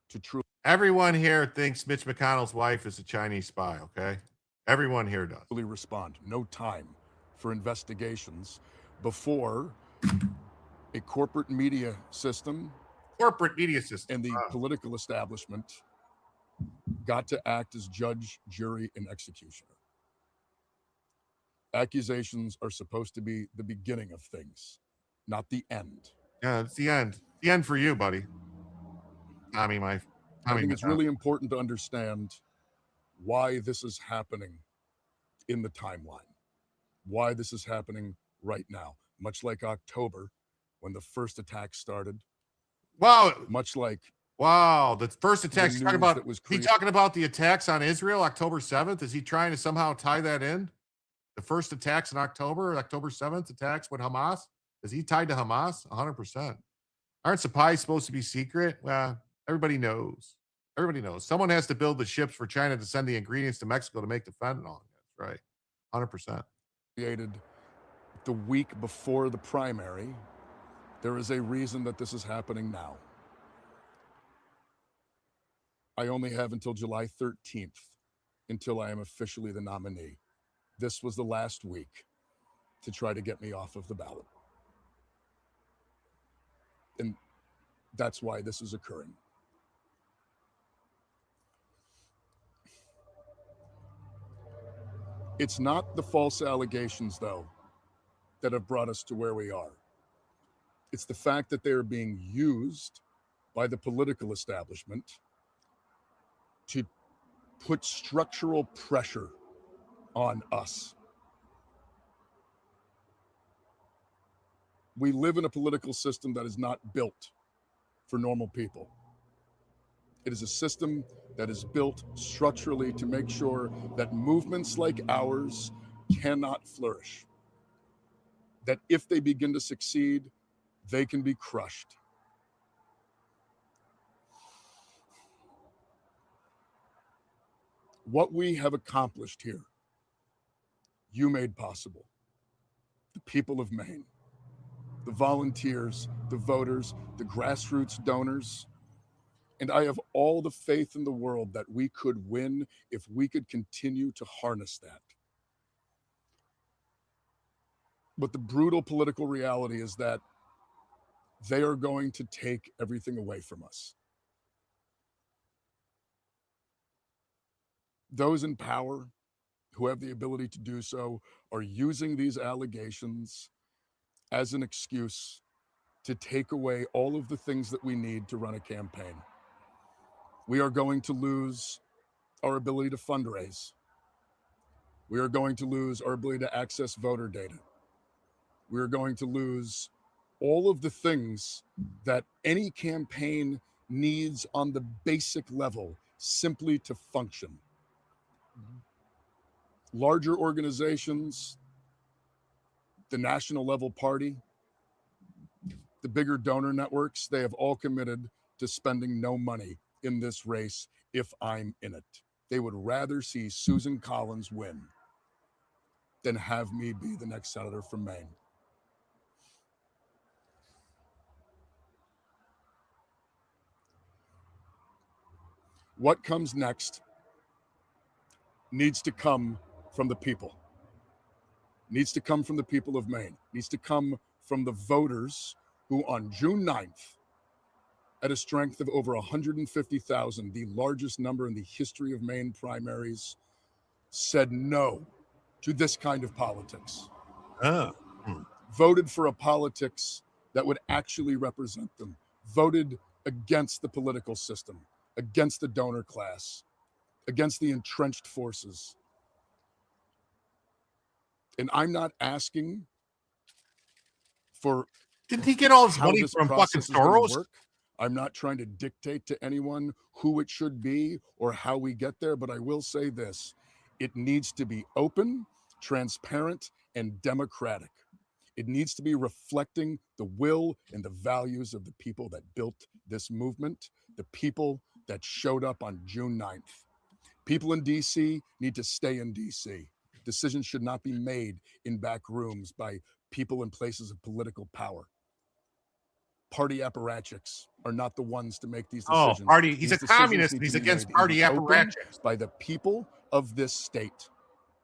to truly. Everyone here thinks Mitch McConnell's wife is a Chinese spy, okay? Everyone here does. Respond. No time for investigations before a corporate media system and the political establishment got to act as judge, jury, and executioner. Accusations are supposed to be the beginning of things, not the end. Yeah, it's the end. The end for you, buddy. I think it's really important to understand why this is happening in the timeline, why this is happening right now, much like October when the first attack started. Wow. Much like the first attacks. He's talking about the attacks on Israel, October 7th. Is he trying to somehow tie that in? The first attacks in October 7th attacks with Hamas. Is he tied to Hamas? 100%. Aren't spies supposed to be secret? Well, everybody knows. Everybody knows. Someone has to build the ships for China to send the ingredients to Mexico to make the fentanyl. That's right. 100%. Created the week before the primary. There is a reason that this is happening now. I only have until July 13th until I am officially the nominee. This was the last week to try to get me off of the ballot. And that's why this is occurring. It's not the false allegations, though, that have brought us to where we are. It's the fact that they are being used by the political establishment to put structural pressure on us. We live in a political system that is not built for normal people. It is a system that is built structurally to make sure that movements like ours cannot flourish. That if they begin to succeed, they can be crushed. What we have accomplished here, you made possible. The people of Maine, the volunteers, the voters, the grassroots donors, and I have all the faith in the world that we could win if we could continue to harness that. But the brutal political reality is that they are going to take everything away from us. Those in power who have the ability to do so are using these allegations as an excuse to take away all of the things that we need to run a campaign. We are going to lose our ability to fundraise. We are going to lose our ability to access voter data. We are going to lose all of the things that any campaign needs on the basic level simply to function. Larger organizations, the national level party, the bigger donor networks, they have all committed to spending no money in this race if I'm in it. They would rather see Susan Collins win than have me be the next senator from Maine. What comes next needs to come from the people. Needs to come from the people of Maine. Needs to come from the voters who on June 9th, at a strength of over 150,000, the largest number in the history of Maine primaries, said no to this kind of politics. Voted for a politics that would actually represent them. Voted against the political system, against the donor class, against the entrenched forces. And I'm not asking for Didn't he get all his how money this from fucking process is going to Soros? work. I'm not trying to dictate to anyone who it should be or how we get there, but I will say this. It needs to be open, transparent, and democratic. It needs to be reflecting the will and the values of the people that built this movement, the people that showed up on June 9th. People in D.C. need to stay in D.C. Decisions should not be made in back rooms by people in places of political power. Party apparatchiks are not the ones to make these decisions. He's These a decisions communist need and he's to be against made party in the open apparatchiks. by the people of this state,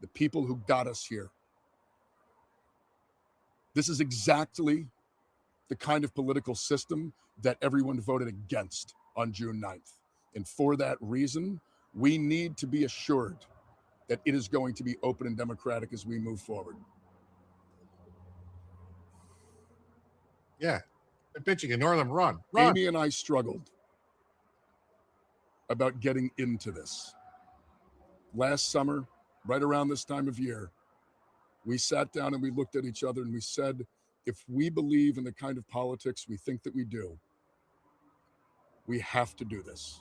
the people who got us here. This is exactly the kind of political system that everyone voted against on June 9th. And for that reason, we need to be assured that it is going to be open and democratic as we move forward. Yeah. They're bitching, ignore them, run. Run. Amy and I struggled about getting into this. Last summer, right around this time of year, we sat down and we looked at each other and we said, if we believe in the kind of politics we think that we do, we have to do this.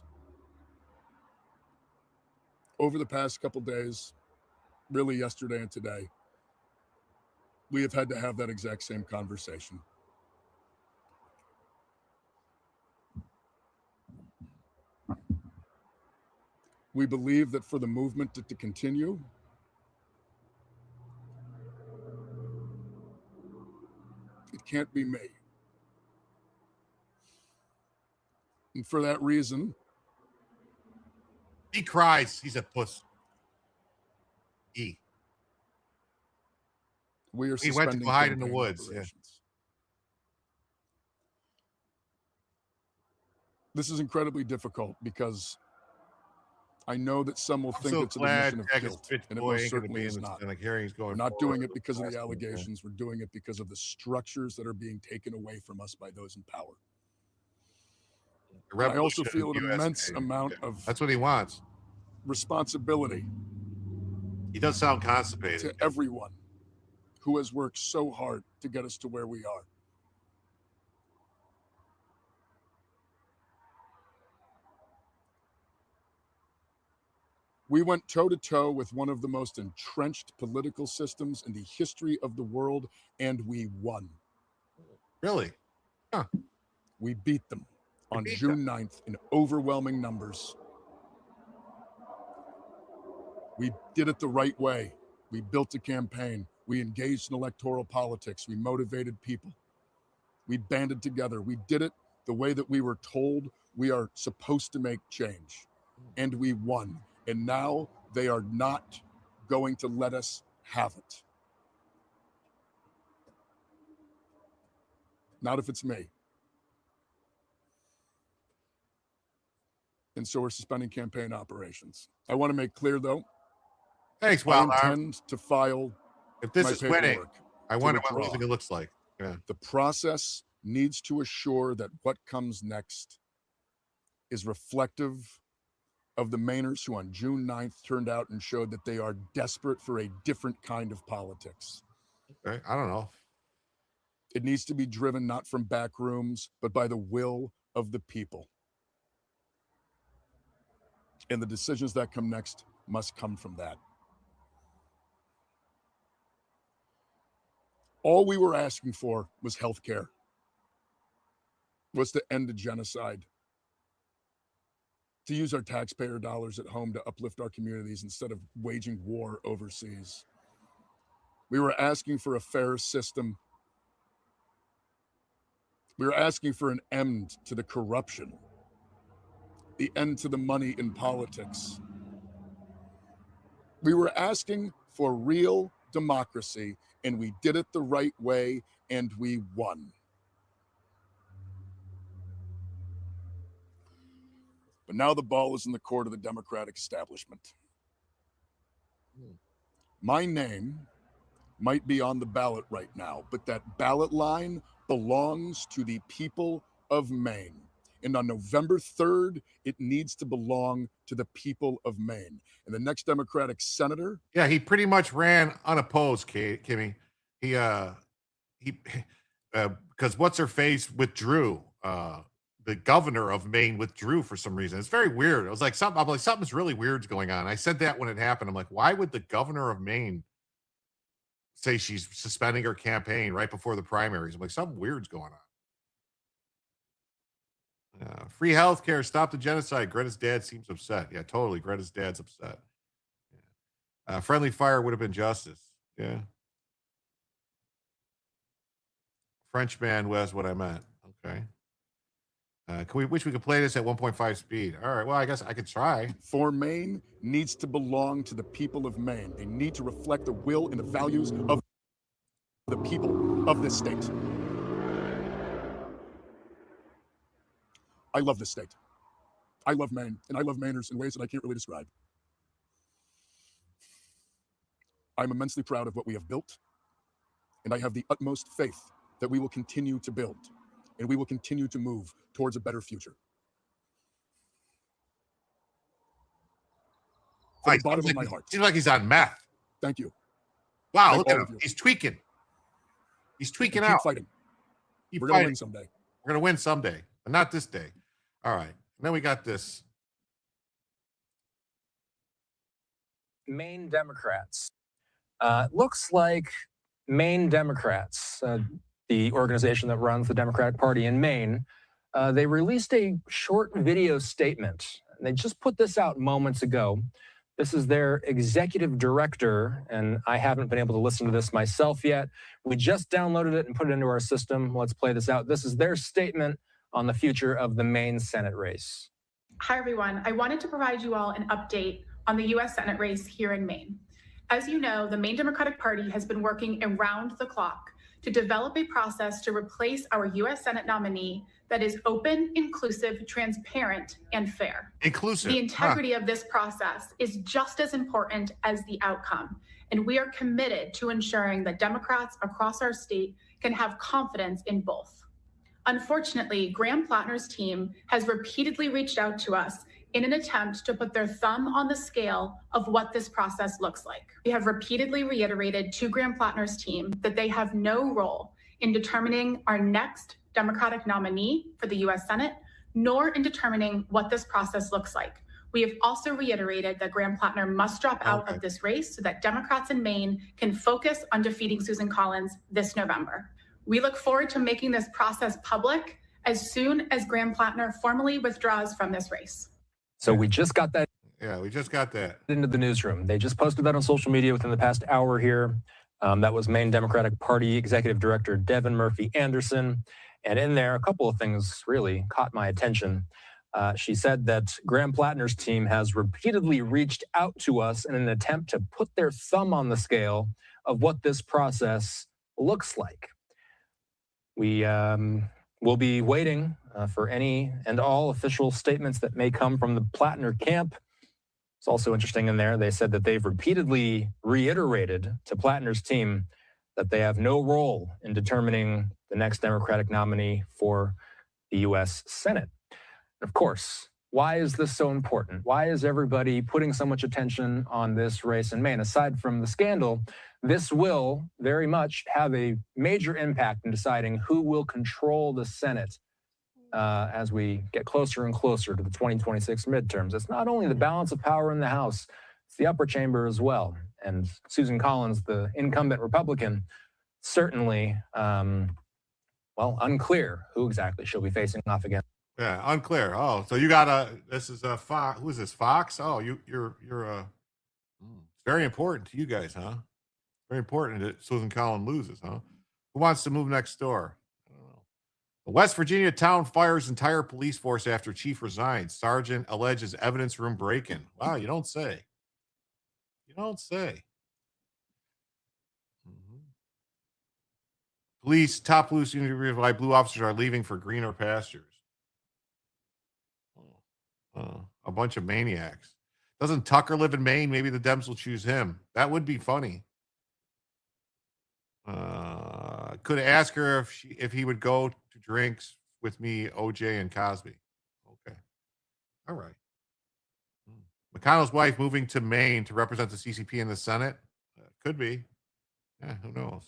Over the past couple days, really yesterday and today, we have had to have that exact same conversation. We believe that for the movement to continue, it can't be me. And for that reason, He cries. He's a puss. He we are He went to suspending go hide in the campaign woods. Yeah. operations. This is incredibly difficult because I know that some will I'm think so it's an glad admission of Texas guilt, bitch and it boy most ain't gonna certainly be is in not. the hearings going We're not forward. doing it because of the Last week, yeah. allegations. We're doing it because of the structures that are being taken away from us by those in power. The I also revolution feel an in the immense USA. amount of That's what he wants. responsibility He does sound constipated. to everyone who has worked so hard to get us to where we are. We went toe-to-toe with one of the most entrenched political systems in the history of the world, and we won. Really? Huh. We beat them on June 9th in overwhelming numbers. We did it the right way. We built a campaign. We engaged in electoral politics. We motivated people. We banded together. We did it the way that we were told we are supposed to make change. And we won. And now they are not going to let us have it. Not if it's me. And so we're suspending campaign operations. I want to make clear, though, thanks, I Wild intend to file If this my is winning, paperwork I to wonder what withdraw. losing it looks like. Yeah. The process needs to assure that what comes next is reflective of the Mainers who on June 9th turned out and showed that they are desperate for a different kind of politics. Okay. I don't know. It needs to be driven not from back rooms, but by the will of the people. And the decisions that come next must come from that. All we were asking for was health care, was to end the genocide, to use our taxpayer dollars at home to uplift our communities instead of waging war overseas. We were asking for a fair system. We were asking for an end to the corruption, the end to the money in politics. We were asking for real democracy, and we did it the right way, and we won. But now the ball is in the court of the Democratic establishment. My name might be on the ballot right now, but that ballot line belongs to the people of Maine. And on November 3rd, it needs to belong to the people of Maine. And the next Democratic senator. Yeah, he pretty much ran unopposed, Kimmy. Because what's her face withdrew. The governor of Maine withdrew for some reason. It's very weird. I'm like, something's really weird's going on. I said that when it happened. I'm like, why would the governor of Maine say she's suspending her campaign right before the primaries? I'm like, something weird's going on. Free healthcare, stop the genocide. Greta's dad seems upset. Yeah, totally. Greta's dad's upset. Yeah. Friendly fire would have been justice. Yeah. Frenchman was what I meant. Okay. We could play this at 1.5 speed. All right. Well, I guess I could try. For Maine needs to belong to the people of Maine. They need to reflect the will and the values of the people of this state. I love this state. I love Maine, and I love Mainers in ways that I can't really describe. I'm immensely proud of what we have built, and I have the utmost faith that we will continue to build, and we will continue to move towards a better future. From the bottom of my heart. Seems like he's on meth. Thank you. Wow, look at him. He's tweaking. He's tweaking out. Keep fighting. We're going to win someday. We're going to win someday, but not this day. All right. And then we got this. Maine Democrats. Looks like Maine Democrats, the organization that runs the Democratic Party in Maine, they released a short video statement. They just put this out moments ago. This is their executive director, and I haven't been able to listen to this myself yet. We just downloaded it and put it into our system. Let's play this out. This is their statement on the future of the Maine Senate race. Hi, everyone. I wanted to provide you all an update on the U.S. Senate race here in Maine. As you know, the Maine Democratic Party has been working around the clock to develop a process to replace our U.S. Senate nominee that is open, inclusive, transparent, and fair. Inclusive. The integrity of this process is just as important as the outcome, and we are committed to ensuring that Democrats across our state can have confidence in both. Unfortunately, Graham Plattner's team has repeatedly reached out to us in an attempt to put their thumb on the scale of what this process looks like. We have repeatedly reiterated to Graham Plattner's team that they have no role in determining our next Democratic nominee for the U.S. Senate, nor in determining what this process looks like. We have also reiterated that Graham Plattner must drop out of this race so that Democrats in Maine can focus on defeating Susan Collins this November. We look forward to making this process public as soon as Graham Plattner formally withdraws from this race. So we just got that. Yeah, we just got that into the newsroom. They just posted that on social media within the past hour here. That was Maine Democratic Party Executive Director Devin Murphy Anderson. And in there, a couple of things really caught my attention. She said that Graham Plattner's team has repeatedly reached out to us in an attempt to put their thumb on the scale of what this process looks like. We we'll be waiting for any and all official statements that may come from the Plattner camp. It's also interesting in there, they said that they've repeatedly reiterated to Plattner's team that they have no role in determining the next Democratic nominee for the U.S. Senate. Of course, why is this so important? Why is everybody putting so much attention on this race in Maine? Aside from the scandal, this will very much have a major impact in deciding who will control the Senate as we get closer and closer to the 2026 midterms. It's not only the balance of power in the House, it's the upper chamber as well. And Susan Collins, the incumbent Republican, certainly, unclear who exactly she'll be facing off against. Yeah, unclear. Oh, so you got this is a Fox. Who is this, Fox? Oh, you're it's very important to you guys, huh? Very important that Susan Collins loses, huh? Who wants to move next door? The West Virginia town fires entire police force after chief resigns. Sergeant alleges evidence room break-in. Wow, you don't say. You don't say. Top police unit why blue officers are leaving for greener pastures. A bunch of maniacs. Doesn't Tucker live in Maine? Maybe the Dems will choose him. That would be funny. Could ask her if he would go to drinks with me, OJ, and Cosby. Okay. All right. McConnell's wife moving to Maine to represent the CCP in the Senate? Could be. Yeah, who knows?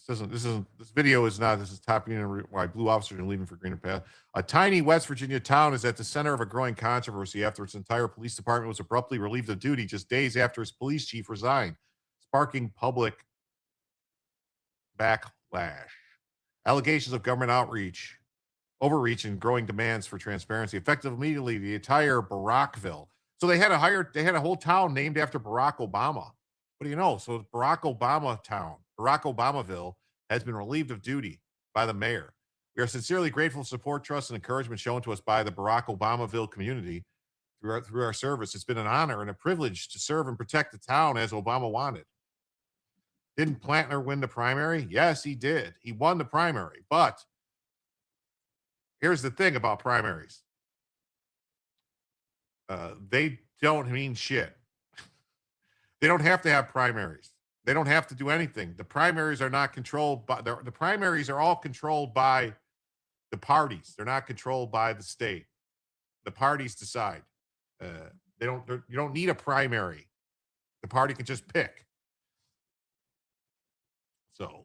This video is not. This is top unit why blue officers are leaving for greener path. A tiny West Virginia town is at the center of a growing controversy after its entire police department was abruptly relieved of duty just days after its police chief resigned, sparking public backlash. Allegations of government overreach, and growing demands for transparency effective immediately the entire Barackville. So they had a whole town named after Barack Obama. What do you know? So Barack Obamaville has been relieved of duty by the mayor. We are sincerely grateful for support, trust, and encouragement shown to us by the Barack Obamaville community through our service. It's been an honor and a privilege to serve and protect the town as Obama wanted. Didn't Plattner win the primary? Yes, he did. He won the primary. But here's the thing about primaries. They don't mean shit. They don't have to have primaries. They don't have to do anything. The primaries are not controlled by the primaries are all controlled by the parties. They're not controlled by the state. The parties decide. You don't need a primary. The party can just pick. So,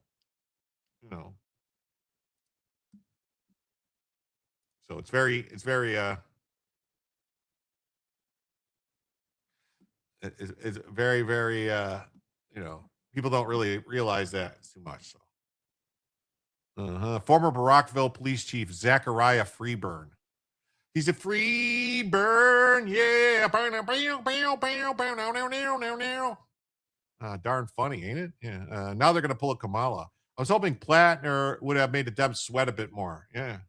so it's very it's very, very, people don't really realize that too much. So, former Barackville police chief Zachariah Freeburn. He's a Freeburn, yeah. Darn funny, ain't it? Yeah. Now they're gonna pull a Kamala. I was hoping Plattner would have made the Dems sweat a bit more. Yeah.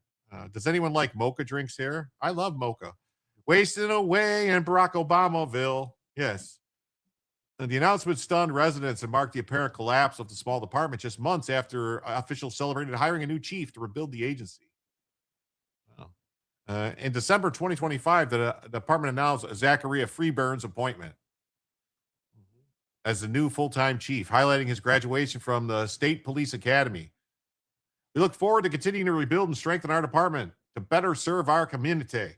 Does anyone like mocha drinks here? I love mocha. Wasting away in Barack Obamaville. Yes. And the announcement stunned residents and marked the apparent collapse of the small department just months after officials celebrated hiring a new chief to rebuild the agency. In December 2025, the department announced Zachariah Freeburn's appointment as the new full-time chief, highlighting his graduation from the State Police Academy. We look forward to continuing to rebuild and strengthen our department to better serve our community.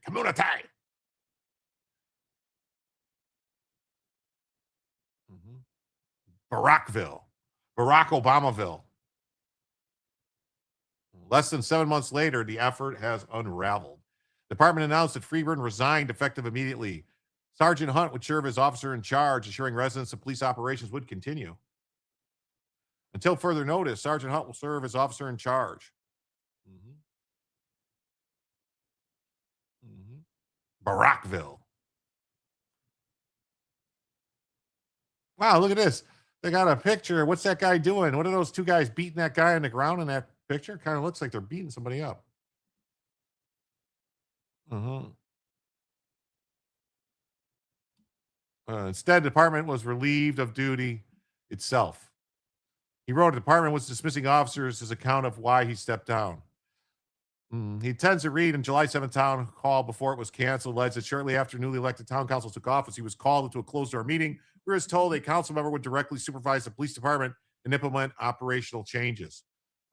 Barack Obamaville. Less than 7 months later, the effort has unraveled. The department announced that Freeburn resigned effective immediately. Sergeant Hunt would serve as officer in charge, assuring residents that police operations would continue. Until further notice, Sergeant Hunt will serve as officer in charge. Barackville. Wow, look at this. They got a picture. What's that guy doing? What are those two guys beating that guy on the ground in that picture? Kind of looks like they're beating somebody up. Instead, the department was relieved of duty itself. He wrote, the department was dismissing officers' his account of why he stepped down. He intends to read in July 7th town hall before it was canceled, alleged that shortly after newly elected town council took office, he was called into a closed-door meeting where he was told a council member would directly supervise the police department and implement operational changes.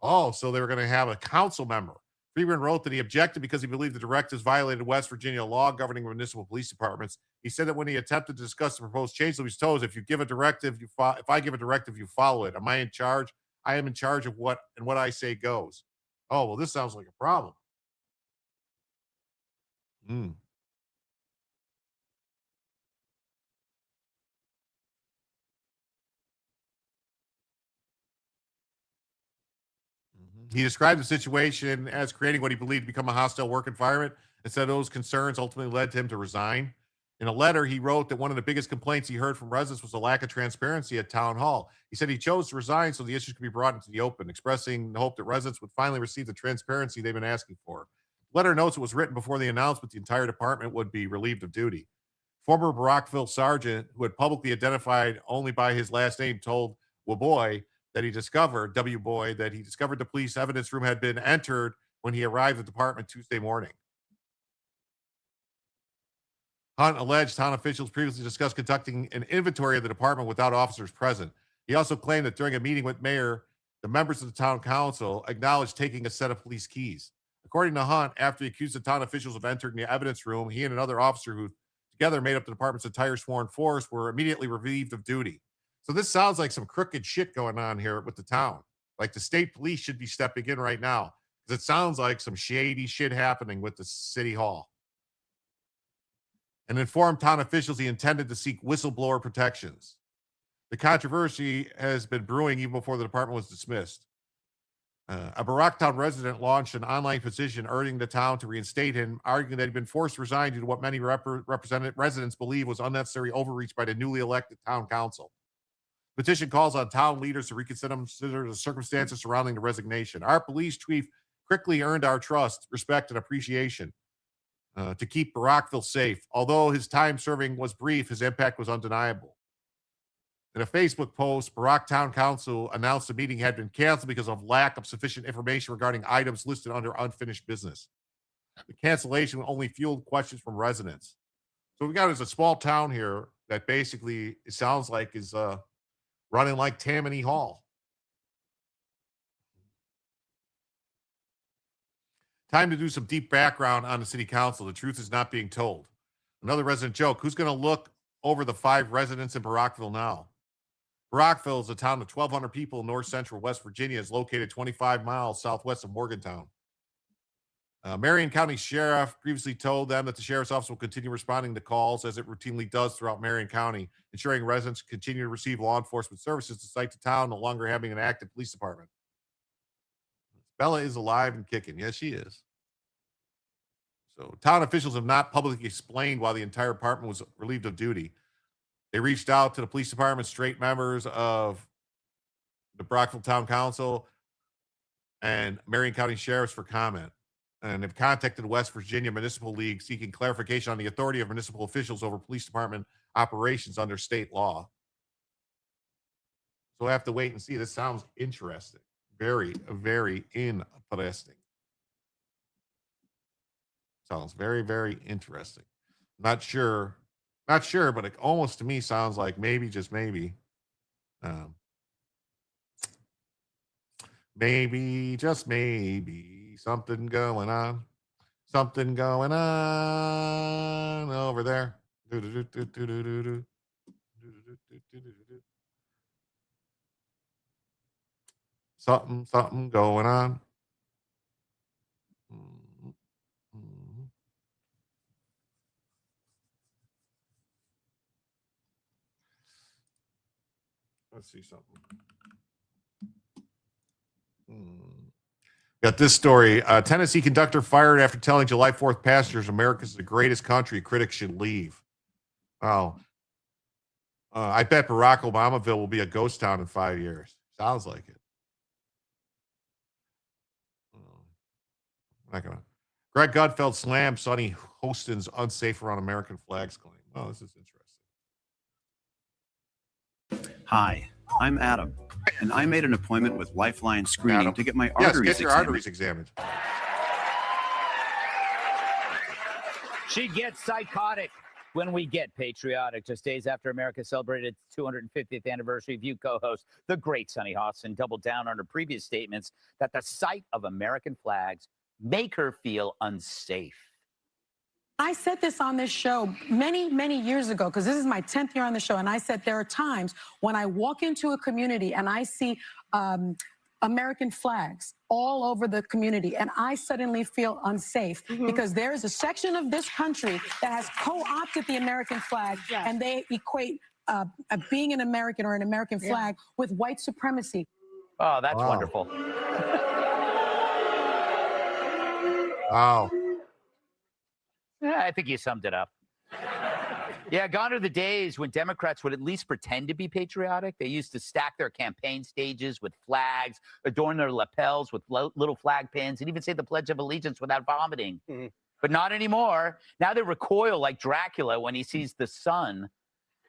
Oh, so they were going to have a council member. Freeman wrote that he objected because he believed the directives violated West Virginia law governing municipal police departments. He said that when he attempted to discuss the proposed change, he was told, if you give a directive, if I give a directive, you follow it. Am I in charge? I am in charge of what I say goes. Oh, well, this sounds like a problem. He described the situation as creating what he believed to become a hostile work environment and said those concerns ultimately led to him to resign. In a letter, he wrote that one of the biggest complaints he heard from residents was the lack of transparency at town hall. He said he chose to resign so the issues could be brought into the open, expressing the hope that residents would finally receive the transparency they've been asking for. The letter notes it was written before the announcement the entire department would be relieved of duty. Former Brockville sergeant, who had publicly identified only by his last name, told Boy that he discovered the police evidence room had been entered when he arrived at the department Tuesday morning. Hunt alleged town officials previously discussed conducting an inventory of the department without officers present. He also claimed that during a meeting with Mayor, the members of the town council acknowledged taking a set of police keys. According to Hunt, after he accused the town officials of entering the evidence room, he and another officer who together made up the department's entire sworn force were immediately relieved of duty. So this sounds like some crooked shit going on here with the town. Like the state police should be stepping in right now because it sounds like some shady shit happening with the city hall. And informed town officials he intended to seek whistleblower protections. The controversy has been brewing even before the department was dismissed. A Barocktown resident launched an online petition urging the town to reinstate him, arguing that he'd been forced to resign due to what many residents believe was unnecessary overreach by the newly elected town council. The petition calls on town leaders to reconsider the circumstances surrounding the resignation. Our police chief quickly earned our trust, respect, and appreciation to keep Brockville safe. Although his time serving was brief, his impact was undeniable. In a Facebook post, Barock Town Council announced the meeting had been canceled because of lack of sufficient information regarding items listed under unfinished business. The cancellation only fueled questions from residents. So we got is a small town here that basically it sounds like is running like Tammany Hall. Time to do some deep background on the city council. The truth is not being told. Another resident joke. Who's going to look over the 5 residents in Barockville now? Barockville is a town of 1,200 people in north central West Virginia. Is located 25 miles southwest of Morgantown. Marion County Sheriff previously told them that the sheriff's office will continue responding to calls as it routinely does throughout Marion County, ensuring residents continue to receive law enforcement services despite the town no longer having an active police department. Bella is alive and kicking. Yes, she is. So town officials have not publicly explained why the entire department was relieved of duty. They reached out to the police department, straight members of the Brockville Town Council, and Marion County Sheriffs for comment. And have contacted the West Virginia Municipal League seeking clarification on the authority of municipal officials over police department operations under state law. So I have to wait and see. This sounds interesting. Very, very interesting. Sounds very, very interesting. Not sure, but it almost to me sounds like maybe, just maybe, maybe, just maybe, something going on over there. Something going on. Let's see something. Got this story. Tennessee conductor fired after telling July 4th passengers America's the greatest country. Critics should leave. Oh. I bet Barack Obamaville will be a ghost town in 5 years. Sounds like it. Not gonna. Greg Gutfeld slammed Sonny Hostin's unsafe around American flags claim. Oh, this is interesting. Hi, I'm Adam, and I made an appointment with Lifeline Screening to get my arteries get your arteries examined. She gets psychotic when we get patriotic. Just days after America celebrated its 250th anniversary, View co-host, the great Sunny Hostin, doubled down on her previous statements that the sight of American flags make her feel unsafe. I said this on this show many, many years ago, because this is my 10th year on the show, and I said there are times when I walk into a community and I see American flags all over the community, and I suddenly feel unsafe because there is a section of this country that has co-opted the American flag, and they equate being an American or an American flag with white supremacy. Oh, that's wonderful. Wow. Yeah, I think you summed it up. Yeah, gone are the days when Democrats would at least pretend to be patriotic. They used to stack their campaign stages with flags, adorn their lapels with little flag pins, and even say the Pledge of Allegiance without vomiting. But not anymore. Now they recoil like Dracula when he sees the sun.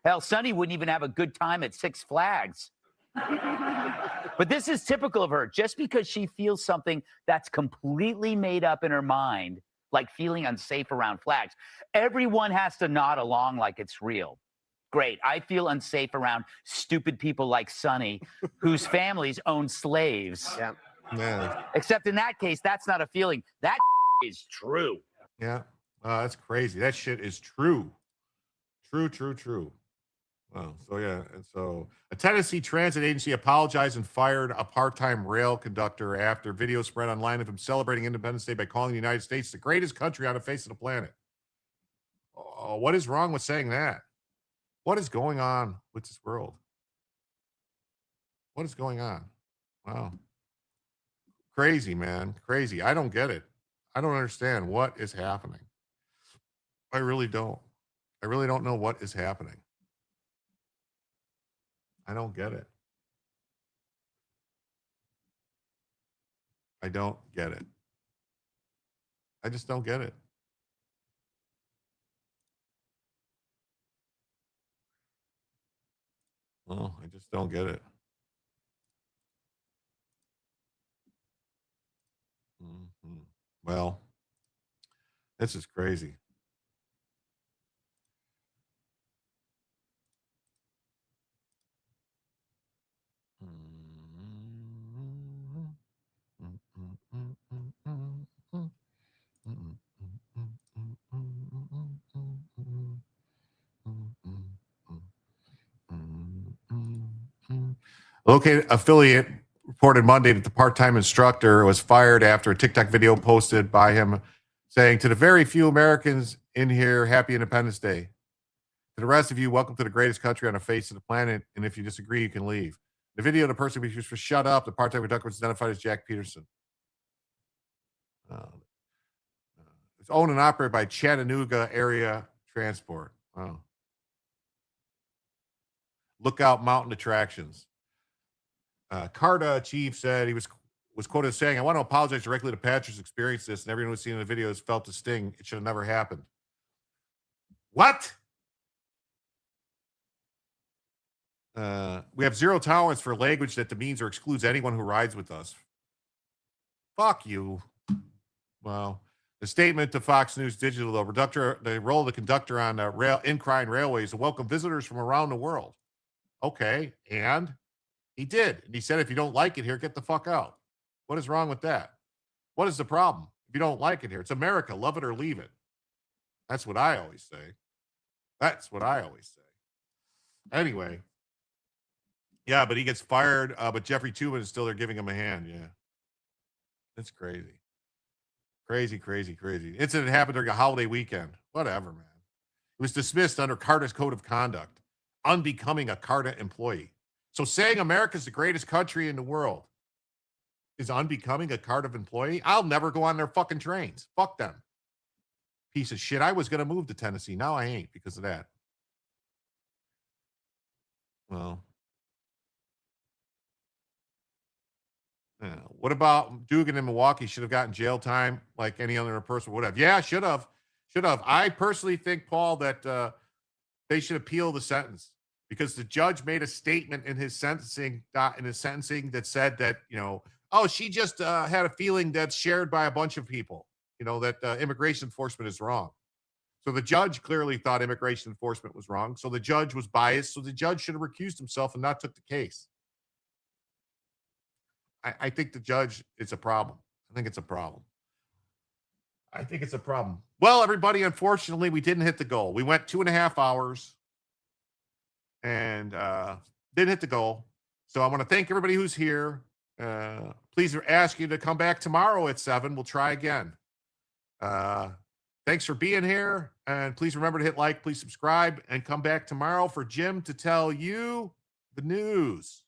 Hell, Sonny wouldn't even have a good time at Six Flags. But this is typical of her. Just because she feels something that's completely made up in her mind, like feeling unsafe around flags, everyone has to nod along like it's real. Great. I feel unsafe around stupid people like Sonny, whose families own slaves. Yeah. Except in that case, that's not a feeling. That is true. Yeah. That's crazy. That shit is true. True. Oh, so yeah. And so a Tennessee transit agency apologized and fired a part-time rail conductor after video spread online of him celebrating Independence Day by calling the United States the greatest country on the face of the planet. Oh, what is wrong with saying that? What is going on with this world? What is going on? Wow. Crazy, man. Crazy. I don't get it. I don't understand what is happening. I really don't. I really don't know what is happening. I don't get it. I don't get it. I just don't get it. Oh, I just don't get it. Well, this is crazy. Located affiliate reported Monday that the part-time instructor was fired after a TikTok video posted by him saying, "To the very few Americans in here, happy Independence Day. To the rest of you, welcome to the greatest country on the face of the planet. And if you disagree, you can leave." The video, the person was used for "shut up." The part-time conductor was identified as Jack Peterson. It's owned and operated by Chattanooga Area Transport. Wow. Lookout Mountain Attractions. CARTA chief said he was quoted as saying, "I want to apologize directly to Patrick's experienced this, and everyone who's seen in the video has felt the sting. It should have never happened." What? We have zero tolerance for language that demeans or excludes anyone who rides with us. Fuck you. Well, the statement to Fox News Digital, though, the role of the conductor on in-kind railways to welcome visitors from around the world. Okay, and he did. And he said, if you don't like it here, get the fuck out. What is wrong with that? What is the problem? If you don't like it here, it's America. Love it or leave it. That's what I always say. Anyway. Yeah, but he gets fired. But Jeffrey Tubin is still there giving him a hand. Yeah. It's crazy. Crazy. Incident happened during a holiday weekend. Whatever, man. It was dismissed under CARTA's code of conduct, unbecoming a CARTA employee. So saying America's the greatest country in the world is unbecoming a CARTA employee? I'll never go on their fucking trains. Fuck them. Piece of shit. I was going to move to Tennessee. Now I ain't because of that. Well. What about Dugan in Milwaukee? Should have gotten jail time like any other person would have. Yeah, should have. I personally think, Paul, that they should appeal the sentence. because the judge made a statement in his sentencing that said that, oh, she just had a feeling that's shared by a bunch of people, that immigration enforcement is wrong. So the judge clearly thought immigration enforcement was wrong. So the judge was biased. So the judge should have recused himself and not took the case. I think the judge, it's a problem. I think it's a problem. Well, everybody, unfortunately, we didn't hit the goal. We went 2.5 hours and didn't hit the goal. So I want to thank everybody who's here. Please ask you to come back tomorrow at 7. We'll try again. Thanks for being here. And please remember to hit like, please subscribe, and come back tomorrow for Jim to tell you the news.